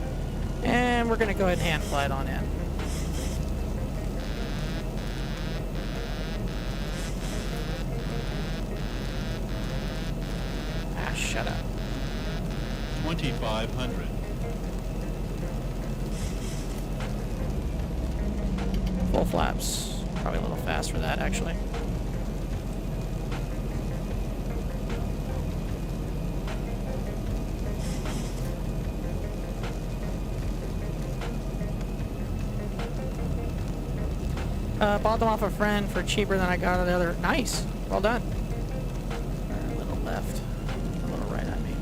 And we're going to go ahead and hand fly it on in. Ah, shut up. 2,500. Full flaps. Probably a little fast for that, actually. Bought them off a friend for cheaper than I got the other. Nice. Well done. A little left. A little right, I mean.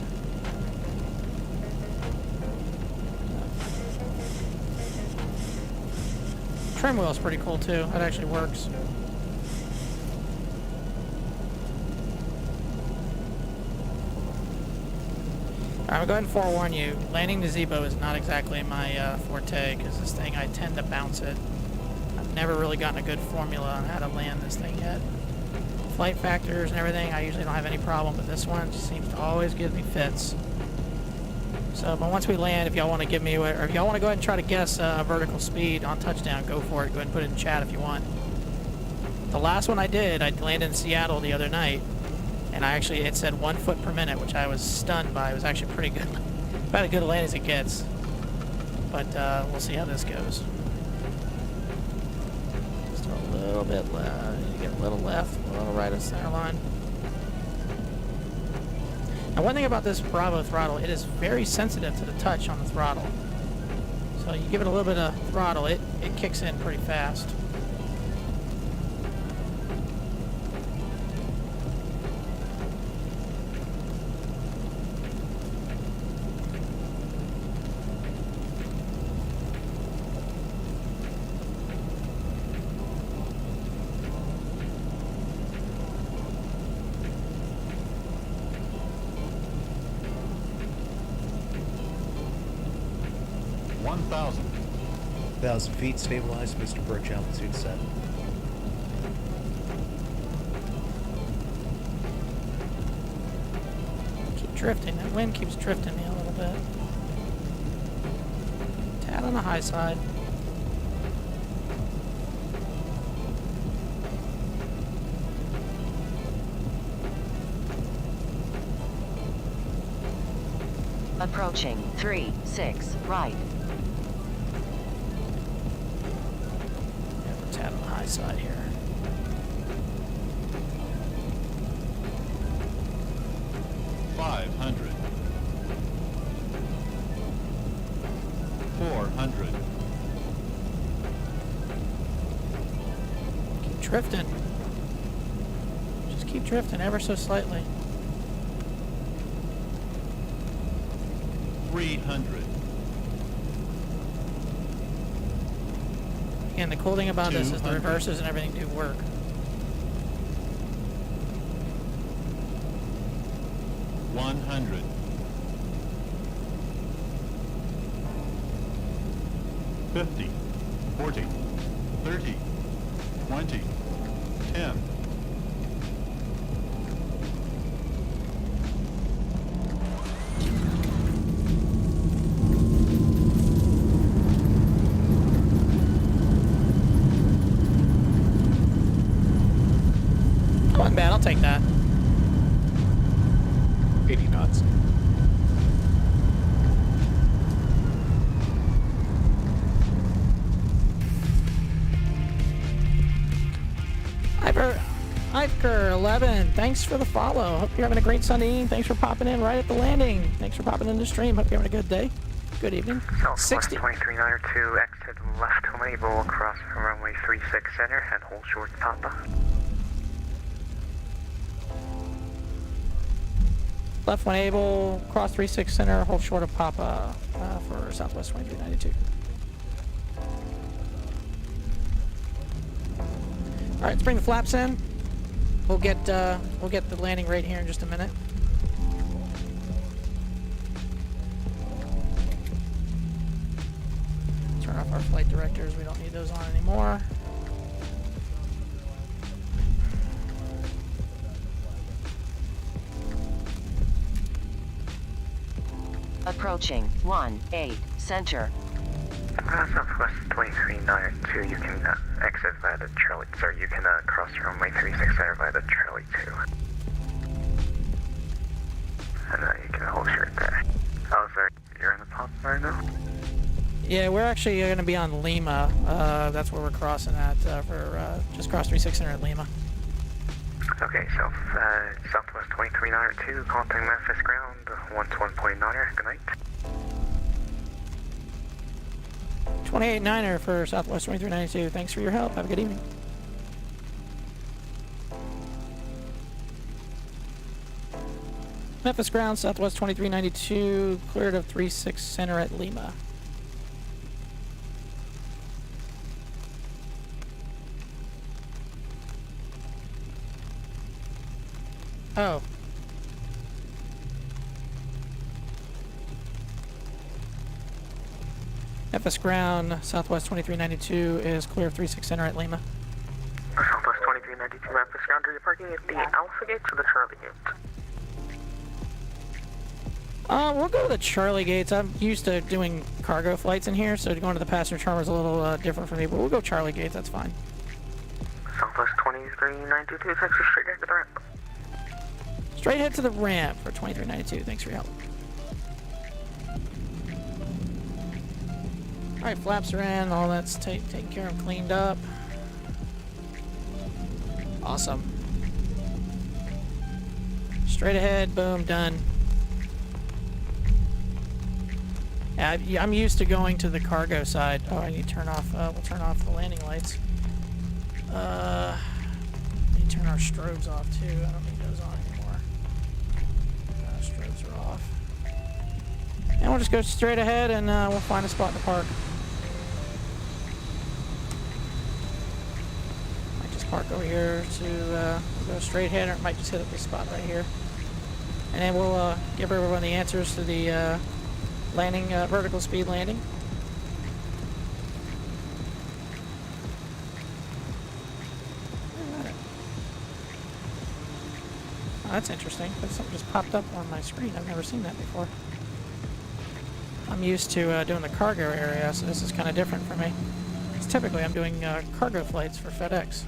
Trim wheel is pretty cool too. That actually works. I'm going to go ahead and forewarn you. Landing the Zibo is not exactly my forte because this thing, I tend to bounce it. Never really gotten a good formula on how to land this thing yet. Flight factors and everything, I usually don't have any problem, but this one just seems to always give me fits. So, but once we land, if y'all want to give me, or if y'all want to go ahead and try to guess vertical speed on touchdown, go for it. Go ahead and put it in chat if you want. The last one I did, I landed in Seattle the other night, and it said 1 foot per minute, which I was stunned by. It was actually pretty good. About as good a land as it gets. But we'll see how this goes. A little bit left, you get a little left, a little right of center line. Now one thing about this Bravo throttle, it is very sensitive to the touch on the throttle. So you give it a little bit of throttle, it kicks in pretty fast. Thousand feet, stabilized, Mr. Birch, altitude 7. Keep drifting. That wind keeps drifting me a little bit. Tad on the high side. Approaching 3-6 right. Tad on the high side here. $500. $400. Keep drifting. Just keep drifting ever so slightly. 300. And the cool thing about this is the reverses and everything do work. $100. $50. $40. $30. $20. $10. Not bad, I'll take that. seconds. Iker11, thanks for the follow. Hope you're having a great Sunday evening. Thanks for popping in right at the landing. Thanks for popping in the stream. Hope you're having a good day. Good evening. Southwest 2392, exit left home able, cross from runway 36 center and hold short Papa. Left one able, cross 36 center, hold short of Papa for Southwest 2392. All right, let's bring the flaps in. We'll get the landing right here in just a minute. Turn off our flight directors. We don't need those on anymore. Approaching 18 center. Southwest 2392, you can exit via the Charlie, sorry, you can cross runway 36 center via the Charlie 2. And you can hold short there. Oh, sorry, you're in the pop right now? Yeah, we're actually going to be on Lima. That's where we're crossing at for just cross 36 center at Lima. Okay, so Southwest 2392, contact Memphis ground, 121.9er, good night. 28-9er for Southwest 2392. Thanks for your help. Have a good evening. Memphis ground, Southwest 2392, cleared of 36 center at Lima. Oh. Memphis ground, Southwest 2392 is clear of 36 center at Lima. Southwest 2392 Memphis ground, are you parking at the Alpha Gate or the Charlie Gate? We'll go to the Charlie gates. I'm used to doing cargo flights in here, so going to the passenger terminal is a little different for me, but we'll go Charlie gates, that's fine. Southwest 2392, taxi straight into the ramp. Straight ahead to the ramp for 2392. Thanks for your help. Alright, flaps are in. All that's taken care of, cleaned up. Awesome. Straight ahead, boom, done. Yeah, I'm used to going to the cargo side. Oh, I need to turn off, we'll turn off the landing lights. Need to turn our strobes off too. I don't need those on anymore. Strobes are off. And we'll just go straight ahead and we'll find a spot to park. Might just park over here to go straight ahead, or it might just hit up this spot right here. And then we'll give everyone the answers to the landing, vertical speed landing. Oh, that's interesting. Something just popped up on my screen. I've never seen that before. I'm used to doing the cargo area, so this is kind of different for me. Because typically I'm doing cargo flights for FedEx.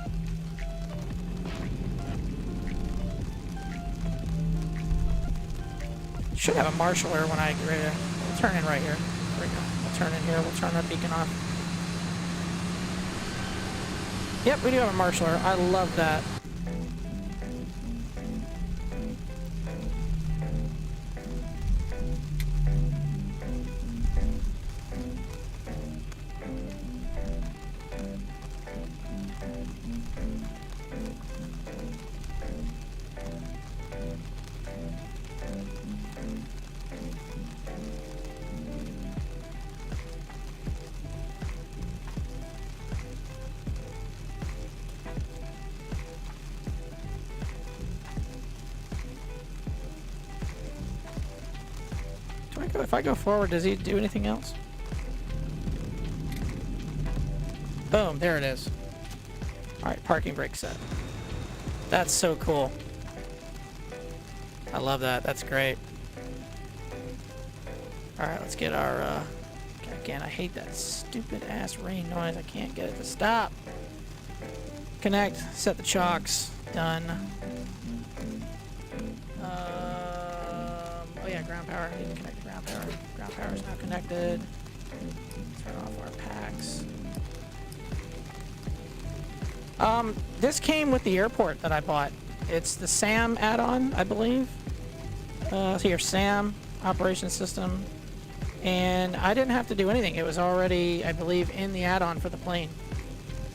Should have a marshaller when I get ready to turn in right here. There we go. We'll turn in here. We'll turn our beacon off. Yep, we do have a marshaller. I love that. If I go forward, does he do anything else? Boom, there it is. Alright, parking brake set. That's so cool. I love that. That's great. Alright, let's get our, again, I hate that stupid ass rain noise. I can't get it to stop. Connect, set the chocks, done. yeah, ground power. I didn't connect the ground power. Ground power is now connected. Turn off our packs. This came with the airport that I bought. It's the SAM add-on, I believe. Here, SAM, Operation System. And I didn't have to do anything. It was already, I believe, in the add-on for the plane.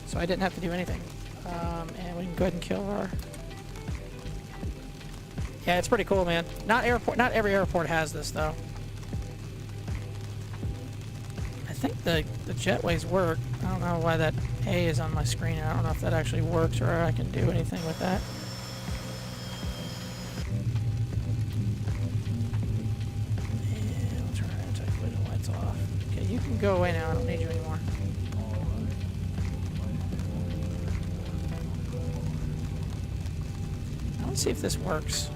So I didn't have to do anything. And we can go ahead and kill our... Yeah, it's pretty cool, man. Not every airport has this, though. I think the jetways work. I don't know why that A is on my screen. I don't know if that actually works or I can do anything with that. And we'll turn our anti-collision lights off. Okay, you can go away now. I don't need you anymore. Now let's see if this works.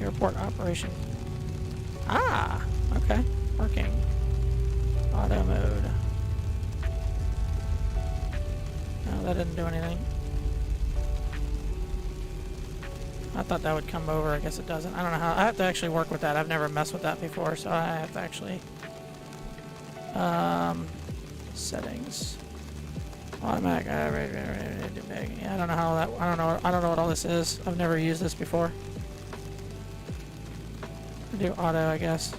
Airport operation. Ah, okay, working. Auto mode. No, that didn't do anything. I thought that would come over. I guess it doesn't. I don't know how. I have to actually work with that. I've never messed with that before, so I have to actually. Settings. Automatic. Yeah, I don't know how that. I don't know what all this is. I've never used this before. Do auto, I guess.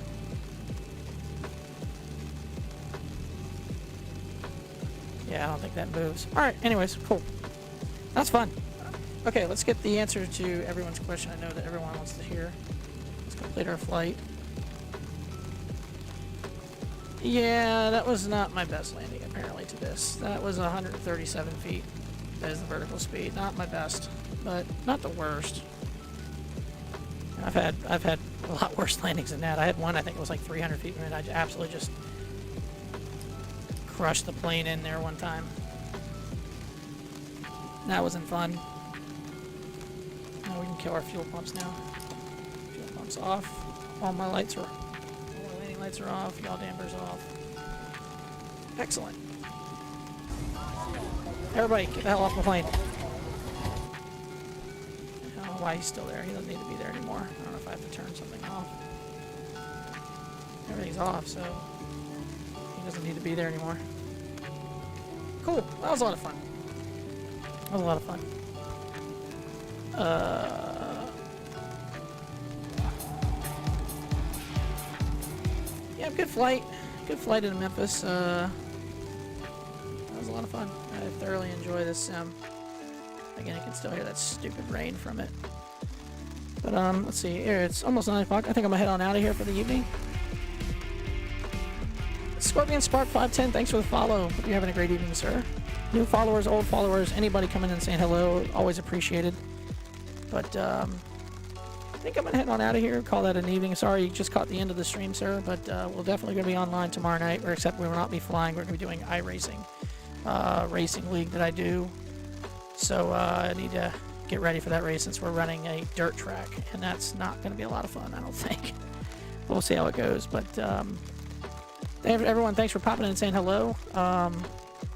Yeah, I don't think that moves. Alright, anyways, cool. That's fun. Okay, let's get the answer to everyone's question. I know that everyone wants to hear. Let's complete our flight. Yeah, that was not my best landing, apparently, to this. That was 137 feet. That is the vertical speed. Not my best, but not the worst. I've had a lot worse landings than that. I had one, I think it was like 300 feet, and I absolutely just crushed the plane in there one time. That wasn't fun. Now we can kill our fuel pumps now. Fuel pumps off. All my lights are... All my landing lights are off. Yaw dampers off. Excellent. Everybody, get the hell off the plane. I don't know why he's still there. He doesn't need to be there anymore. I don't know if I have to turn something off. Everything's off, so he doesn't need to be there anymore. Cool. That was a lot of fun. That was a lot of fun. Yeah, good flight. Good flight into Memphis. That was a lot of fun. I thoroughly enjoy this sim. Again, you can still hear that stupid rain from it. But let's see here. It's almost 9 o'clock. I think I'm gonna head on out of here for the evening. Scorpion Spark 510, thanks for the follow. Hope you're having a great evening, sir. New followers, old followers, anybody coming in and saying hello, always appreciated. But I think I'm gonna head on out of here. Call that an evening. Sorry, you just caught the end of the stream, sir. But we're definitely gonna be online tomorrow night. Or except we will not be flying. We're gonna be doing iRacing, racing league that I do. So I need to get ready for that race since we're running a dirt track, and that's not going to be a lot of fun, I don't think. We'll see how it goes, but everyone, thanks for popping in and saying hello.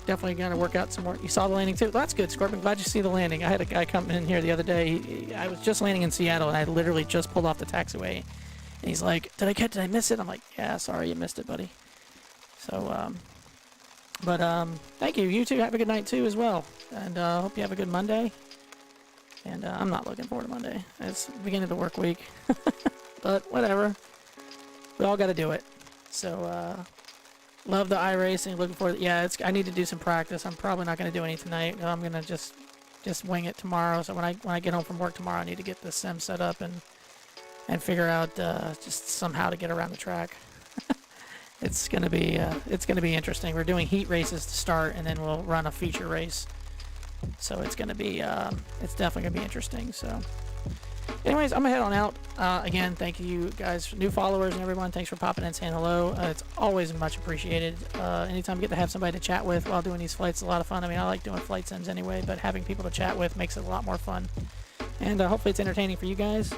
Definitely going to work out some more. You saw the landing too? That's good, Scorpion. Glad you see the landing. I had a guy come in here the other day. I was just landing in Seattle, and I literally just pulled off the taxiway, and he's like, did I miss it? I'm like, yeah, sorry, you missed it, buddy. So, thank you. You too. Have a good night too as well. And hope you have a good Monday. And I'm not looking forward to Monday. It's the beginning of the work week. But whatever. We all got to do it. So love the iRacing. Looking forward. Yeah, I need to do some practice. I'm probably not going to do any tonight. I'm going to just wing it tomorrow. So when I get home from work tomorrow, I need to get the sim set up and figure out just somehow to get around the track. It's gonna be interesting. We're doing heat races to start, and then we'll run a feature race. So it's gonna be it's definitely gonna be interesting. So, anyways, I'm gonna head on out. Again, thank you guys, new followers and everyone. Thanks for popping in and saying hello. It's always much appreciated. Anytime you get to have somebody to chat with while doing these flights, is a lot of fun. I mean, I like doing flight sims anyway, but having people to chat with makes it a lot more fun. And hopefully, it's entertaining for you guys.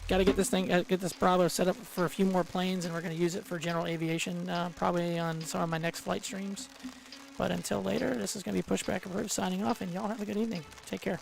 Got to get this Bravo set up for a few more planes, and we're going to use it for general aviation, probably on some of my next flight streams. But until later, this is going to be Pushback Approved signing off, and y'all have a good evening. Take care.